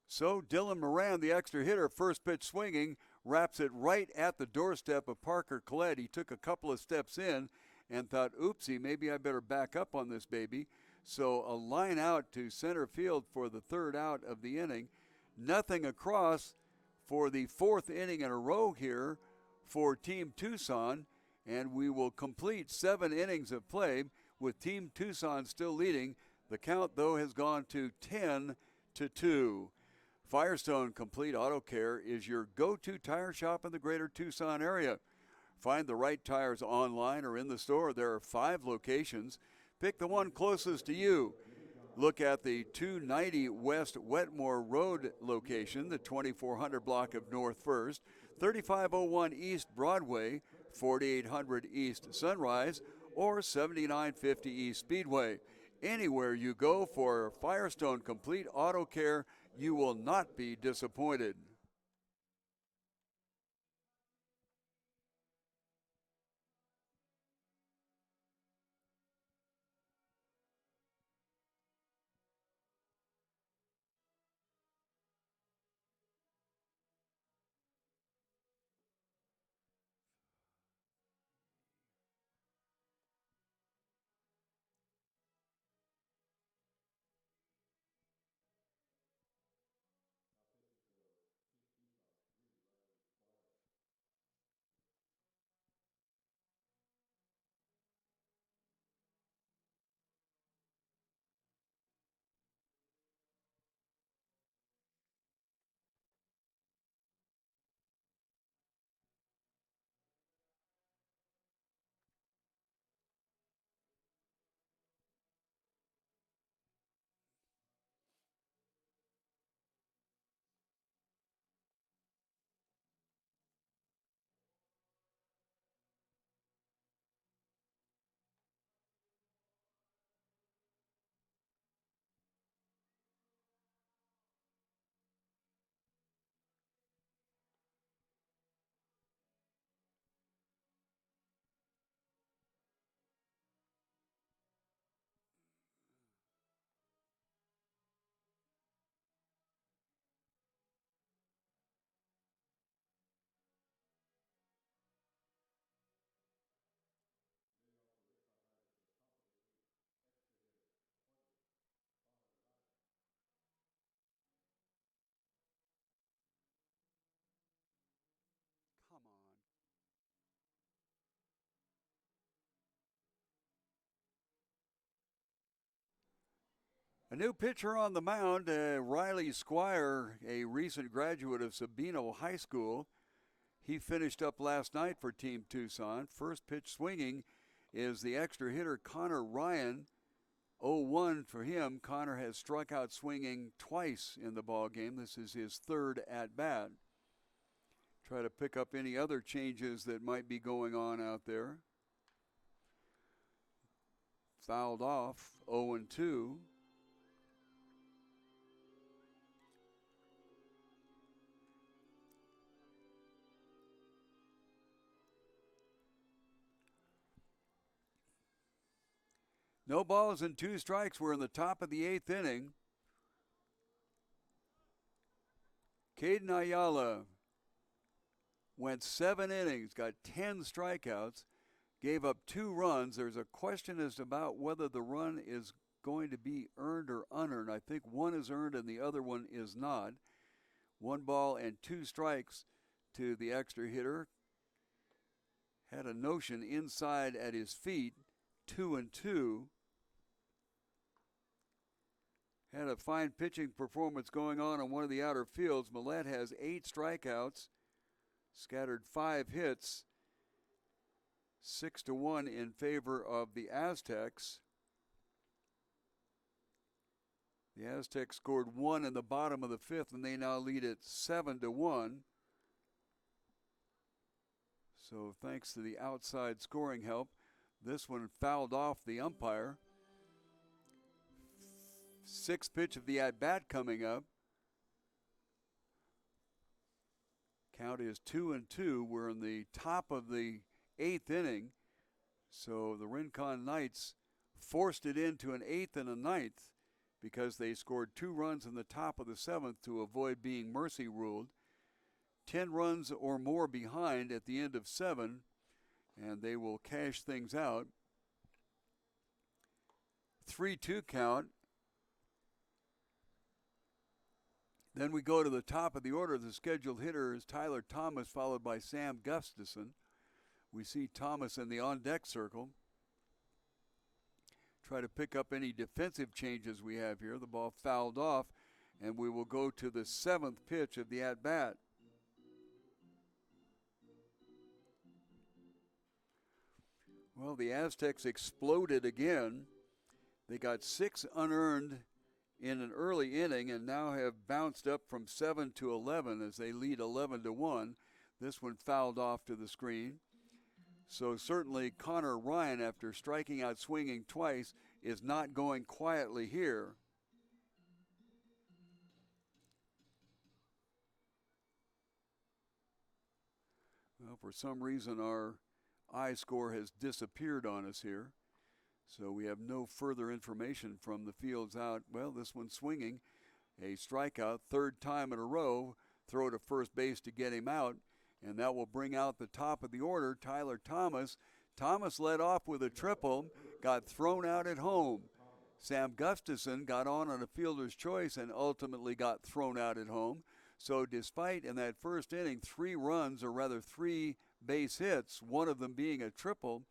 So Dylan Moran, the extra hitter, first pitch swinging, wraps it right at the doorstep of Parker Collette. He took a couple of steps in and thought, oopsie, maybe I better back up on this baby. So a line out to center field for the 3rd out of the inning. Nothing across for the 4th inning in a row here for Team Tucson. And we will complete 7 innings of play with Team Tucson still leading. The count, though, has gone to 10-2. Firestone Complete Auto Care is your go-to tire shop in the greater Tucson area. Find the right tires online or in the store. There are 5 locations. Pick the one closest to you. Look at the 290 West Wetmore Road location, the 2400 block of North First, 3501 East Broadway, 4800 East Sunrise, or 7950 East Speedway. Anywhere you go for Firestone Complete Auto Care, you will not be disappointed. new pitcher on the mound, Riley Squire, a recent graduate of Sabino High School. He finished up last night for Team Tucson. First pitch swinging is the extra hitter Connor Ryan. 0-1 for him. Connor has struck out swinging twice in the ball game. This is his third at bat. Try to pick up any other changes that might be going on out there. Fouled off, 0-2. No balls and 2 strikes. We're in the top of the 8th inning. Caden Ayala went 7 innings, got 10 strikeouts, gave up 2 runs. There's a question as about whether the run is going to be earned or unearned. I think one is earned and the other one is not. 1 ball and 2 strikes to the extra hitter. Had a notion inside at his feet, 2-2. Had a fine pitching performance going on one of the outer fields. Millette has 8 strikeouts, scattered 5 hits, 6-1 in favor of the Aztecs. The Aztecs scored 1 in the bottom of the 5th, and they now lead it 7-1. So thanks to the outside scoring help, this one fouled off the umpire. 6th pitch of the at-bat coming up. Count is 2-2. We're in the top of the 8th inning. So the Rincon Knights forced it into an 8th and a 9th because they scored 2 runs in the top of the 7th to avoid being mercy ruled. 10 runs or more behind at the end of 7, and they will cash things out. 3-2 count. Then we go to the top of the order. The scheduled hitter is Tyler Thomas, followed by Sam Gustafson. We see Thomas in the on-deck circle. Try to pick up any defensive changes we have here. The ball fouled off, and we will go to the 7th pitch of the at-bat. Well, the Aztecs exploded again. They got 6 unearned in an early inning and now have bounced up from 7 to 11 as they lead 11-1. This one fouled off to the screen. So certainly Connor Ryan, after striking out swinging twice, is not going quietly here. Well, for some reason our I-score has disappeared on us here. So we have no further information from the fields out. Well, this one's swinging. A strikeout, 3rd time in a row. Throw to first base to get him out. And that will bring out the top of the order, Tyler Thomas. Thomas led off with a triple, got thrown out at home. Sam Gustafson got on a fielder's choice and ultimately got thrown out at home. So despite in that first inning 3 runs, or rather 3 base hits, one of them being a triple,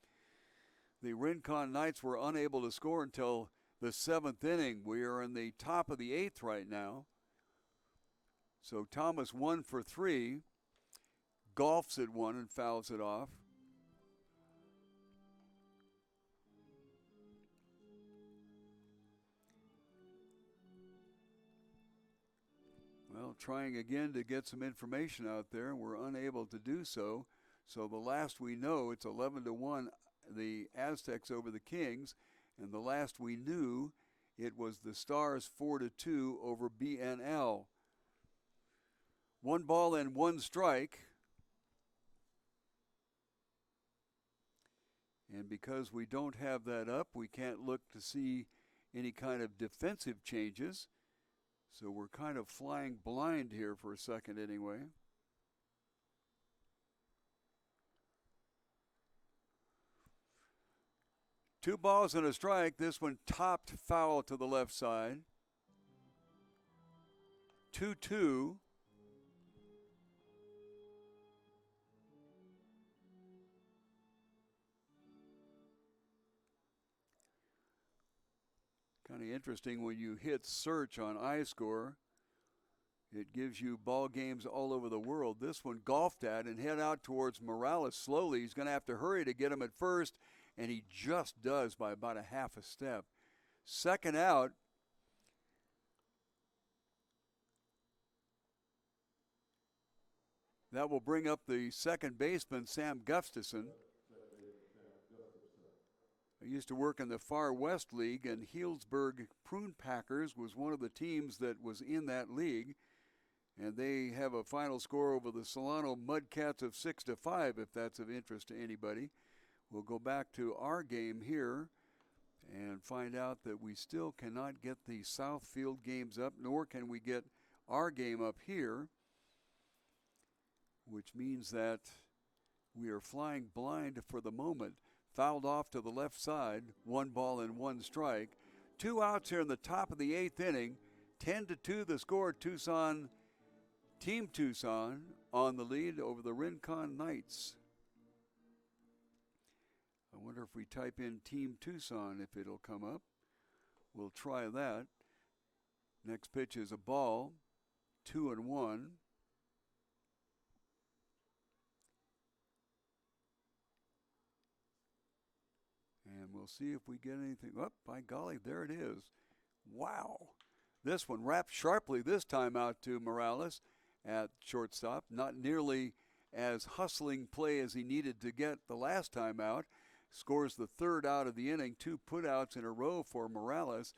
the Rincon Knights were unable to score until the 7th inning. We are in the top of the 8th right now. So Thomas 1 for 3, golfs at 1 and fouls it off. Well, trying again to get some information out there. We're unable to do so. So the last we know, it's 11-1, the Aztecs over the Kings. And the last we knew, it was the Stars 4-2 over BNL. 1 ball and 1 strike. And because we don't have that up, we can't look to see any kind of defensive changes. So we're kind of flying blind here for a second anyway. Two balls and a strike. This one topped foul to the left side. 2-2. Kind of interesting when you hit search on iScore. It gives you ball games all over the world. This one golfed at and head out towards Morales slowly. He's going to have to hurry to get him at first, and he just does by about a half a step. Second out. That will bring up the second baseman, Sam Gustafson. I used to work in the Far West League, and Healdsburg Prune Packers was one of the teams that was in that league. And they have a final score over the Solano Mudcats of 6-5, if that's of interest to anybody. We'll go back to our game here and find out that we still cannot get the Southfield games up, nor can we get our game up here, which means that we are flying blind for the moment. Fouled off to the left side, 1 ball and 1 strike. 2 outs here in the top of the 8th inning. 10-2 the score. Team Tucson on the lead over the Rincon Knights. I wonder if we type in Team Tucson if it'll come up. We'll try that. Next pitch is a ball. 2-1. And we'll see if we get anything. Oh, by golly, there it is. Wow. This one wrapped sharply this time out to Morales at shortstop. Not nearly as hustling play as he needed to get the last time out. Scores the 3rd out of the inning. 2 putouts in a row for Morales.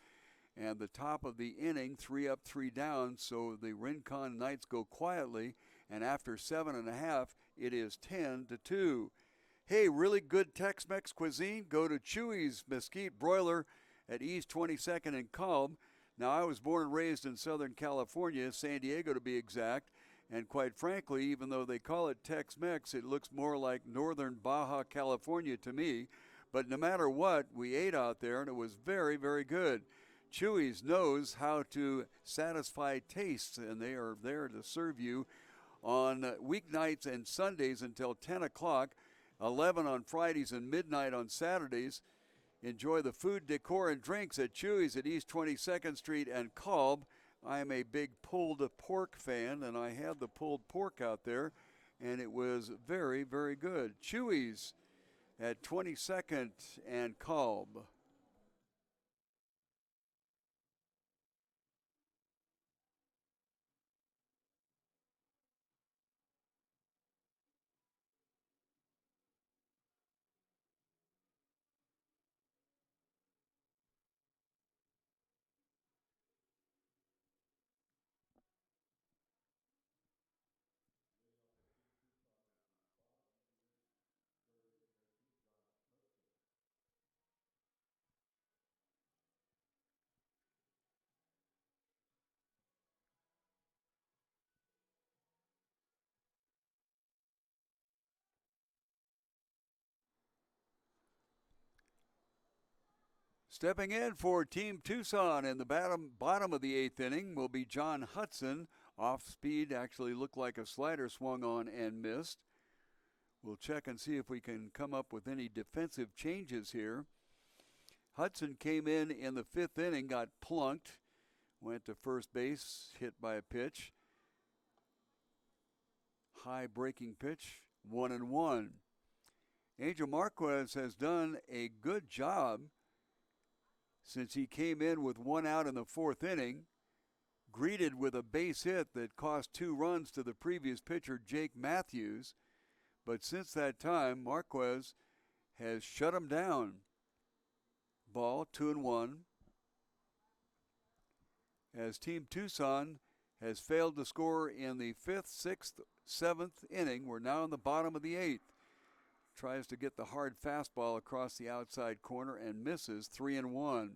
And the top of the inning, 3 up, 3 down. So the Rincon Knights go quietly. And after 7.5, it is 10-2. Hey, really good Tex-Mex cuisine? Go to Chewy's Mesquite Broiler at East 22nd and Calm. Now, I was born and raised in Southern California, San Diego to be exact, and quite frankly, even though they call it Tex-Mex, it looks more like northern Baja California to me. But no matter what, we ate out there, and it was very, very good. Chewy's knows how to satisfy tastes, and they are there to serve you on weeknights and Sundays until 10 o'clock. 11 on Fridays and midnight on Saturdays. Enjoy the food, decor, and drinks at Chewy's at East 22nd Street and Kalb. I am a big pulled pork fan, and I had the pulled pork out there, and it was very, very good. Chewy's at 22nd and Kalb. Stepping in for Team Tucson in the bottom of the 8th inning will be John Hudson. Off speed, actually looked like a slider swung on and missed. We'll check and see if we can come up with any defensive changes here. Hudson came in the 5th inning, got plunked, went to first base, hit by a pitch. High breaking pitch, 1-1. Angel Marquez has done a good job since he came in with 1 out in the 4th inning, greeted with a base hit that cost 2 runs to the previous pitcher, Jake Matthews. But since that time, Marquez has shut him down. Ball, 2-1. As Team Tucson has failed to score in the 5th, 6th, 7th inning. We're now in the bottom of the 8th. Tries to get the hard fastball across the outside corner and misses. 3-1.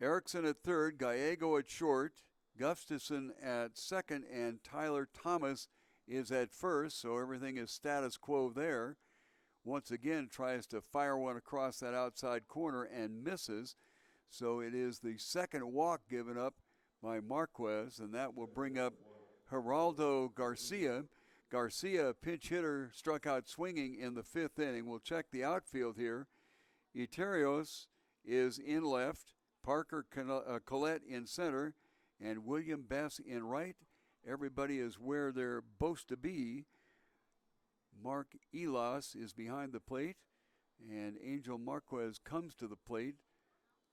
Erickson at third, Gallego at short, Gustafson at second, and Tyler Thomas is at first, so everything is status quo there. Once again tries to fire one across that outside corner and misses. So it is the second walk given up by Marquez, and that will bring up Geraldo Garcia. Garcia, pinch hitter, struck out swinging in the 5th inning. We'll check the outfield here. Eterios is in left, Parker Collette in center, and William Bess in right. Everybody is where they're supposed to be. Mark Elas is behind the plate, and Angel Marquez comes to the plate.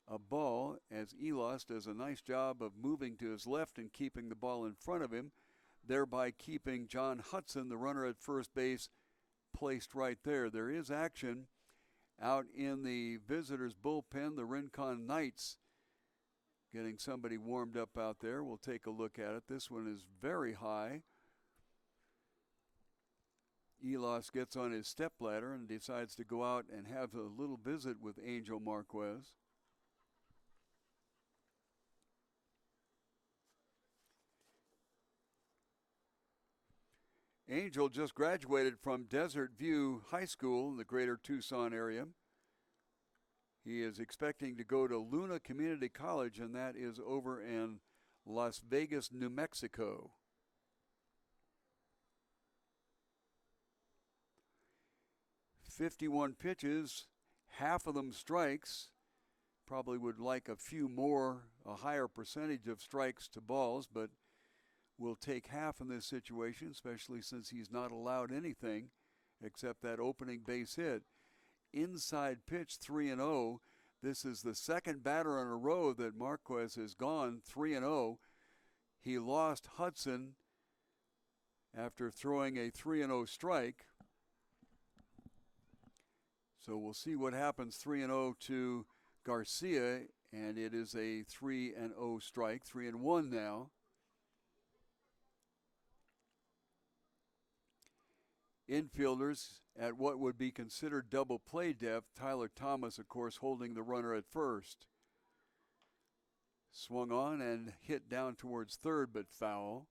A ball as Elas does a nice job of moving to his left and keeping the ball in front of him, thereby keeping John Hudson, the runner at first base, placed right there. There is action out in the visitors' bullpen. The Rincon Knights getting somebody warmed up out there. We'll take a look at it. This one is very high. Elas gets on his stepladder and decides to go out and have a little visit with Angel Marquez. Angel just graduated from Desert View High School in the greater Tucson area. He is expecting to go to Luna Community College, and that is over in Las Vegas, New Mexico. .51 pitches, half of them strikes. Probably would like a few more, a higher percentage of strikes to balls, but will take half in this situation, especially since he's not allowed anything except that opening base hit. Inside pitch, 3-0. This is the second batter in a row that Marquez has gone 3-0. He lost Hudson after throwing a 3-0 strike. So we'll see what happens. 3-0 to Garcia, and it is a 3-0 strike. 3-1 now. Infielders at what would be considered double play depth. Tyler Thomas, of course, holding the runner at first. Swung on and hit down towards third, but foul.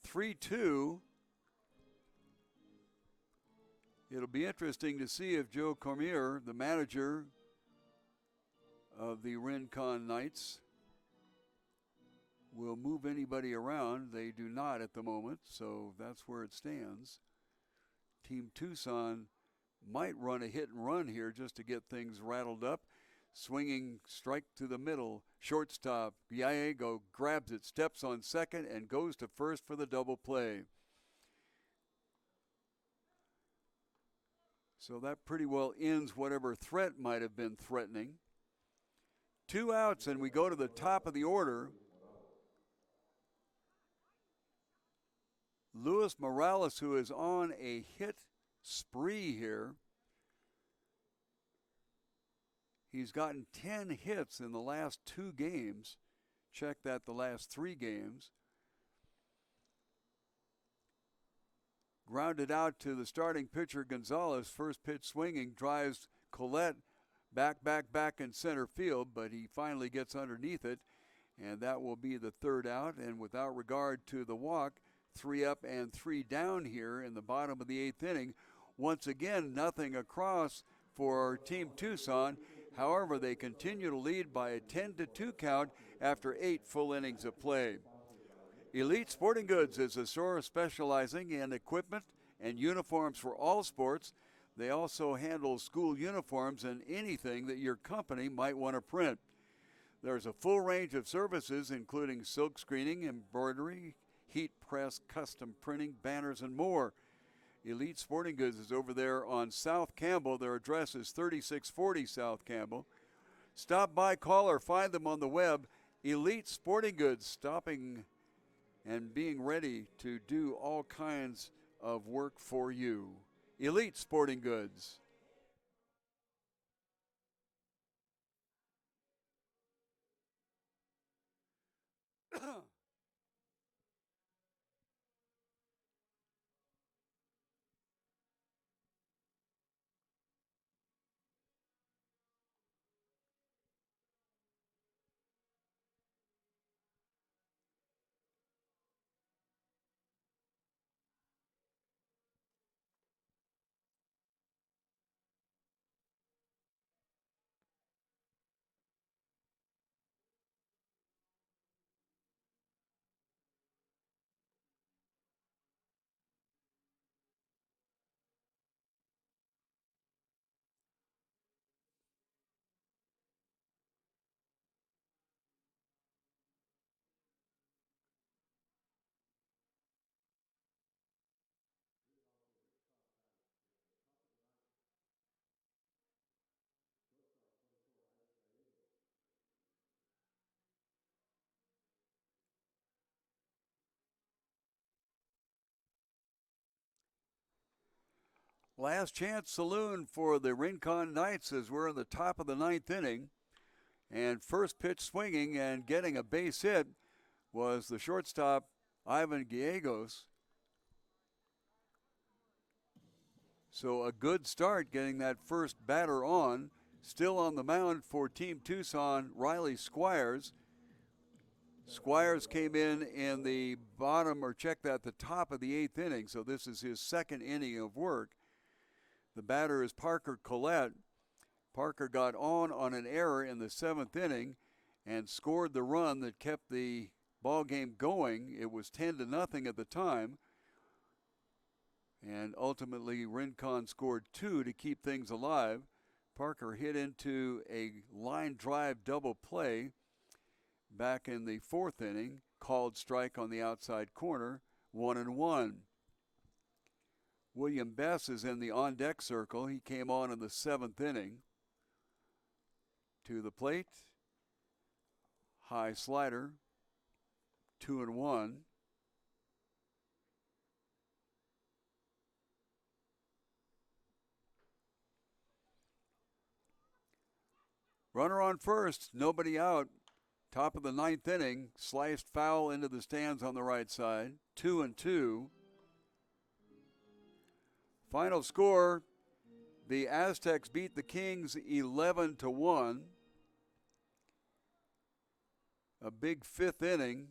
3-2. It'll be interesting to see if Joe Cormier, the manager of the Rincon Knights, will move anybody around. They do not at the moment, so that's where it stands. Team Tucson might run a hit and run here just to get things rattled up. Swinging strike to the middle. Shortstop Gallego grabs it, steps on second, and goes to first for the double play. So that pretty well ends whatever threat might have been threatening. 2 outs, and we go to the top of the order. Luis Morales, who is on a hit spree here. He's gotten 10 hits in the last 2 games. Check that, the last 3 games. Grounded out to the starting pitcher Gonzalez. First pitch swinging, drives Collette back in center field, but he finally gets underneath it, and that will be the 3rd out. And without regard to the walk, 3 up and 3 down here in the bottom of the 8th inning. Once again, nothing across for Team Tucson. However, they continue to lead by a 10-2 count after 8 full innings of play. Elite Sporting Goods is a store specializing in equipment and uniforms for all sports. They also handle school uniforms and anything that your company might want to print. There's a full range of services, including silk screening, embroidery, heat press, custom printing, banners, and more. Elite Sporting Goods is over there on South Campbell. Their address is 3640 South Campbell. Stop by, call, or find them on the web. Elite Sporting Goods, stopping and being ready to do all kinds of work for you. Elite Sporting Goods. last chance saloon for the Rincon Knights as we're in the top of the ninth inning. And first pitch swinging and getting a base hit was the shortstop, Ivan Gallegos. So a good start getting that first batter on. Still on the mound for Team Tucson, Riley Squires. Squires came in the bottom, or check that, the top of the eighth inning. So this is his second inning of work. The batter is Parker Collette. Parker got on an error in the seventh inning and scored the run that kept the ball game going. It was 10-0 at the time. And ultimately, Rincon scored 2 to keep things alive. Parker hit into a line drive double play back in the fourth inning, called strike on the outside corner, 1-1. William Bess is in the on-deck circle. He came on in the seventh inning. To the plate, high slider, 2-1. Runner on first, nobody out. Top of the ninth inning, sliced foul into the stands on the right side, 2-2. Final score, the Aztecs beat the Kings 11-1. A big fifth inning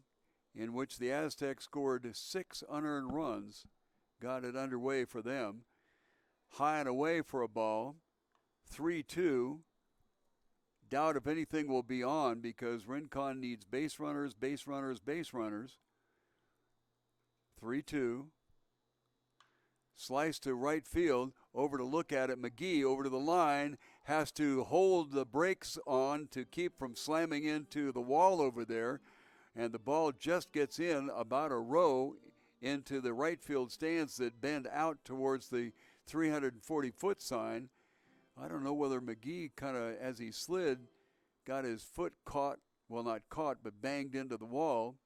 in which the Aztecs scored 6 unearned runs, got it underway for them. High and away for a ball, 3-2. Doubt if anything will be on because Rincon needs base runners, base runners, base runners. 3-2. Slice to right field, over to look at it. McGee over to the line, has to hold the brakes on to keep from slamming into the wall over there. And the ball just gets in about a row into the right field stands that bend out towards the 340-foot sign. I don't know whether McGee kind of, as he slid, got his foot caught, well, not caught, but banged into the wall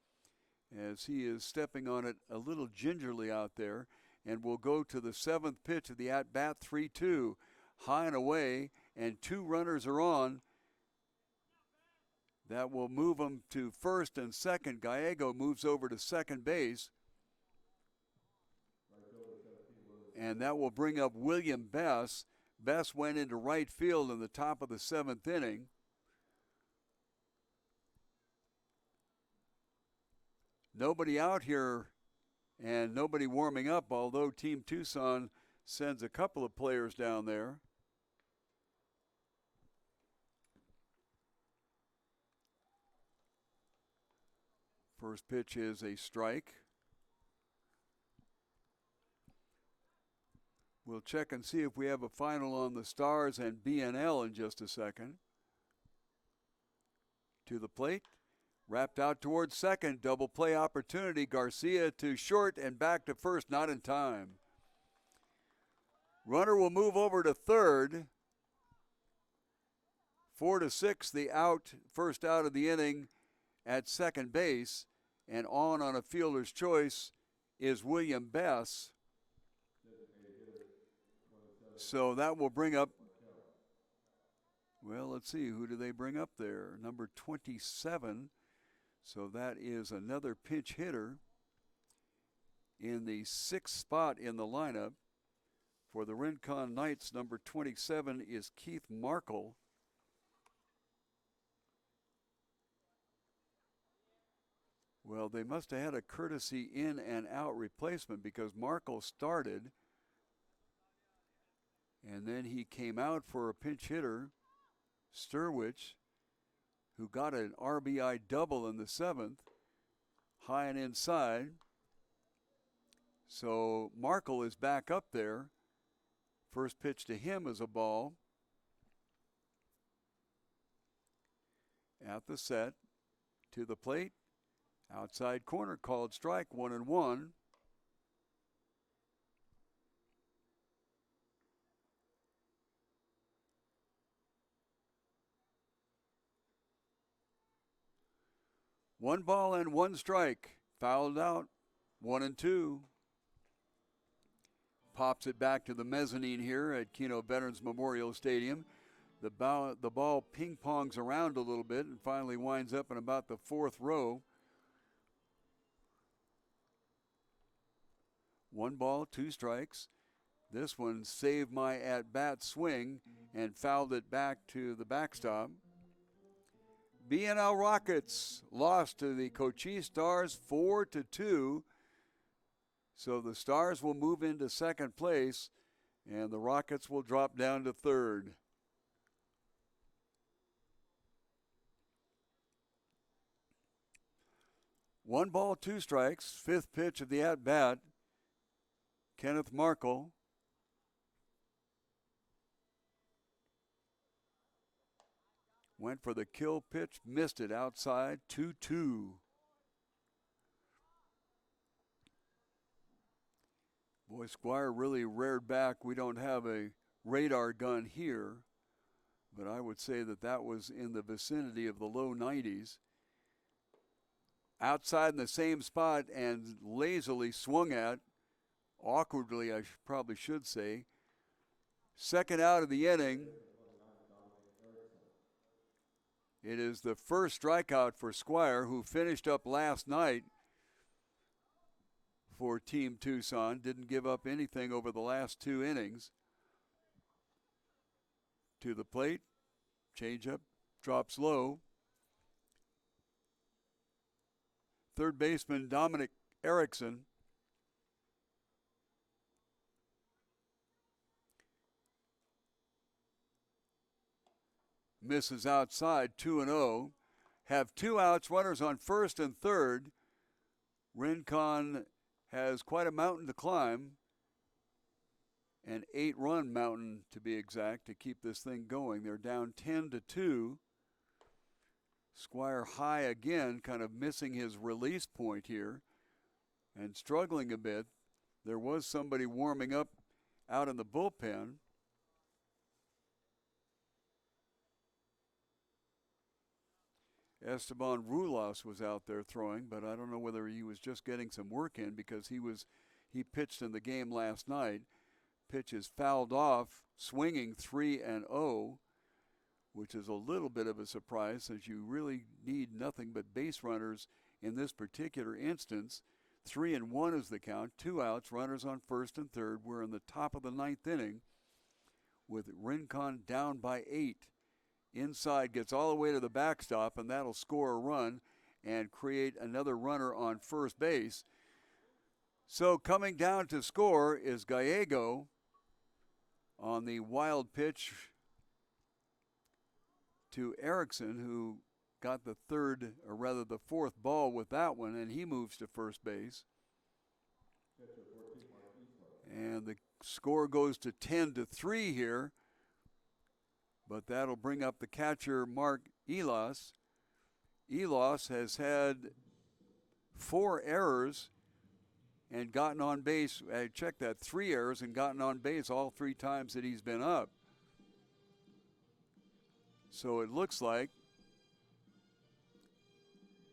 as he is stepping on it a little gingerly out there. And we'll go to the seventh pitch of the at-bat, 3-2, high and away, and 2 runners are on. That will move them to first and second. Gallego moves over to second base. And that will bring up William Bess. Bess went into right field in the top of the seventh inning. Nobody out here and nobody warming up, although Team Tucson sends a couple of players down there. First pitch is a strike. We'll check and see if we have a final on the Stars and BNL in just a second. To the plate, wrapped out towards second, double play opportunity. Garcia to short and back to first, not in time. Runner will move over to third. 4-6, the out, first out of the inning at second base, and on a fielder's choice is William Bess. So that will bring up, well, let's see, who do they bring up there? Number 27. So that is another pinch hitter in the 6th spot in the lineup. For the Rincon Knights, number 27 is Keith Markle. Well, they must have had a courtesy in and out replacement because Markle started. And then he came out for a pinch hitter, Sturwich, who got an RBI double in the 7th, high and inside. So Markle is back up there. First pitch to him is a ball. At the set, to the plate, outside corner, called strike, 1-1. One ball and one strike. Fouled out. 1-2. pops it back to the mezzanine here at Keno Veterans Memorial Stadium. The ball ping-pongs around a little bit and finally winds up in about the fourth row. 1 ball, 2 strikes. This one saved my at-bat swing and fouled it back to the backstop. BNL Rockets lost to the Cochise Stars 4-2. So the Stars will move into second place, and the Rockets will drop down to third. One ball, 2 strikes, 5th pitch of the at-bat. Kenneth Markle. Went for the kill pitch, missed it outside, 2-2. Boy, Squire really reared back. We don't have a radar gun here, but I would say that that was in the vicinity of the low 90s. Outside in the same spot and lazily swung at, awkwardly I probably should say. Second out of the inning. It is the first strikeout for Squire, who finished up last night for Team Tucson. Didn't give up anything over the last 2 innings. To the plate, changeup, drops low. Third baseman Dominic Erickson misses outside, 2-0. Have 2 outs, runners on first and third. Rincon has quite a mountain to climb, an 8-run mountain to be exact, to keep this thing going. They're down 10-2. Squire high again, kind of missing his release point here and struggling a bit. There was somebody warming up out in the bullpen. Esteban Rulas was out there throwing, but I don't know whether he was just getting some work in, because he pitched in the game last night. Pitch is fouled off, swinging 3-0, which is a little bit of a surprise, since you really need nothing but base runners in this particular instance. 3-1 is the count, 2 outs, runners on first and third. We're in the top of the 9th inning with Rincon down by 8. Inside, gets all the way to the backstop, and that'll score a run and create another runner on first base. So coming down to score is Gallego on the wild pitch to Erickson, who got the fourth ball with that one, and he moves to first base. And the score goes to 10-3 here, but that'll bring up the catcher, Mark Elas. Elas has had 4 errors and gotten on base. I checked that, 3 errors and gotten on base all 3 times that he's been up. So it looks like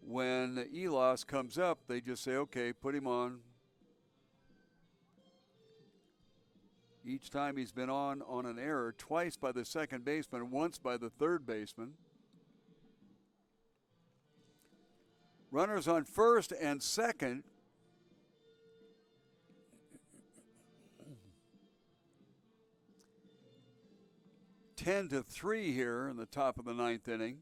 when Elas comes up, they just say, okay, put him on. Each time he's been on an error, twice by the second baseman, once by the third baseman. Runners on first and second. Ten to 3 here in the top of the 9th inning.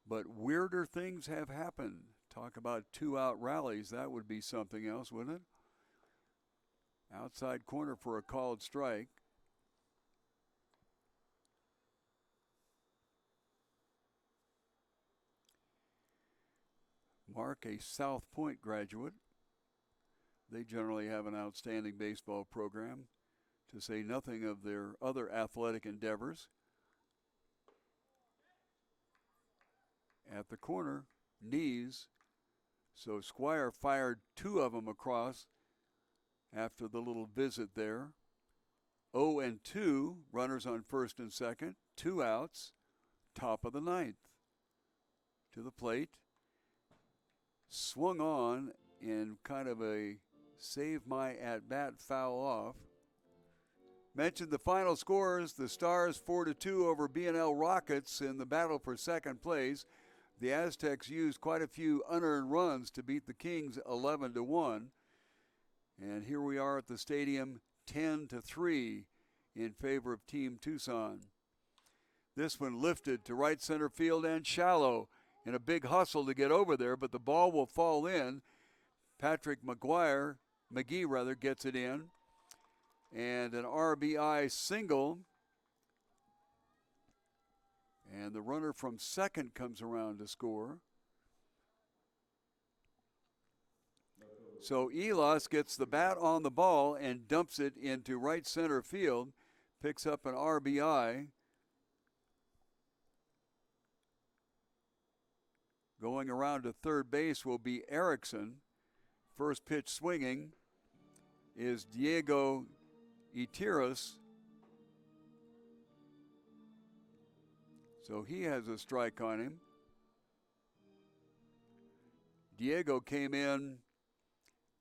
But weirder things have happened. Talk about 2-out rallies. That would be something else, wouldn't it? Outside corner for a called strike. Mark, a South Point graduate. They generally have an outstanding baseball program, to say nothing of their other athletic endeavors. At the corner, knees. So Squire fired 2 of them across after the little visit there. 0-2, runners on first and second, 2 outs, top of the 9th. To the plate, swung on in kind of a save my at-bat foul off. Mentioned the final scores. The Stars 4-2 over B&L Rockets in the battle for second place. The Aztecs used quite a few unearned runs to beat the Kings 11-1. And here we are at the stadium 10-3 in favor of Team Tucson. This one lifted to right center field and shallow in a big hustle to get over there, but the ball will fall in. Patrick McGee gets it in. And an RBI single. And the runner from second comes around to score. So Elas gets the bat on the ball and dumps it into right center field. Picks up an RBI. Going around to third base will be Erickson. First pitch swinging is Diego Itiras. So he has a strike on him. Diego came in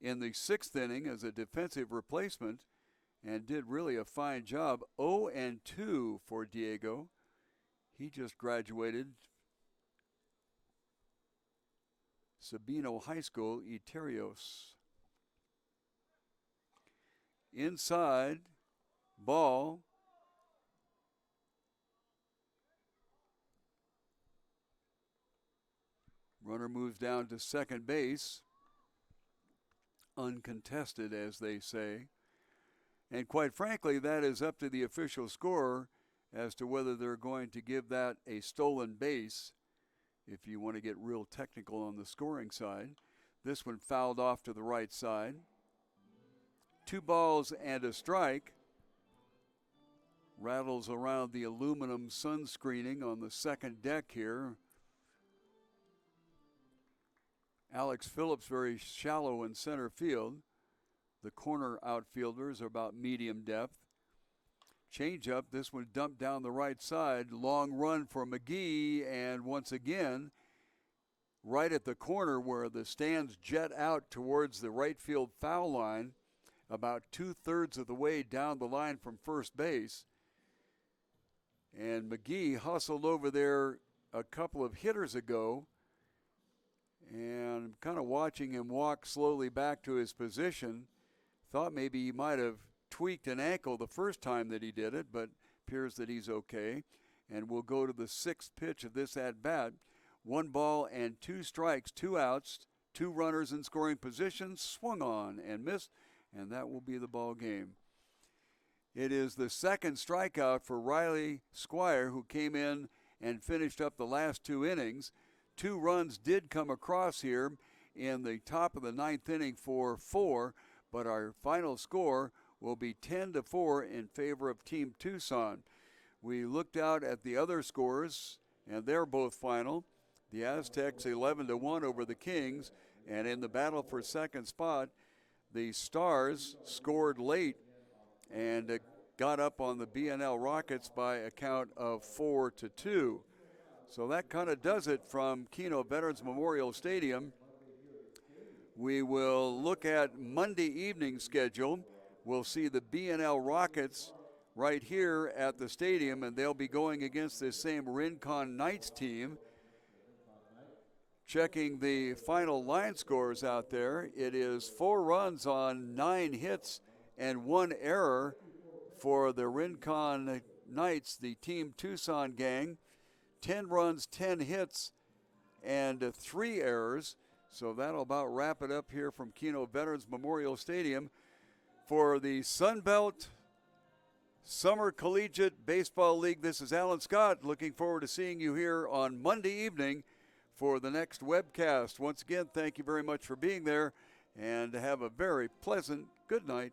the sixth inning as a defensive replacement and did really a fine job. 0-2 for Diego. He just graduated Sabino High School, Iterios. Inside, ball. Runner moves down to second base. Uncontested, as they say. And quite frankly, that is up to the official scorer as to whether they're going to give that a stolen base, if you want to get real technical on the scoring side. This one fouled off to the right side. 2 balls and a strike. Rattles around the aluminum sun screening on the second deck here. Alex Phillips very shallow in center field. The corner outfielders are about medium depth. Changeup, this one dumped down the right side. Long run for McGee, and once again, right at the corner where the stands jet out towards the right field foul line, about 2/3 of the way down the line from first base. And McGee hustled over there a couple of hitters ago, and I'm kind of watching him walk slowly back to his position. Thought maybe he might have tweaked an ankle the first time that he did it, but appears that he's okay. And we'll go to the sixth pitch of this at-bat. 1 ball and 2 strikes, 2 outs, 2 runners in scoring position, swung on and missed, and that will be the ball game. It is the second strikeout for Riley Squire, who came in and finished up the last 2 innings. 2 runs did come across here in the top of the 9th inning for 4, but our final score will be 10-4 in favor of Team Tucson. We looked out at the other scores, and they're both final. The Aztecs 11-1 over the Kings, and in the battle for second spot, the Stars scored late and got up on the B&L Rockets by a count of 4-2. So that kind of does it from Keno Veterans Memorial Stadium. We will look at Monday evening schedule. We'll see the B&L Rockets right here at the stadium, and they'll be going against this same Rincon Knights team. Checking the final line scores out there, it is 4 runs on 9 hits and 1 error for the Rincon Knights, the Team Tucson gang. 10 runs, 10 hits, and 3 errors. So that'll about wrap it up here from Keno Veterans Memorial Stadium. For the Sun Belt Summer Collegiate Baseball League, this is Alan Scott. Looking forward to seeing you here on Monday evening for the next webcast. Once again, thank you very much for being there, and have a very pleasant good night.